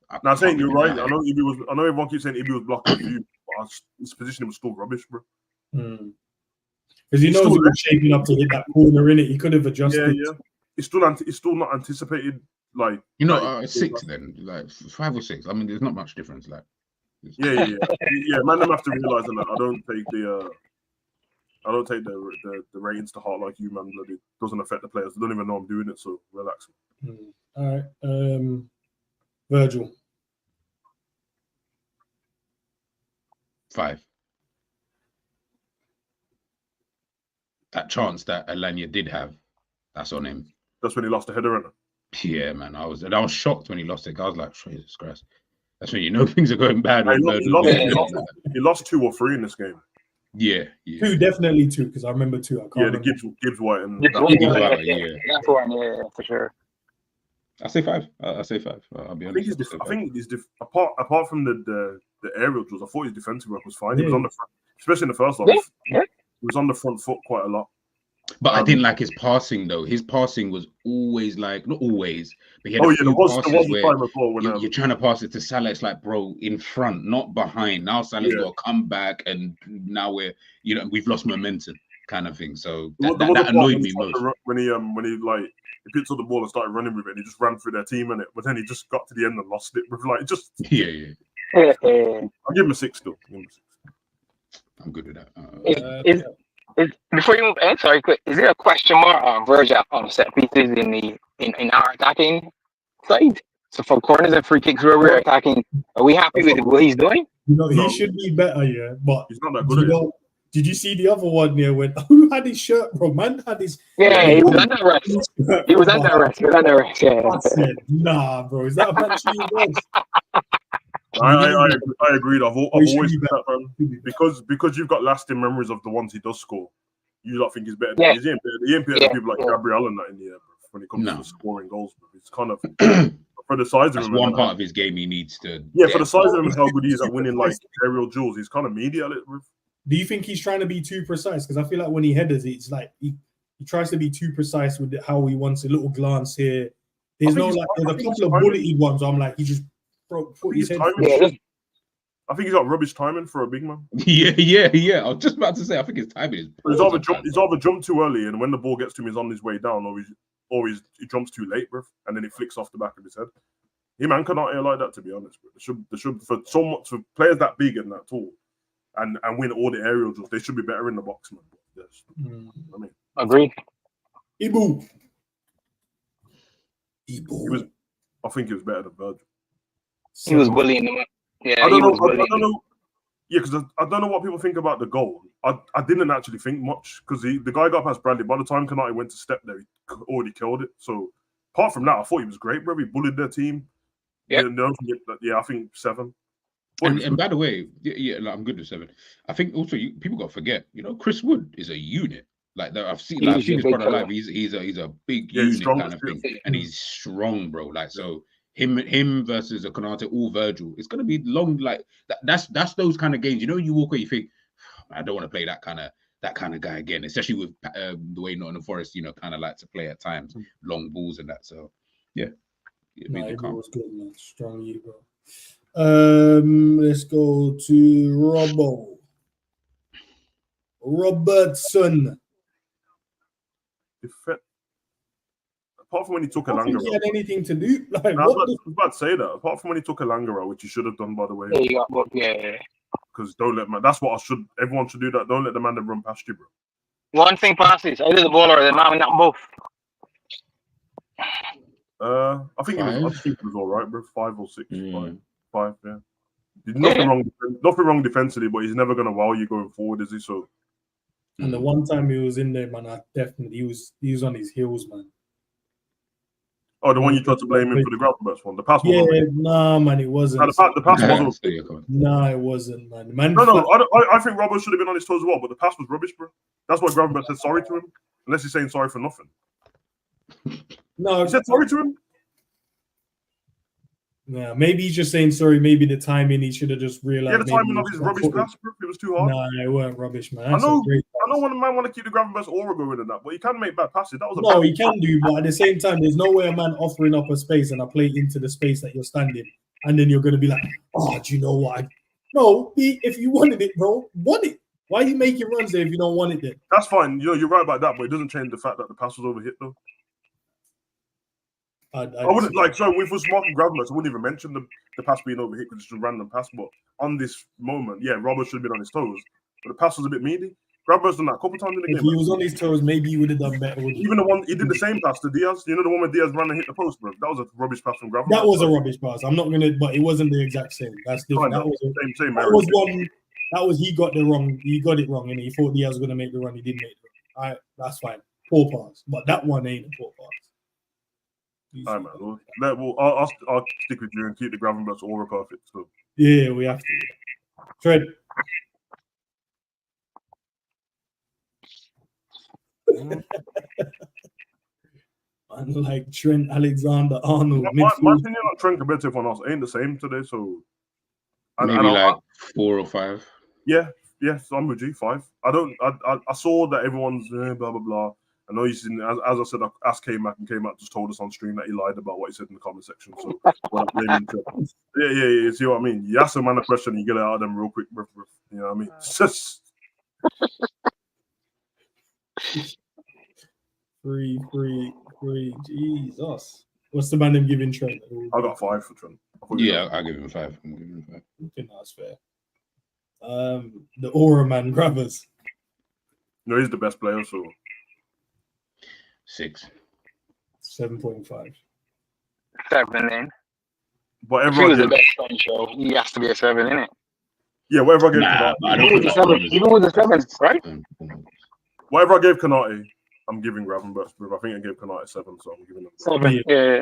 I'm saying you're right. I know everyone keeps saying Ibi was blocking the view, but his position was still rubbish, bro. Because he knows he was shaping up to hit that corner in it. He could have adjusted. Yeah. He's still not anticipated. 6 then, like 5 or 6. I mean, there's not much difference. Like, yeah. Man, them have to realize that I don't take the ratings to heart like you, man. It doesn't affect the players. They don't even know I'm doing it, so relax. All right. Virgil. 5. that chance that Alanya did have, that's on him. That's when he lost the header, innit? Yeah, man. I was shocked when he lost it. I was like, Jesus Christ. That's when you know things are going bad. He When lost 2 or 3 in this game. Yeah. 2, definitely 2, because I remember 2. I can't Yeah, the remember. Gibbs White and Yeah, that's one. Yeah, for sure. I say 5. I say 5. I'll be honest. I think he's apart from the aerial drills, I thought his defensive work was fine. He was on the front, especially in the first half. Yeah. He was on the front foot quite a lot. But I didn't like his passing though. His passing was always like, not always, but he had there was a time as well when you're trying to pass it to Salah. It's like, bro, in front, not behind. Now Salah's got to come back, and now we've lost momentum, kind of thing. So that annoyed me most. When he picked up the ball and started running with it, and he just ran through their team, but then he just got to the end and lost it. I'll give him a 6 still. I'm good with that. Before you move in, sorry, quick. Is there a question mark on Virgil on set pieces in our attacking side? So for corners and free kicks where we're attacking, are we happy with what he's doing? He should be better, yeah. But he's not that good. Did you see the other one there when who had his shirt, bro? Man had his he was under arrest. He was under arrest. Yeah. Nah, bro, is that a match I agreed. I've always said that, man. Because you've got lasting memories of the ones he does score. You don't think he's better. He ain't better than people like Gabriel and that in the air, bro, when it comes to scoring goals. Bro. It's kind of for the size of him. That's one part of his game he needs to. Yeah, for the size of him and how good he is at winning like aerial duels, he's kind of media. Do you think he's trying to be too precise? Because I feel like when he headers, it's like he tries to be too precise with how he wants a little glance here. There's a couple of bulleted ones. I'm like, he just put his head. I think he's got rubbish timing for a big man. Yeah. I was just about to say, I think his timing is. He's either jumped too early, and when the ball gets to him, he's on his way down, or he jumps too late, bro, and then it flicks off the back of his head. He man cannot air like that, to be honest. Bro. They should for players that big and that tall, and win all the aerial drills. They should be better in the box, man. Yes. I mean, agreed. Ibu. I think he was better than Virgil. He was bullying them. Yeah, I don't know. Yeah, because I don't know what people think about the goal. I didn't actually think much because the guy got past Bradley. By the time Konate went to step there, he already killed it. So apart from that, I thought he was great, bro. He bullied their team. Yeah, I think 7. And by the way, I'm good with 7. I think also people got to forget, Chris Wood is a unit. Like I've seen his brother live. He's a big unit kind of thing, and he's strong, bro. Like so. Him versus a Konate or Virgil, it's gonna be long. Like that's those kind of games. You walk away, you think, I don't want to play that kind of guy again. Especially with the way Nottingham Forest, kind of like to play at times, long balls and that. So yeah, it was good, man. Strong ego. Let's go to Robertson. Apart from when he took Elanga, he had anything to do. Like, I was about to say that. Apart from when he took Elanga, which he should have done, by the way. Yeah. Because don't let man. That's what everyone should do. That. Don't let the man that run past you, bro. One thing passes either the ball or the man, not both. I think it was all right, bro. 5 or 6, 5. Yeah. Nothing wrong defensively, but he's never gonna wow you going forward, is he? So. And the one time he was in there, man, he was on his heels, man. Oh, the one you tried to blame him for the Gravenberch one. The pass wasn't. Yeah, nah, man, it wasn't. The pass wasn't. Nah, it wasn't, man. No, I think Robbo should have been on his toes as well, but the pass was rubbish, bro. That's why Gravenberch said sorry to him, unless he's saying sorry for nothing. No, he said sorry to him. Yeah, maybe he's just saying sorry. Maybe the timing, he should have just realized. Yeah, the timing of his rubbish pass, bro. It was too hard. Nah, it weren't rubbish, man. I know when a man want to keep the Gravenberch aura going and that, but he can make bad passes. That was he can do, but at the same time, there's no way a man offering up a space and a play into the space that you're standing, and then you're going to be like, oh, do you know what? No, if you wanted it, bro, want it. Why are you making runs there if you don't want it then? That's fine. You're right about that, but it doesn't change the fact that the pass was overhit, though. I wouldn't if it was marking Gravenberch, I wouldn't even mention the pass being overhit because it's a random pass. But on this moment, yeah, Robert should have been on his toes, but the pass was a bit meaty. Gravenberch's done that a couple times in the game. If he was on his toes, maybe he would have done better. Even the one he did the same pass to Diaz. You know the one where Diaz ran and hit the post, bro. That was a rubbish pass from Gravenberch. That was a rubbish pass. I'm not gonna, but it wasn't the exact same. That's different. That was one. That was he got it wrong, and he thought Diaz was gonna make the run. He didn't make it. That's fine. Poor pass, but that one ain't a poor pass. All right, man. I'll stick with you and keep the Gravenberch aura perfect. So Yeah, we have to. Trent. Unlike Trent Alexander-Arnold. My opinion on Trent compared to everyone else ain't the same today. So maybe like 4 or 5. Yeah, so I'm with G5. I saw that everyone's blah blah blah. I know he's as I said, asked K-Mac, and K-Mac just told us on stream that he lied about what he said in the comment section. So yeah. You see what I mean? You ask a man a question, you get it out of them real quick. You know what I mean? It's just Free. Jesus. What's the man them giving Trent? I got 5 for Trent. Yeah, I'll give him 5. I think that's fair. The Aura man grabbers. No, he's the best player, so 6. 7.5. 7 then. Whatever If he I was the give, best fan show, he has to be a 7, innit? yeah, whatever I gave Nah, Kanate, I don't think Even with the 7, right? whatever I gave Kanate, I'm giving Gravenberch. I think I gave Kanate 7, so I'm giving him 7, yeah.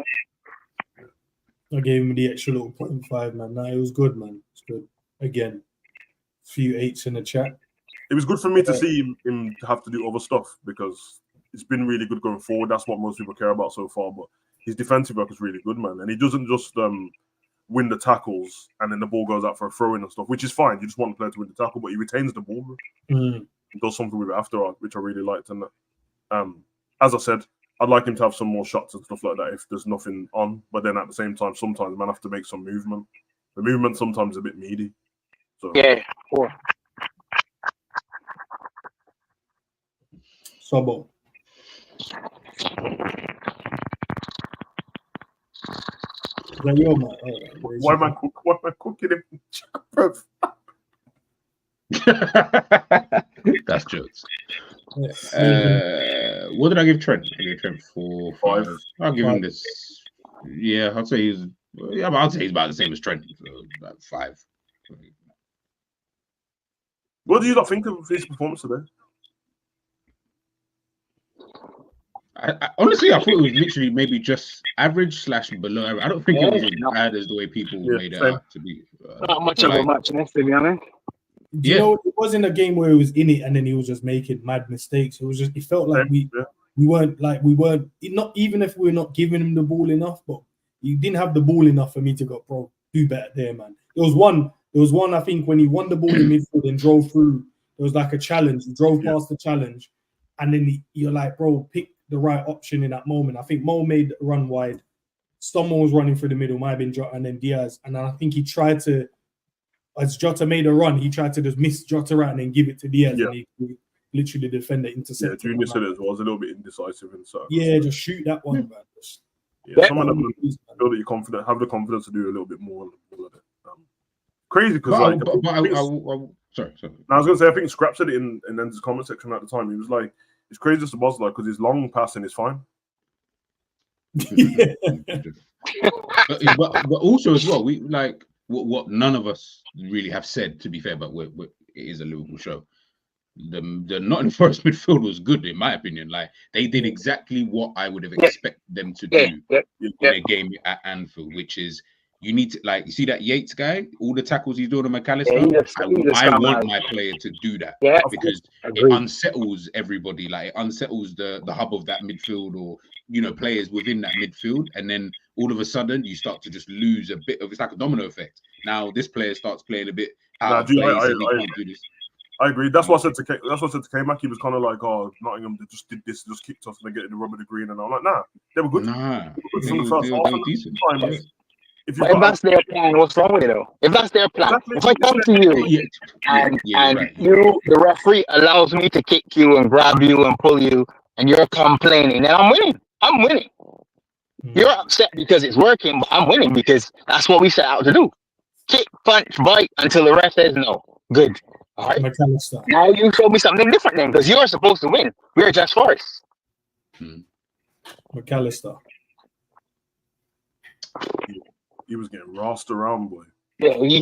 I gave him the extra little 0.5, man. Nah, it was good, man. It's good. Again, few 8s in the chat. It was good for me to see him have to do other stuff because it's been really good going forward. That's what most people care about so far. But his defensive work is really good, man. And he doesn't just win the tackles and then the ball goes out for a throw-in and stuff, which is fine. You just want the player to win the tackle, but he retains the ball. He does something with it after, which I really liked. And as I said, I'd like him to have some more shots and stuff like that if there's nothing on. But then at the same time, sometimes man have to make some movement. The movement sometimes is a bit meaty. So Yeah, cool. Sobo. Is that your man? Why am I cooking him? That's jokes. What did I give Trent? I gave Trent 4, 5. I'll give him this. Yeah, I'd say he's. Yeah, but I'd say he's about the same as Trent. So about 5. What do you not think of his performance today? I honestly, I thought it was literally maybe just average / below average. I don't think it was as bad as the way people made it out to be. Not much of a muchness, to be honest. You know, it wasn't a game where he was in it and then he was just making mad mistakes. It was just, it felt like we weren't not even if we're not giving him the ball enough, but you didn't have the ball enough for me to go, bro, do better there, man. There was one I think when he won the ball in midfield and drove through. It was like a challenge. He drove past the challenge, and then you're like, bro, pick the right option in that moment. I think Mo made a run wide. Stommel was running through the middle, might have been Jota and then Diaz. And I think he tried to, as Jota made a run, he tried to just miss Jota out and then give it to Diaz. And he literally the defender intercepted. Yeah, Junior said it as well. It was a little bit indecisive inside. Yeah, just shoot that one, man. Yeah, some of them feel that you're confident, have the confidence to do a little bit more. Crazy because sorry. I was gonna say I think Scrap said it in End's comment section at the time. He was like, "It's crazy to Bosler because his long passing is fine." but also as well, we like what none of us really have said. To be fair, but it is a Liverpool show. The Nottingham Forest midfield was good in my opinion. Like they did exactly what I would have expected them to do in a game at Anfield, which is. You need to you see that Yates guy, all the tackles he's doing on McAllister. I want my player to do that because it unsettles everybody. Like it unsettles the hub of that midfield or players within that midfield, and then all of a sudden you start to just lose a bit of. It's like a domino effect. Now this player starts playing a bit out of place and he can't do this. I agree. That's what I said to K-Mac. He was kind of like, "Oh, Nottingham they just did this, just kicked us, and they get the rub of the green." And I'm like, "Nah, they were good. Nah, they were good from the first half." If that's their plan, what's wrong with it though? If that's their plan, if I come to you and you, the referee, allows me to kick you and grab you and pull you, and you're complaining, then I'm winning. I'm winning. You're upset because it's working, but I'm winning because that's what we set out to do. Kick, punch, bite until the ref says no. Good. All right. McAllister. Now you show me something different then, because you're supposed to win. We're just Forest. McAllister. He was getting rossed around, boy. Yeah, he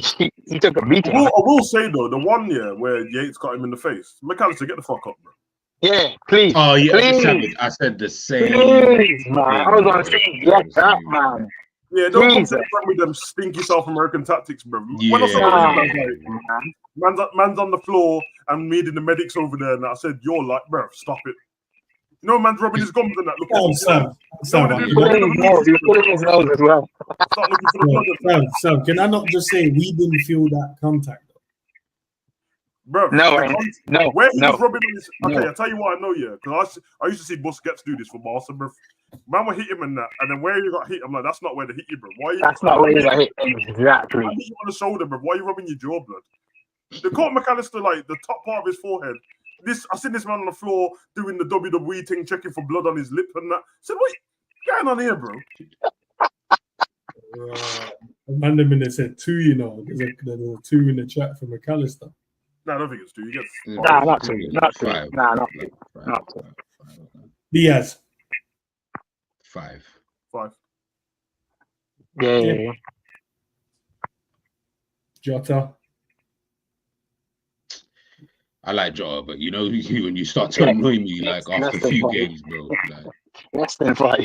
took a beating. I will say though, the one year where Yates got him in the face, McAllister, get the fuck up, bro. Yeah, please. Oh yeah, Please. Savage. I said the same. Please, man. I was gonna bro. say, get that, man. Yeah, don't come to Jesus. the front with them stinky South American tactics, bro. When I Yeah. saw the Nah, like, man's on the floor and meeting the medics over there, and I said, "You're like, bro, stop it." You know, man's rubbing his gums and that. Look at Sam, you put it in his nose as well. Start looking for the blood. Sam, can I not just say we didn't feel that contact? Bro, No, where he no, was rubbing on his. Okay, no. I'll tell you what I know, yeah, because I used to see Busquets do this for Barca, bro. Man will hit him and that, and then where you got hit, I'm like, that's not where they hit you, bro. Why? That's not where you got hit. Exactly. I hit you on the shoulder, bro. Why are you rubbing your jaw, blood? They caught McAllister like the top part of his forehead. I seen this man on the floor doing the WWE thing, checking for blood on his lip and that. I said, what's going on here, bro? Amanda Minute said 2, you know. There's a 2 in the chat from McAllister. No, I don't think it's 2. You get Nah, not 2. Not 2. Nah, not 2. Not 2. Diaz. 5. Yeah. Jota. I like Jota, but you know, when you start to annoy me, like after a few games, bro, like less than 5.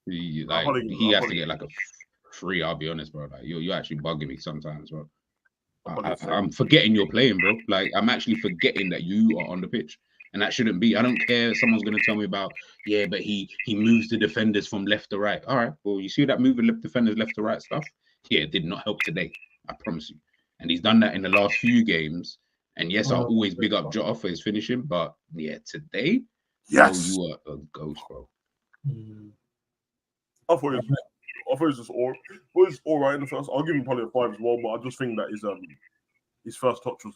He has to get like a 3. I'll be honest, bro. Like you're actually bugging me sometimes, bro. I'm forgetting you're playing, bro. Like I'm actually forgetting that you are on the pitch, and that shouldn't be. I don't care if someone's gonna tell me about, yeah, but he moves the defenders from left to right. All right, well, you see that moving defenders left to right stuff? Yeah, it did not help today. I promise you. And he's done that in the last few games. And yes, I'll always big up Jota for his finishing, but yeah, today, yes, you are a ghost, bro. I thought it was just all right in the first. I'll give him probably a 5 as well, but I just think that his first touch was.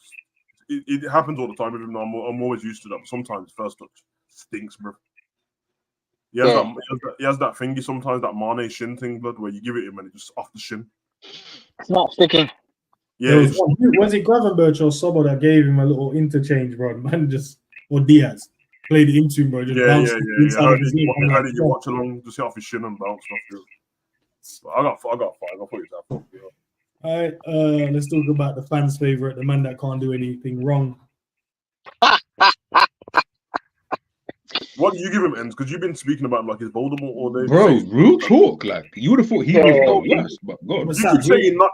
It happens all the time with him. I'm always used to that. But sometimes his first touch stinks, bro. He has that thingy sometimes, that Mane shin thing, blood, where you give it him and it just off the shin. It's not sticking. Yeah, was it Gravenberch or Sobo that gave him a little interchange, bro? Man, or Diaz played it into him, bro. Just bounced inside of his leg. How did you watch along, just hit off his shin and bounce off? So I got 5. I'll put it down. All right, let's talk about the fans' favorite, the man that can't do anything wrong. What do you give him, Endz? Because you've been speaking about him like he's Voldemort all day. Bro, real talk. Like you would have thought he was the worst, but God.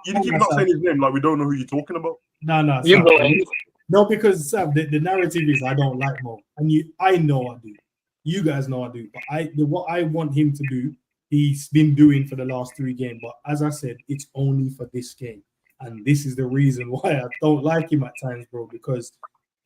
You keep not saying his name like we don't know who you're talking about. No, no, because Sam, the narrative is I don't like Mo, and I know I do. You guys know I do, but what I want him to do, he's been doing for the last 3 games. But as I said, it's only for this game, and this is the reason why I don't like him at times, bro. Because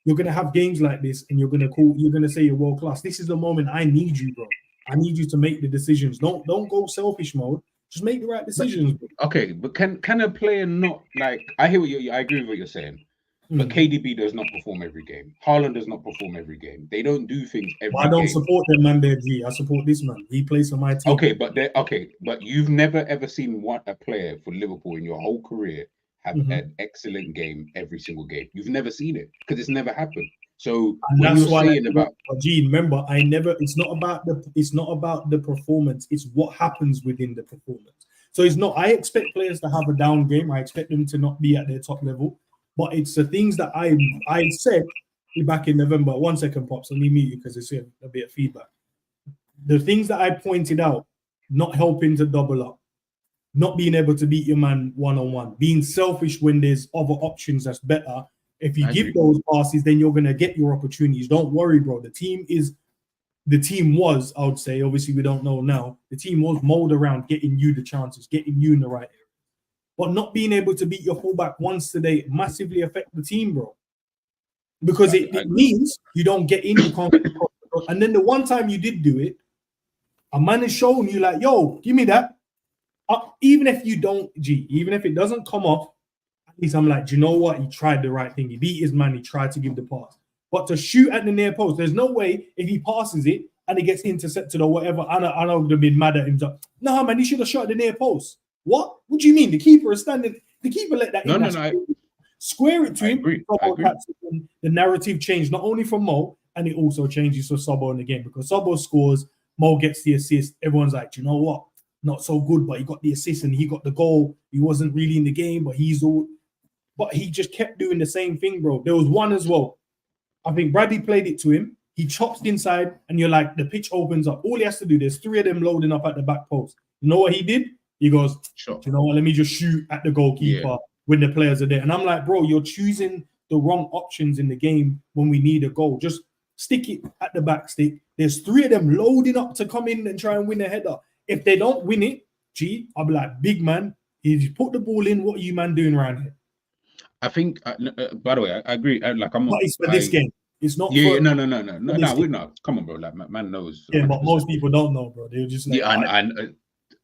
you're gonna have games like this, and you're gonna say you're world class. This is the moment I need you, bro. I need you to make the decisions. Don't go selfish mode. Just make the right decisions. Okay, but can a player not like? I agree with what you're saying. But KDB does not perform every game. Haaland does not perform every game. They don't do things every game. I don't support them, man. There, G. I support this man. He plays for my team. But you've never ever seen a player for Liverpool in your whole career have an excellent game every single game. You've never seen it because it's never happened. So when you're saying about G, remember, it's not about the performance. It's what happens within the performance. So it's not. I expect players to have a down game. I expect them to not be at their top level. But it's the things that I said back in November. 1 second, Pops. Let me mute you because it's a bit of feedback. The things that I pointed out, not helping to double up, not being able to beat your man one-on-one, being selfish when there's other options that's better. If you give those passes, then you're going to get your opportunities. Don't worry, bro. The team was, I would say, obviously we don't know now, the team was molded around getting you the chances, getting you in the right area. But not being able to beat your fullback once today massively affect the team, bro. Because it means you don't get in the conflict. And then the one time you did do it, a man is showing you like, yo, give me that. Even if you don't, even if it doesn't come off, at least I'm like, do you know what? He tried the right thing. He beat his man. He tried to give the pass. But to shoot at the near post, there's no way if he passes it and it gets intercepted or whatever, I know would have been mad at him. No, man, he should have shot at the near post. What do you mean? The keeper is standing. The keeper let that in. Square it to him. The narrative changed not only for Mo, and it also changes for Sobo in the game because Sobo scores, Mo gets the assist. Everyone's like, you know what? Not so good, but he got the assist and he got the goal. He wasn't really in the game, but he just kept doing the same thing, bro. There was one as well. I think Bradley played it to him, he chops inside, and you're like, the pitch opens up. All he has to do, there's 3 of them loading up at the back post. You know what he did? He goes, you know what, let me just shoot at the goalkeeper when the players are there. And I'm like, bro, you're choosing the wrong options in the game when we need a goal. Just stick it at the back stick. There's 3 of them loading up to come in and try and win a header. If they don't win it, I'll be like, big man, if you put the ball in, what are you man doing around here? I think, by the way, I agree. Like, I'm not. But it's for this game. It's not. Yeah, for, no. We're not. Come on, bro. Like, man knows. Yeah, 100%. but most people don't know, bro. They're just like,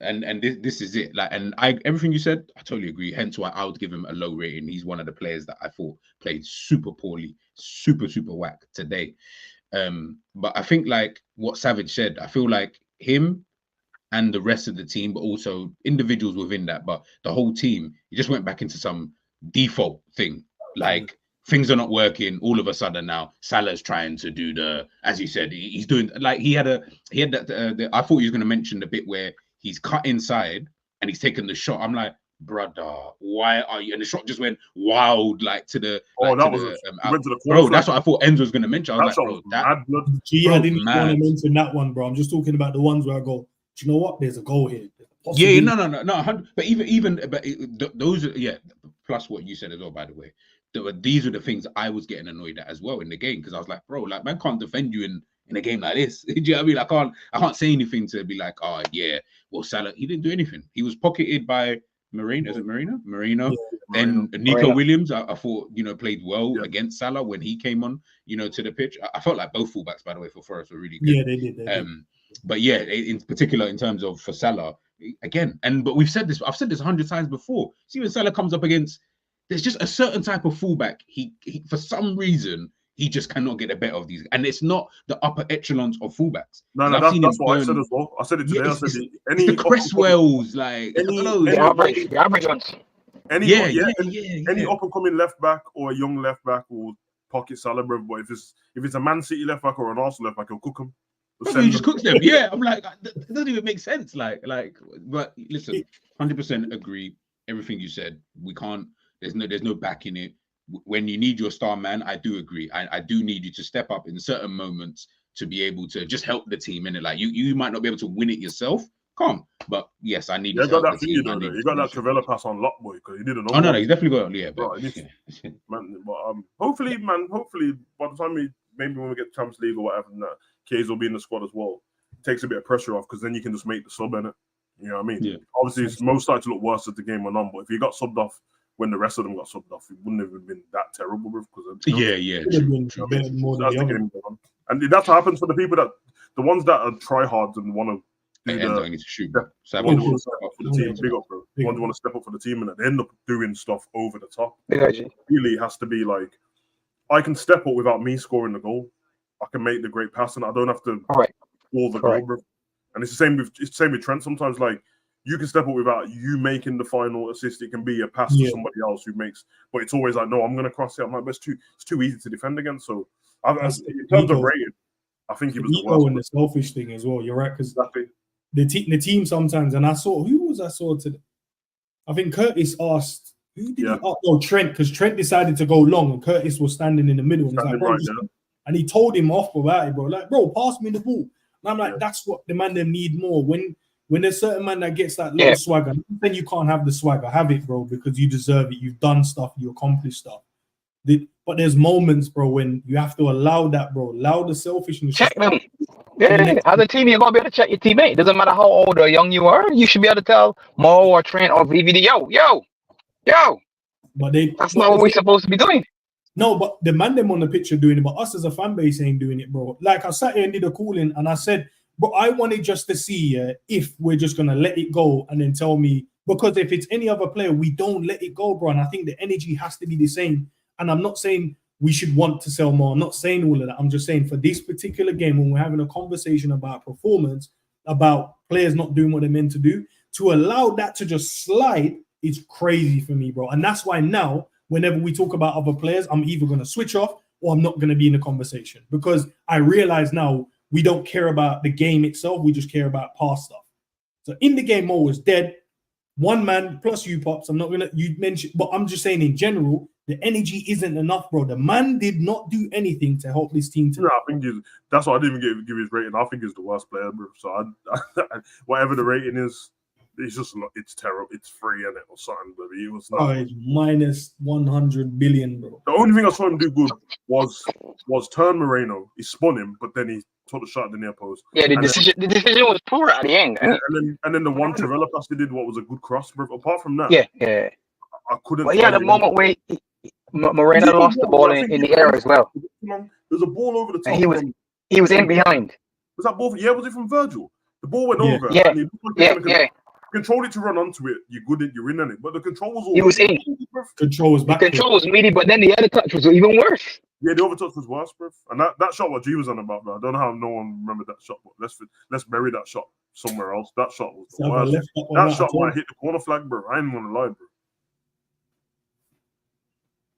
and this is it. Like, and everything you said, I totally agree. Hence why I would give him a low rating. He's one of the players that I thought played super poorly, super whack today. But I think like what Savage said, I feel like him and the rest of the team, but also individuals within that, but the whole team, he just went back into some default thing. Like, things are not working. All of a sudden now, Salah's trying to do the, as you said, he's doing like he had that. I thought he was going to mention the bit where he's cut inside and he's taken the shot. I'm like, brother, why are you? And the shot just went wild, like to the. Like, that to was the, went to the bro. That's what I thought Endz was going to mention. I was that like, bro, that. I didn't want to mention that one, bro. I'm just talking about the ones where I go, do you know what? There's a goal here. Yeah, no. But even those, plus what you said as well, by the way. These are the things I was getting annoyed at as well in the game, because I was like, bro, like, man can't defend you in a game like this. Do you know what I mean? I can't say anything to be like, oh yeah, well, Salah, he didn't do anything. He was pocketed by Marino. Is it Marino? Marino. Yeah, and Nico Williams, I thought, played well against Salah when he came on, to the pitch. I felt like both fullbacks, by the way, for Forest were really good. Yeah, they did. But yeah, in particular, in terms of for Salah, again, but we've said this, I've said this 100 times before. See, when Salah comes up against, there's just a certain type of fullback. He for some reason, he just cannot get the better of these. And it's not the upper echelons of fullbacks. No, that's what I said as well. I said it today. Yeah, I said it's the Cresswells, like the average ones. Any up and coming left back or a young left back will pocket Salah, bro. But if it's a Man City left back or an Arsenal left back, he'll cook them. He just cooks them. Yeah, I'm like, it doesn't even make sense. Like, but listen, 100% agree. Everything you said, we can't. There's no backing it. When you need your star man, I do agree. I do need you to step up in certain moments to be able to just help the team in it. Like, you might not be able to win it yourself. Come, but yes, I need. You got that for you, though. You got that Travella pass on lock, boy, because he didn't know. Oh no, he's definitely got. Yeah, but hopefully by the time maybe when we get Champions League or whatever, Kays will be in the squad as well. It takes a bit of pressure off, because then you can just make the sub in it. You know what I mean? Yeah. Obviously, it's most started to look worse as the game went on, but if you got subbed off when the rest of them got subbed off, it wouldn't have been that terrible, because and that's what happens for the ones that are tryhards and want to do to shoot. Ones want to step up for the team, big up, bro. Ones want to step up for the team, and they end up doing stuff over the top. Really, it has to be like, I can step up without me scoring the goal. I can make the great pass, and I don't have to wall the goal, bro. And it's the same with Trent. Sometimes, like, you can step up without you making the final assist. It can be a pass to somebody else who makes, but it's always like, no, I'm going to cross it. I'm like, but it's too easy to defend against. So, in terms of rating, I think he was the worst. And the selfish thing as well. You're right, because the team sometimes, and I saw today. I think Curtis asked, who did he ask? Oh, Trent, because Trent decided to go long, and Curtis was standing in the middle. And he told him off about it, bro. Like, bro, pass me the ball. And I'm like, that's what the man them need more. When there's certain man that gets that little swagger, then you can't have the swagger. Have it, bro, because you deserve it. You've done stuff. You accomplished stuff. But there's moments, bro, when you have to allow that, bro. Allow the selfishness. Check them. Yeah, as a team, you're going to be able to check your teammate. Doesn't matter how old or young you are. You should be able to tell Mo or Trent or VVD, yo. But that's not what we're supposed to be doing. No, but the man them on the picture doing it, but us as a fan base ain't doing it, bro. Like, I sat here and did a call-in, and I said, but I wanted just to see if we're just going to let it go and then tell me, because if it's any other player, we don't let it go, bro. And I think the energy has to be the same. And I'm not saying we should want to sell more. I'm not saying all of that. I'm just saying for this particular game, when we're having a conversation about performance, about players not doing what they're meant to do, to allow that to just slide is crazy for me, bro. And that's why now, whenever we talk about other players, I'm either going to switch off or I'm not going to be in the conversation, because I realize now we don't care about the game itself. We just care about past stuff. So in the game, Mo was dead. One man plus you, Pops. I'm not going to, you mentioned, but I'm just saying in general, The energy isn't enough, bro. The man did not do anything to help this team. Yeah, I think that's why I didn't even give his rating. I think he's the worst player, bro. So whatever the rating is, it's terrible. It's free in it or something, but he was not. Oh, it's minus 100 billion, bro. The only thing I saw him do good was turn Moreno. He spun him, but then he took the shot at the near post. Yeah, the decision was poor at the end. And then the one Torella pass he did, what was a good cross, bro. Apart from that, Yeah. I couldn't. But yeah, the moment where Moreno lost the ball in the air as well. There's a ball over the top. And he was in behind. Was that ball? Yeah, was it from Virgil? The ball went over. Yeah. And he controlled it to run onto it. You're good at you're in it. But the control was all. He was in. Control was back. The control was meaty, but then the other touch was even worse. Yeah, the overtouch was worse, bro. And that shot what G was on about, bro. I don't know how no one remembered that shot, but let's bury that shot somewhere else. That shot was the worst. That shot might hit the corner flag, bro. I ain't want to lie, bro.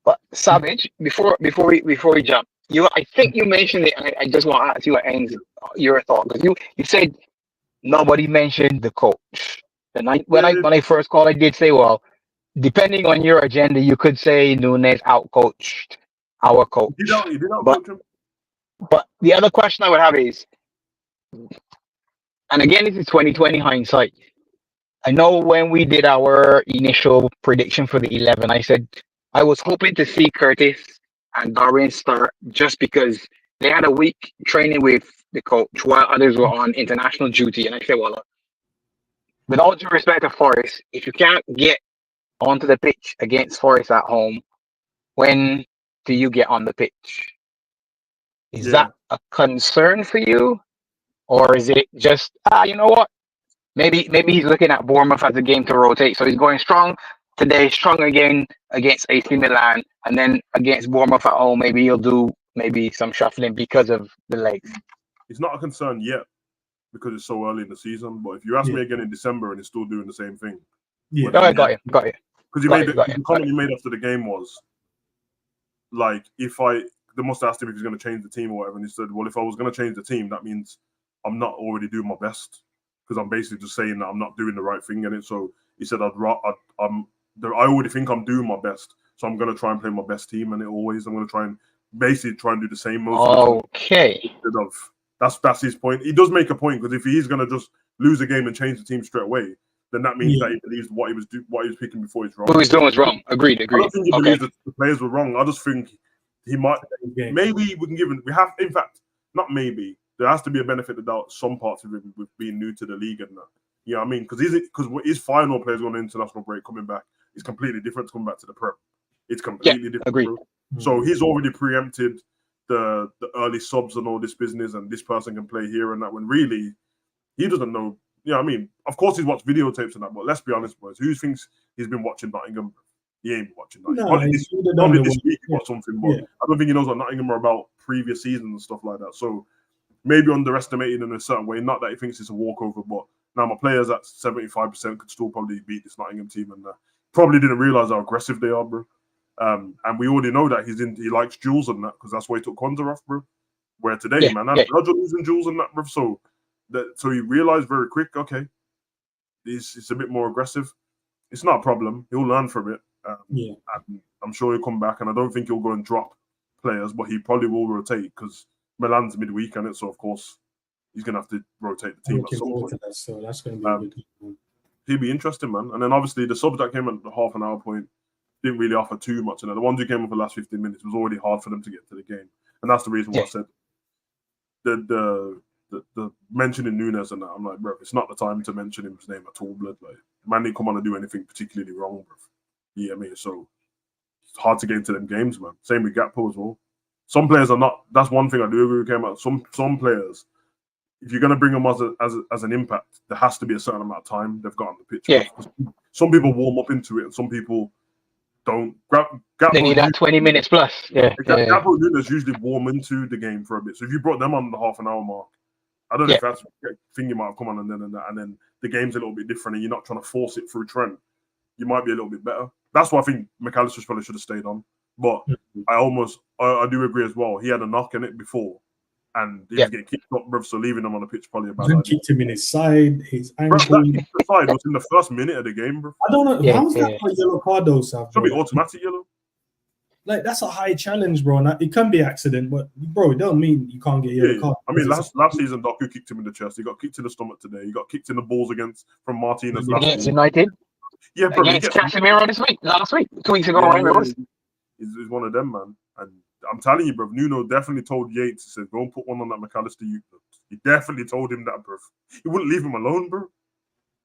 But Savage, before we jump, I think you mentioned it. I just want to ask you your thought, because you said nobody mentioned the coach. And when I first called, I did say, well, depending on your agenda, you could say Nunes outcoached our coach. He did outcoach him. But the other question I would have is, and again, this is 2020 hindsight. I know when we did our initial prediction for the 11, I said I was hoping to see Curtis and Dorian start just because they had a week training with the coach while others were on international duty. And I said, well, with all due respect to Forest, if you can't get onto the pitch against Forest at home, when do you get on the pitch? Is that a concern for you? Or is it just, you know what? Maybe he's looking at Bournemouth as a game to rotate. So he's going strong today, strong again against AC Milan, and then against Bournemouth at home, maybe he'll do some shuffling because of the legs. It's not a concern yet because it's so early in the season. But if you ask me again in December and he's still doing the same thing, I got you. Because the comment you made after the game was like, they must have asked him if he's going to change the team or whatever, and he said, well, if I was going to change the team, that means I'm not already doing my best, because I'm basically just saying that I'm not doing the right thing in it. So he said, I already think I'm doing my best, so I'm going to try and play my best team, and I'm going to try and do the same most of the time. That's his point. He does make a point, because if he's going to just lose a game and change the team straight away, then that means that he believes what he was picking before is wrong. What he was doing was wrong. Agreed. I don't think he believes that the players were wrong. I just think he might. Maybe we can give him. We have, in fact, not maybe. There has to be a benefit of doubt. Some parts of him with being new to the league and that. You know what I mean? Because his final players going to international break coming back is completely different to coming back to the Prem. It's completely different. Agreed. So he's already preempted the early subs and all this business, and this person can play here and that, when really he doesn't know. You know what I mean? Of course he's watched videotapes and that, but let's be honest, boys. Who thinks he's been watching Nottingham? He ain't watching Nottingham. Probably this week or something, but I don't think he knows what Nottingham are about previous seasons and stuff like that. So maybe underestimated in a certain way. Not that he thinks it's a walkover, but now my players at 75% could still probably beat this Nottingham team, and probably didn't realize how aggressive they are, bro. And we already know that he likes Jules and that, because that's why he took Kwanzaa off, bro. Where today, man, Virgil losing Jules and that, bro. So he realized very quick, okay, it's a bit more aggressive. It's not a problem. He'll learn from it. And I'm sure he'll come back, and I don't think he'll go and drop players, but he probably will rotate, because Milan's midweek on it, so of course he's gonna have to rotate the team at some point. So that's gonna be good. He'll be interesting, man. And then obviously the subs that came at the half an hour point didn't really offer too much, and the ones who came up for the last 15 minutes was already hard for them to get to the game, and that's the reason why I said the mentioning Nunes and that. I'm like, bro, it's not the time to mention his name at all, blood. Like, man didn't come on and do anything particularly wrong, bro. You know what I mean? So it's hard to get into them games, man. Same with Gakpo as well. Some players are not. That's one thing I do agree with him about. Some players, if you're gonna bring them as an impact, there has to be a certain amount of time they've got on the pitch. Yeah. Some people warm up into it, and some people don't. They need that 20 minutes plus. Gakpo and Nunes usually warm into the game for a bit. So if you brought them on the half an hour mark, I don't know if that's a thing you might have come on and then the game's a little bit different, and you're not trying to force it through Trent. You might be a little bit better. That's why I think McAllister probably should have stayed on. But I do agree as well. He had a knock in it before, and he was getting kicked up, bro. So leaving him on the pitch probably a bad idea. Kicked him in his side, his ankle. Bro, that kick to the side was in the first minute of the game, bro. I don't know. How's that for a yellow card, though, Sav? Should be automatic yellow. Like that's a high challenge, bro. And it can be accident, but bro, it don't mean you can't get a yellow card. I mean, last season, Doku kicked him in the chest. He got kicked in the stomach today. He got kicked in the balls from Martinez last Against week. United. Yeah, bro. Against Casemiro last week, 2 weeks ago. He's one of them, man. And I'm telling you, bro. Nuno definitely told Yates. He said, "Go and put one on that McAllister youth." He definitely told him that, bro. He wouldn't leave him alone, bro.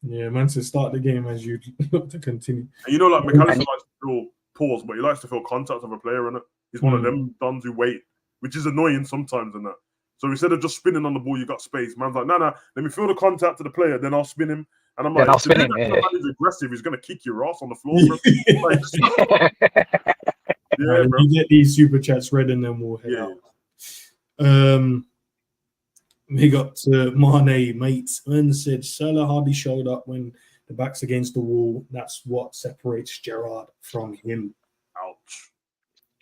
Yeah, man. To start the game as you look to continue. And you know, like McAllister likes to feel pause, but he likes to feel contact of a player in it. He's one of them dons who wait, which is annoying sometimes in that. So instead of just spinning on the ball, you got space. Man's like, nah, let me feel the contact to the player, then I'll spin him. And I'm like, I'll spin him. He's aggressive. He's gonna kick your ass on the floor, bro. Yeah, bro. You get these super chats read and then we'll head out. We got Mane, mates, and said Salah hardly showed up when the back's against the wall. That's what separates Gerrard from him. Ouch.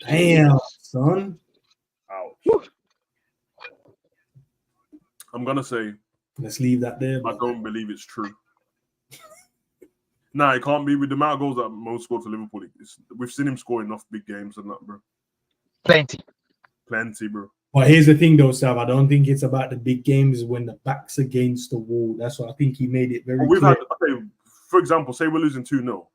Damn, son. Ouch. I'm gonna say, let's leave that there. I don't believe it's true. Nah, it can't be with the amount of goals that Mo scored for Liverpool. We've seen him score enough big games and that, bro. Plenty, bro. But here's the thing, though, Sav. I don't think it's about the big games when the back's against the wall. That's what I think he made it very clear. For example, say we're losing 2-0.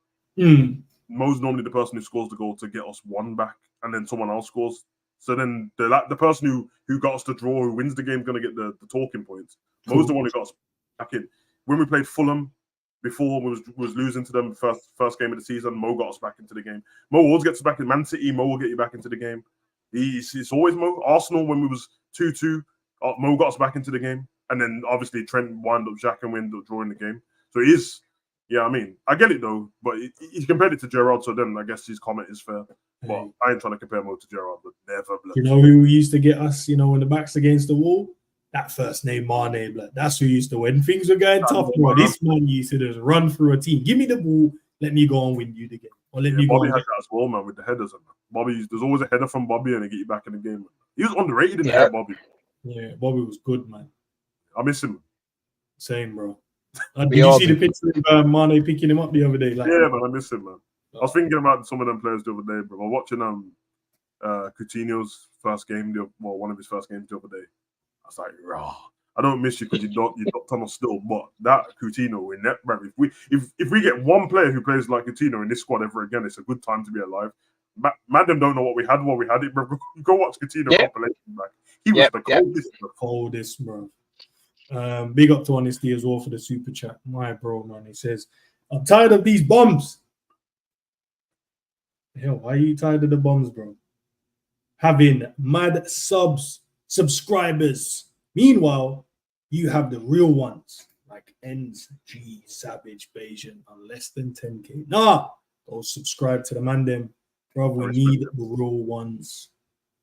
Mo's normally the person who scores the goal to get us one back, and then someone else scores. So then the person who got us the draw, who wins the game, is going to get the talking points. Mo's the one who got us back in. When we played Fulham, before we was losing to them first game of the season, Mo got us back into the game. Mo always gets us back in. Man City, Mo will get you back into the game. It's always Mo. Arsenal, when we was 2-2, Mo got us back into the game. And then obviously Trent wound up Jack and we ended up drawing the game. So it is, yeah, I mean, I get it though, but he compared it to Gerrard, so then I guess his comment is fair. But I ain't trying to compare Mo to Gerrard, but never. You know who used to get us, when the back's against the wall? That first name, Mane, blood. That's who used to win. Things were going tough, bro. This man used to just run through a team. Give me the ball, let me go and win you the game. Or let me go. Bobby had that as well, man, with the headers. And there's always a header from Bobby and they get you back in the game. Man. He was underrated in there, Bobby. Yeah, Bobby was good, man. I miss him. Same, bro. Did you see the picture of Mane picking him up the other day? Like, yeah, man, I miss him, man. I was thinking about some of them players the other day, bro. I was watching Coutinho's first game, one of his first games the other day. I was like, raw. I don't miss you because you dropped on us still, but that Coutinho in that, bro. If we get one player who plays like Coutinho in this squad ever again, it's a good time to be alive. Madam don't know what we had while we had it, bro. Go watch Coutinho compilation back. He was the coldest, bro. Big up to Honesty as well for the super chat. My bro, man. He says, I'm tired of these bombs. Hell, why are you tired of the bombs, bro? Having mad subscribers. Meanwhile, you have the real ones like Endz, G, Savage, Bayesian on less than 10K. Nah, go subscribe to the man them. Bro, we need the real ones.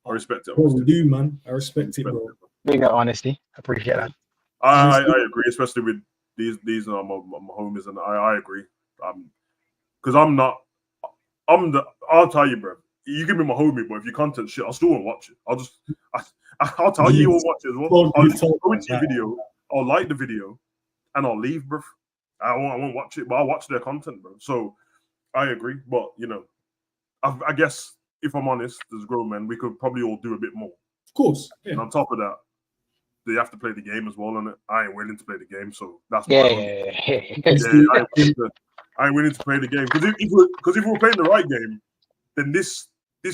I respect it. Bro, we do, man. I respect it, bro. Big honesty. Appreciate that. I agree, especially with these are my homies, and I agree. Because I'll tell you, bro. You give me my homie, but if your content shit, I still won't watch it. I'll tell you won't watch it as well. I'll go into your video, I'll like the video, and I'll leave, bro. I won't watch it, but I'll watch their content, bro. So I agree, but I guess if I'm honest, as grown men, we could probably all do a bit more. Of course. Yeah. And on top of that, they have to play the game as well, and I ain't willing to play the game, so that's I ain't willing to play the game because if we're playing the right game, then this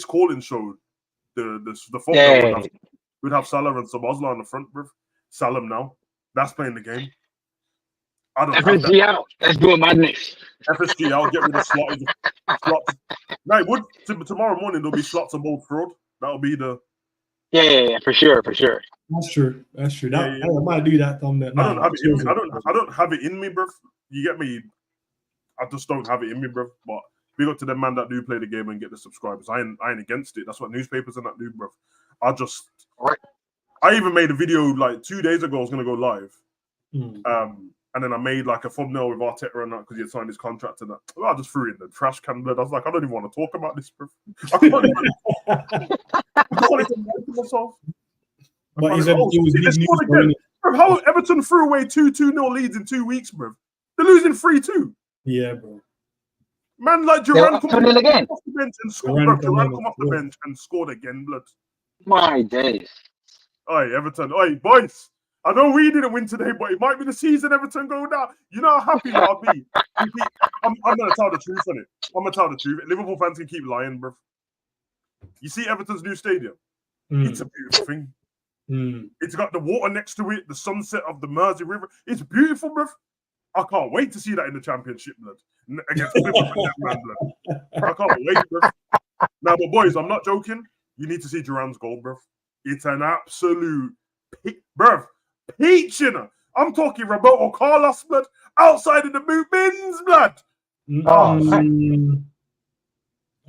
calling show, the we'd have Salah and Sabozla on the front, bro. Salah now, that's playing the game. I don't FSG out. Let's do a madness. FSG out. Get rid of slots. No, it would. Tomorrow morning there'll be slots of both fraud. That'll be the. Yeah, for sure. That's true. I might do that, Tom. I don't have it in me, bro. You get me? I just don't have it in me, bro. But big up to them man that do play the game and get the subscribers. I ain't against it. That's what newspapers and that do, bro. I even made a video like 2 days ago. I was gonna go live. And then I made like a thumbnail with Arteta and that because he had signed his contract and that. Well, I just threw it in the trash can. I was like, I don't even want to talk about this, bro. I can't even write myself. But he said it was big news again. Bro, how Everton threw away 2-0 leads in 2 weeks, bro. They're losing 3-2. Yeah, bro. Man, like They were Duran up come 2-0 again. off the bench and scored. Duran Duran come come on, off the yeah. bench and scored again, blood. My days. Oi, Everton. Oi, boys. I know we didn't win today, but it might be the season Everton go down. You know how happy I'll be. I'm gonna tell the truth on it. I'm gonna tell the truth. Liverpool fans can keep lying, bro. You see Everton's new stadium? It's a beautiful thing. It's got the water next to it, the sunset of the Mersey River. It's beautiful, bro. I can't wait to see that in the Championship, blood. Against Liverpool, man, blood. I can't wait, bro. Now, but boys, I'm not joking. You need to see Duran's goal, bro. It's an absolute, bro, peach, you know. I'm talking Roberto Carlos, blood, outside of the boot bins, blood. All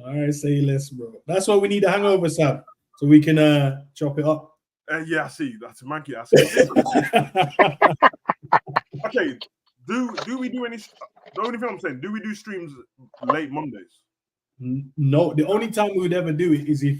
right, say less, bro. That's why we need a hangover, Sam, so we can chop it up. Yeah, I see. That's a monkey. I see. Okay, do we do any? The only thing I'm saying, do we do streams late Mondays? No, the only time we would ever do it is if.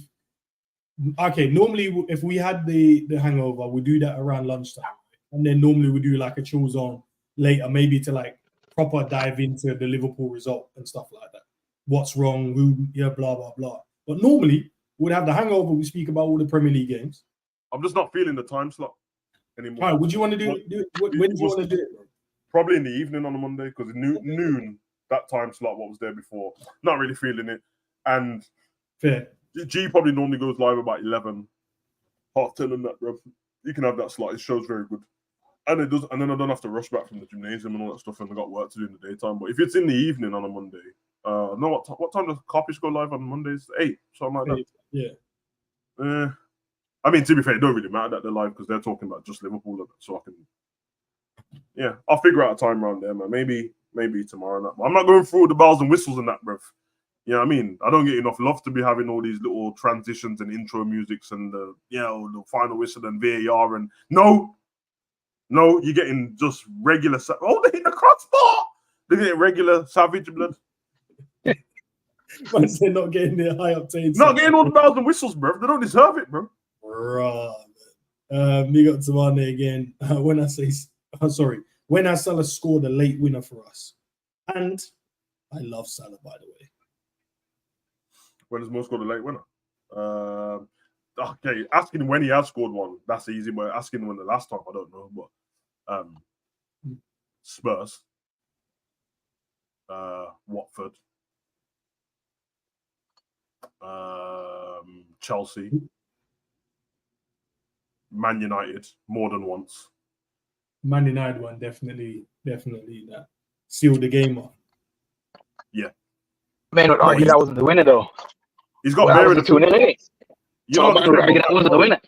Okay, normally if we had the hangover, we do that around lunchtime, and then normally we do like a chill zone later, maybe to like proper dive into the Liverpool result and stuff like that. What's wrong? Who? Yeah, blah blah blah. But normally we'd have the hangover. We speak about all the Premier League games. I'm just not feeling the time slot anymore. All right, would you want to do it? When do you want to do it? Probably in the evening on a Monday, because noon, that time slot, what was there before, not really feeling it. And fair. G probably normally goes live about 11, 10:30 and that, bro. You can have that slot. It shows very good. And it does, and then I don't have to rush back from the gymnasium and all that stuff, and I got work to do in the daytime. But if it's in the evening on a Monday, no, what time does Copies go live on Mondays? 8, something like that. Yeah. I mean, to be fair, it don't really matter that they're live because they're talking about just Liverpool, so I can. Yeah, I'll figure out a time around there, man. Maybe tomorrow. But I'm not going through all the bells and whistles and that, bruv. You know what I mean? I don't get enough love to be having all these little transitions and intro musics and the final whistle and VAR and no, you're getting just regular. Oh, they hit the crossbar. They're getting regular savage blood. But they're not getting the high octane. Not getting all the bells and whistles, bro. They don't deserve it, bro. Right. Me got Tamane again. When Salah scored a late winner for us, and I love Salah, by the way. When has Mo scored a late winner? Okay, asking when he has scored one, that's easy. But asking when the last time, I don't know. But Spurs, Watford, Chelsea, Man United, more than once. Man United one, definitely that sealed the game off. Yeah. Man would argue that wasn't the winner though. He's got that was a 2-0. You know, that wasn't the winner.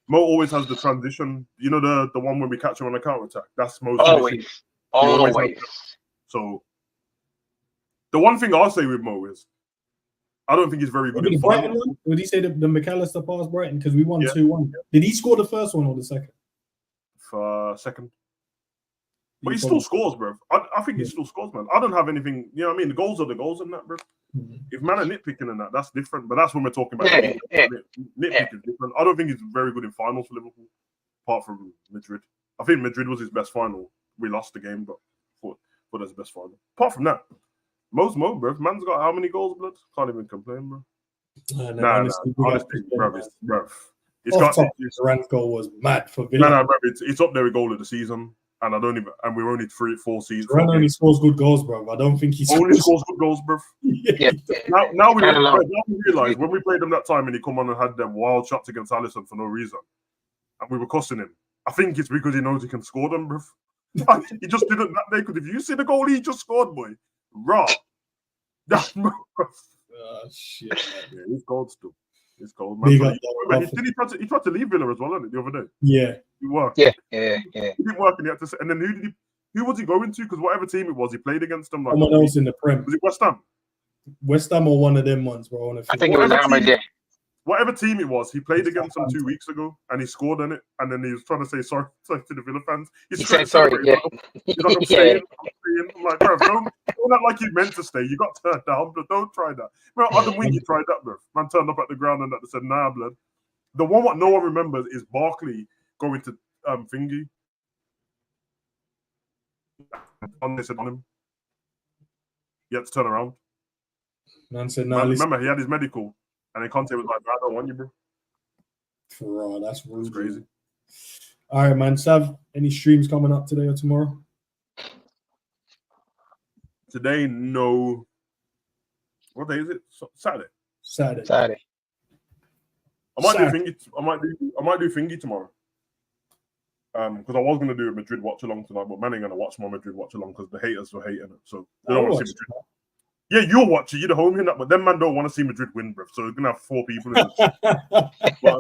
Mo always has the transition. You know the one when we catch him on a counter attack. That's Mo's Always. So the one thing I'll say with Mo is I don't think he's very good in Brighton one? Would he say the McAllister pass Brighton because we won 2-1? Did he score the first one or the second? Second. But he still scores, bro. I think he still scores, man. I don't have anything. You know what I mean? The goals are the goals in that, bro. If man are nitpicking in that, that's different. But that's when we're talking about nitpick is different. I don't think he's very good in finals for Liverpool, apart from Madrid. I think Madrid was his best final. We lost the game, but thought that's the best final. Apart from that, Mo's Mo, bro. Man's got how many goals, blood? Can't even complain, bro. Honestly, bro. It's got Duran's goal was mad for Villa. No, bro. It's up there with goal of the season. And we're only 3-4 seasons. Duran only scores good goals, bro. I don't think he only scores good goals, bro. Now we realize when we played him that time and he come on and had them wild shots against Alisson for no reason, and we were cussing him. I think it's because he knows he can score them, bro. He just didn't that day. Because if you see the goal he just scored, boy, raw. Shit. Yeah, he's gold still. It's cold, man. He tried to leave Villa as well, didn't he, the other day? Yeah. He worked. Yeah. He didn't work, and he had to. And then who was he going to? Because whatever team it was, he played against them. Like someone else in the Prem. Was it West Ham? West Ham or one of them ones, bro. I think it was Ham, yeah. Whatever team it was, he played against them 2 weeks ago, and he scored in it. And then he was trying to say sorry to the Villa fans. He said sorry. Yeah. He's like, I'm staying. I'm like, bro, don't act like you meant to stay. You got turned down, but don't try that. Bro, other week you tried that, bro. Man turned up at the ground and that said, nah, blood. The one what no one remembers is Barkley going to Thingy. They said on him. He had to turn around. Man said, "No, Man, listen, remember, he had his medical, and then Conte was like, "I don't want you, bro." bro, that's rude. It's crazy. All right, man. Sav, any streams coming up today or tomorrow? Today, no. What day is it? Saturday. Saturday. I might Saturday. do thingy. I might do thingy tomorrow. Because I was gonna do a Madrid watch along tonight, but man ain't gonna watch my Madrid watch along because the haters were hating it. So they don't want to see Madrid. Yeah, you'll watch it. You're the homie in that, but them man don't want to see Madrid win, bro. So we're gonna have 4 people in this. But I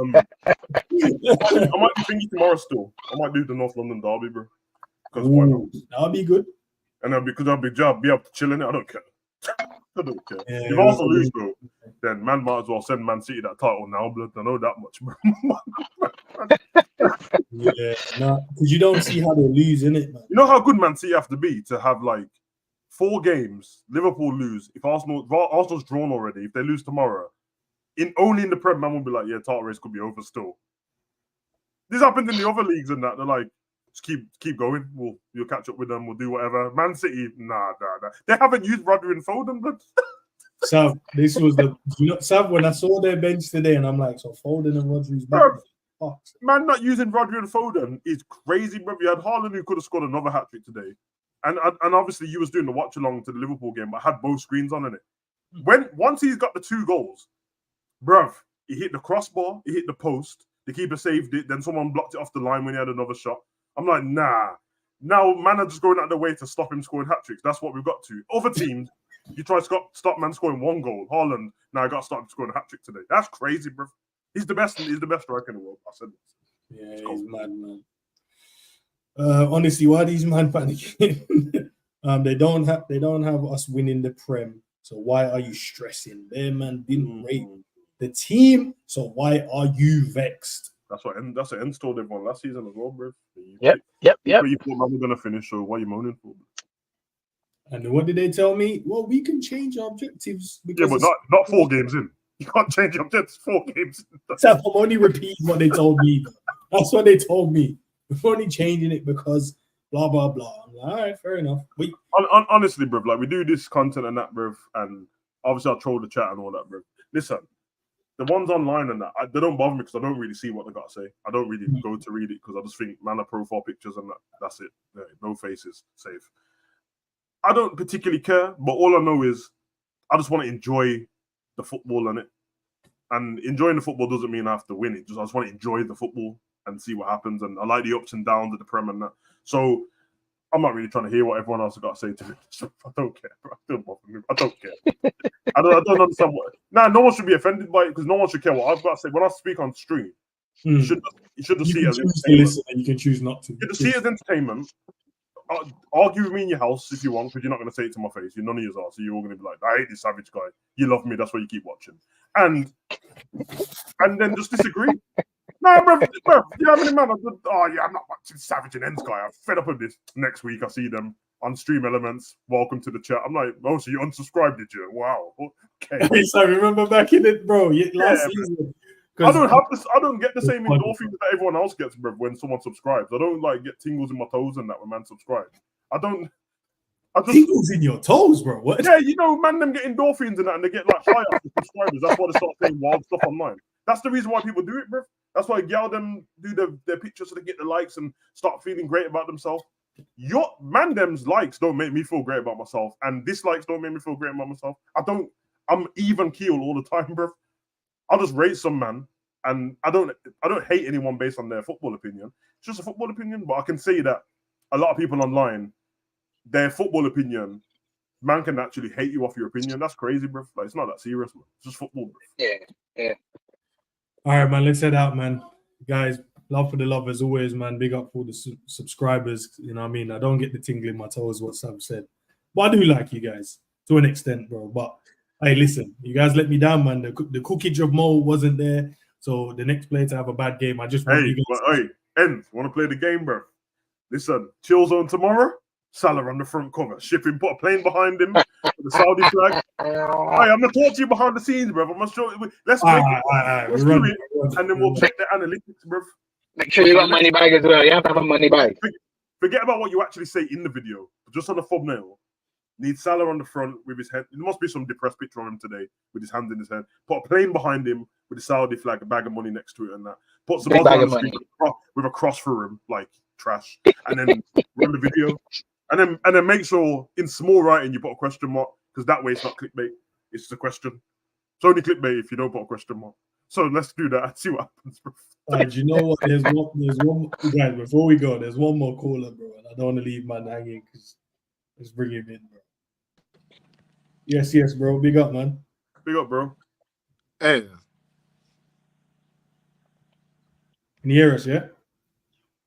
might do thingy tomorrow still. I might do the North London derby, bro. Because why not? That'll be good. And I'll be able to chill in it. I don't care. I don't care. Yeah, if Arsenal lose, bro, then man might as well send Man City that title now, blood. I know that much, bro. Yeah, no, because you don't see how they lose, innit, man? You know how good Man City have to be to have like 4 games, Liverpool lose. If Arsenal's drawn already, if they lose tomorrow, only in the Prem, man will be like, yeah, title race could be over still. This happened in the other leagues and that. They're like, just keep going. You'll catch up with them. We'll do whatever. Man City, nah. They haven't used Rodri and Foden, but Sav, this was Sav, when I saw their bench today, and I'm like, so Foden and Rodri's back. Bro, man, not using Rodri and Foden is crazy, bro. You had Haaland who could have scored another hat trick today, and obviously you was doing the watch along to the Liverpool game, but had both screens on in it. Once he's got the 2 goals, bruv, he hit the crossbar, he hit the post, the keeper saved it, then someone blocked it off the line when he had another shot. I'm like, nah. Now man are just going out of the way to stop him scoring hat tricks. That's what we've got to. Other teams, you try to stop man scoring 1 goal. Haaland, now I got to start him scoring a hat trick today. That's crazy, bro. He's the best striker in the world. I said it. Yeah, he's mad, man. Honestly, why are these man panicking? They don't have us winning the Prem. So why are you stressing? Their man didn't rate the team. So why are you vexed? That's what Endz told everyone last season as well, bro. Yep. But you thought man were gonna finish, so why are you moaning for? And what did they tell me? Well, we can change our objectives. Yeah, but not 4 games in. You can't change your objectives 4 games in. I'm only repeating what they told me. That's what they told me. We're only changing it because blah blah blah. I'm like, all right, fair enough. Honestly, bro, like we do this content and that, bro, and obviously I troll the chat and all that, bro. Listen, the ones online and that, they don't bother me because I don't really see what they got to say. I don't really go to read it because I just think, man, profile pictures and that's it. No faces, safe. I don't particularly care, but all I know is I just want to enjoy the football in it. And enjoying the football doesn't mean I have to win it. I just want to enjoy the football and see what happens. And I like the ups and downs of the Prem and that. So I'm not really trying to hear what everyone else has got to say to me. I don't care, bro. I don't care. I don't understand what. No one should be offended by it because no one should care what I've got to say. When I speak on stream, you should just see it as entertainment. Listen, and you can choose not to. You just see it as entertainment. Argue with me in your house if you want, because you're not going to say it to my face. You're none of yours are, so you're all going to be like, I hate this savage guy. You love me, that's why you keep watching. And then just disagree. No, bro, you know how many man? I'm not watching Savage and Endz guy. I'm fed up with this. Next week, I see them on Stream Elements. Welcome to the chat. I'm like, oh, so you unsubscribed, did you? Wow. Okay. So remember back in it, bro. Last season. I don't get the same endorphins that everyone else gets, bro, when someone subscribes. I don't like get tingles in my toes and that when man subscribes. I just tingles in your toes, bro. What? Yeah, man, them get endorphins and that, and they get like high up to subscribers. That's why they start saying wild stuff online. That's the reason why people do it, bro. That's why gal them do their pictures so they get the likes and start feeling great about themselves. Your man, them's likes don't make me feel great about myself, and dislikes don't make me feel great about myself. I'm even keel all the time, bro. I'll just rate some man, and I don't hate anyone based on their football opinion. It's just a football opinion, but I can say that a lot of people online, their football opinion, man can actually hate you off your opinion. That's crazy, bro. Like, it's not that serious, man. It's just football, bro. Yeah. All right, man. Let's head out, man. Guys, love for the love as always, man. Big up for the subscribers. You know what I mean? I don't get the tingle in my toes, what Sam said. But I do like you guys to an extent, bro. But hey, listen, you guys let me down, man. The cookage of Mo wasn't there. So the next player to have a bad game, I just want you guys. Hey, Endz, want to play the game, bro? Listen, chill zone tomorrow. Salah on the front cover. Shipping, put a plane behind him. The Saudi flag. Hey, I'm gonna talk to you behind the scenes, bro. I'm gonna show you. Let's do it, and then we'll check the analytics, bro. Make sure you got money bag as well. You have to have a money bag. Forget about what you actually say in the video. Just on the thumbnail. Need Salah on the front with his head. There must be some depressed picture of him today with his hand in his head. Put a plane behind him with the Saudi flag, a bag of money next to it, and that. Put some Big other bag on of the street money. with a cross through him, like trash, and then run the video, and then make sure in small writing you put a question mark, because that way it's not clickbait. It's just a question. It's only clickbait if you don't put a question mark. So let's do that and see what happens, bro. Do you know what? There's one guys. Before we go, there's one more caller, bro, and I don't want to leave man hanging because let's bring him in, bro. Yes, bro. Big up, man. Big up, bro. Hey. Can you hear us? Yeah.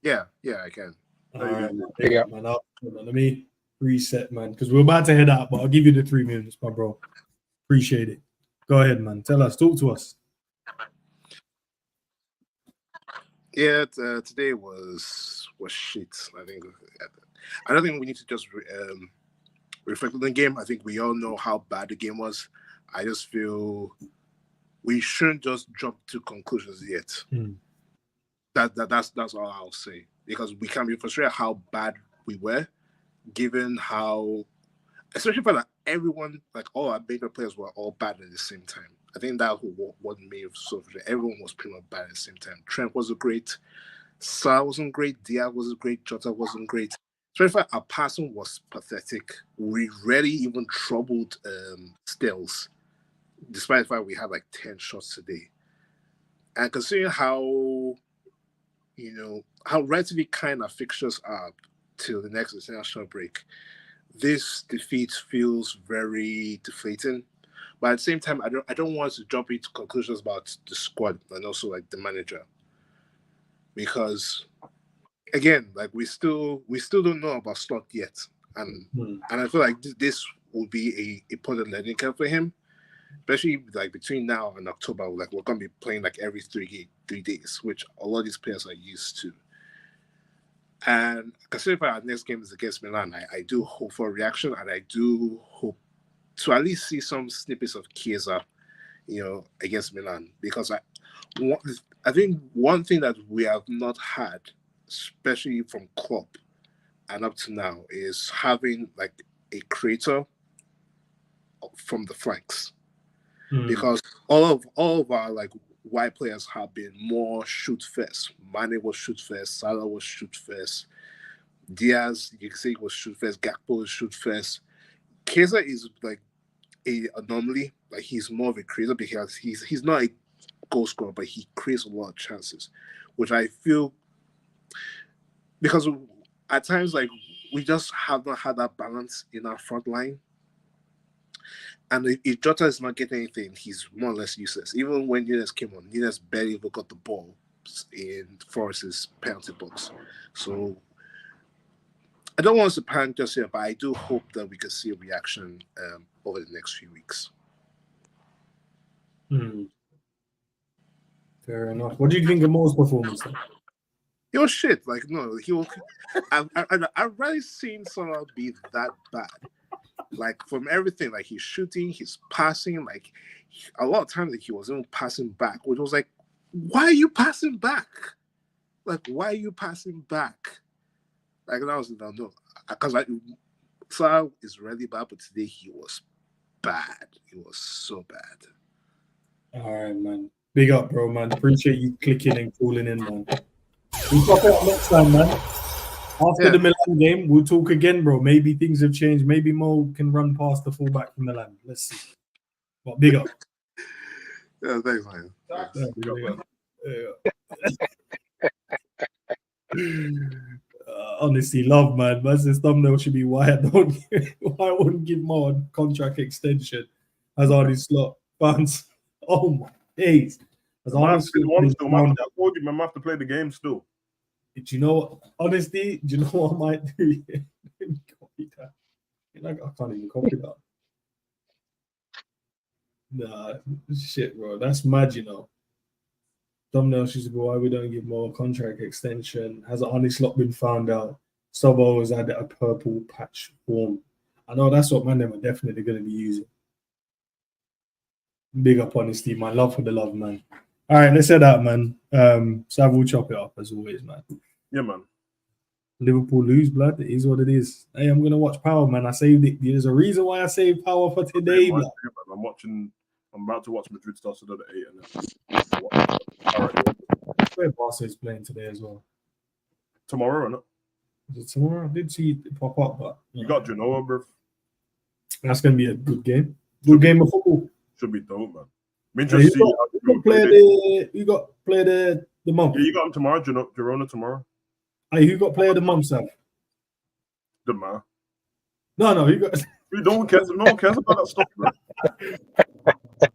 Yeah, I can. All right, man. Big up, man. Let me reset, man, because we're about to head out, but I'll give you the 3 minutes, my bro. Appreciate it. Go ahead, man. Tell us. Talk to us. Yeah, today was shit. I don't think we need to just reflect on the game. I think we all know how bad the game was. I just feel we shouldn't just jump to conclusions yet. That's all I'll say, because we can be frustrated how bad we were, given how, especially for everyone, like all our bigger players were all bad at the same time. I think that what made it so frustrating. Everyone was pretty much bad at the same time. Trent wasn't great, Salah wasn't great, Diaz wasn't great, Jota wasn't great. So our passing was pathetic. We rarely even troubled Stills, despite the fact we had like 10 shots today. And considering how relatively kind of fixtures are till the next international break, this defeat feels very deflating. But at the same time, I don't want to jump into conclusions about the squad and also like the manager, because again, like we still don't know about Slot yet, and I feel like this will be a important learning curve for him, especially like between now and October. Like we're gonna be playing like every 3 days, which a lot of these players are used to. And considering our next game is against Milan, I do hope for a reaction, and I do hope to at least see some snippets of Chiesa, against Milan, because I think one thing that we have not had, especially from Klopp and up to now, is having like a creator from the flanks, because all of our like wide players have been more shoot first. Mane was shoot first, Salah was shoot first, Diaz, you can say, was shoot first, Gakpo was shoot first. Chiesa is like a anomaly. Like he's more of a creator because he's not a goal scorer, but he creates a lot of chances, which I feel, because at times like we just have not had that balance in our front line. And if Jota is not getting anything, he's more or less useless. Even when Nunes came on, Nunes barely even got the ball in Forest's penalty box. So I don't want to panic just yet, but I do hope that we can see a reaction over the next few weeks. Fair enough. What do you think of Mo's performance then? He was shit. Like, no, he was. I've rarely seen someone be that bad. Like, from everything, like he's shooting, he's passing. Like, a lot of times, like, he wasn't even passing back, which was like, why are you passing back? Like, why are you passing back? Like, that was no, because like Salah is really bad, but today he was bad. He was so bad. All right, man. Big up, bro, man. Appreciate you clicking and calling in, man. We'll talk about next time, man. After the Milan game, we'll talk again, bro. Maybe things have changed. Maybe Mo can run past the fullback from Milan. Let's see. But big up. Yeah, thanks, man. Honestly, love, man. But this thumbnail should be why I wouldn't give Mo a contract extension as Arnie Slot fans. Oh my days. As I have to play the game still. Do you know what? Honestly, do you know what I might do? Let me copy that. I can't even copy that. Nah, shit, bro. That's mad, you know. Thumbnail should go, why we don't give more contract extension. Has Arnie Slot been found out? Sobo has had a purple patch form. I know that's what man them are definitely going to be using. Big up honesty, man. Love for the love, man. All right, let's head out, man. Sav will chop it up as always, man. Yeah, man. Liverpool lose, blood. It is what it is. Hey, I'm gonna watch Power, man. I saved it. There's a reason why I saved Power for today, blood. I'm about to watch Madrid start at 8, and then Where Barca is playing today as well. Tomorrow, or not? Is it tomorrow? I did see it pop up, but you got Genoa, bro. That's gonna be a good game. Good game of football. Should be dope, man. I'm interested to see you got player the month. Yeah, you got him tomorrow, Girona tomorrow. Hey, who got player of the month, Sam? The man. No, you got. No one cares about that stuff, bro.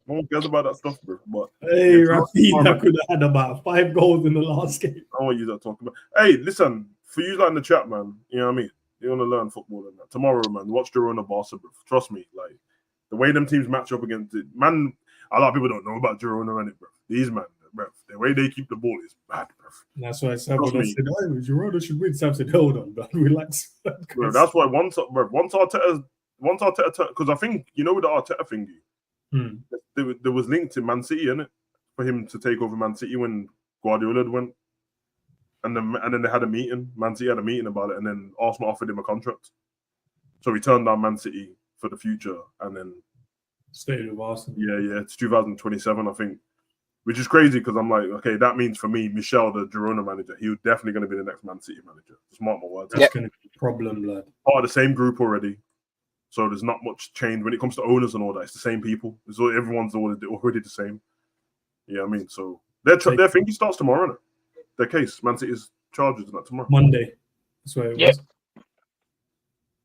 No one cares about that stuff, bro. But hey, Rafinha could have had about 5 goals in the last game. I don't want you to talk about. Hey, listen, for you like in the chat, man. You know what I mean? You want to learn football and that. Tomorrow, man. Watch Girona Barca, bro. Trust me, like the way them teams match up against it, man. A lot of people don't know about Girona, and it, bro. These man, bro. The way they keep the ball is bad, bro. That's why Sam said, "Oh, Girona should win." Sam said, "Hold on, bro. Relax." Bro, that's why once Arteta, because I think with the Arteta thingy, there was linked to Man City, innit, for him to take over Man City when Guardiola went, and then they had a meeting. Man City had a meeting about it, and then Arsenal offered him a contract, so he turned down Man City for the future, and then stayed with Arsenal. Yeah, it's 2027, I think, which is crazy because I'm like, okay, that means for me, Michel, the Girona manager, he's definitely going to be the next Man City manager. Just mark my words. That's going to be a problem, lad. Part of the same group already. So there's not much change when it comes to owners and all that. It's the same people. Everyone's already the same. Yeah, I mean, so their thinking starts tomorrow. Isn't it? Their case, Man City's charges not tomorrow. Monday. That's where it was.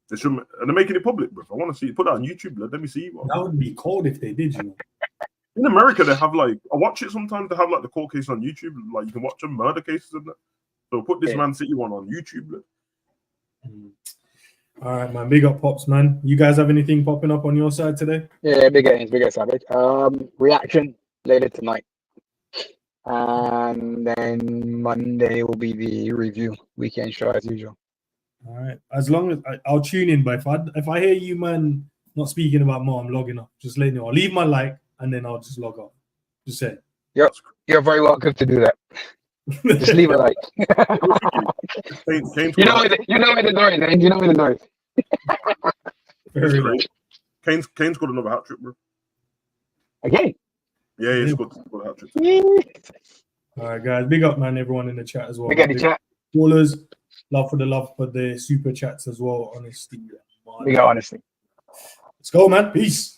They should, and they're making it public, bro. I want to see. Put that on YouTube, blood. Let me see. That would be cold if they did, In America, they have I watch it sometimes. They have the court case on YouTube. Like you can watch them, murder cases and that. So put this Man City one on YouTube, blood. All right, man. Big up, Pops, man. You guys have anything popping up on your side today? Yeah, big games, Savage. Reaction later tonight. And then Monday will be the review weekend show as usual. All right. As long as I'll tune in, but if I hear you, man, not speaking about more, I'm logging off. Just letting you know. I'll leave my like and then I'll just log off. Just say. Yep. You're very welcome to do that. Just leave a like. You know where the door is, man. You know where the door is. Very good. Kane's got another hat trick, bro. Again? Yeah, he's got a hat trick. All right, guys. Big up, man. Everyone in the chat as well. Big up the chat. Ballers, love for the super chats as well. Honestly. Big up, honestly. Let's go, man. Peace.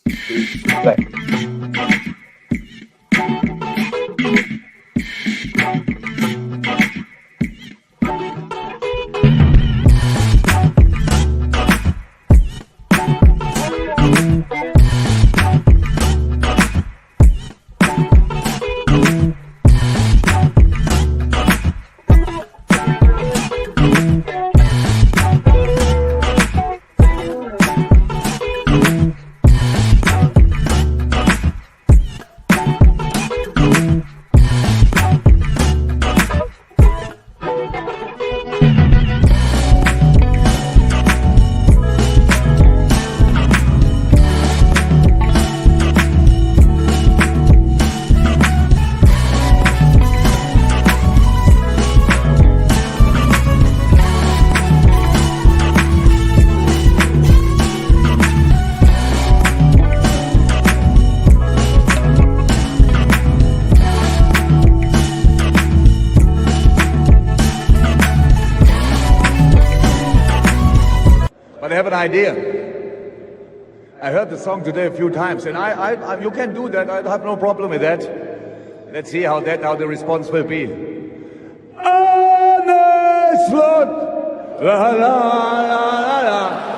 But I have an idea. I heard the song today a few times, and I you can do that. I have no problem with that. Let's see how the response will be. La la la la la.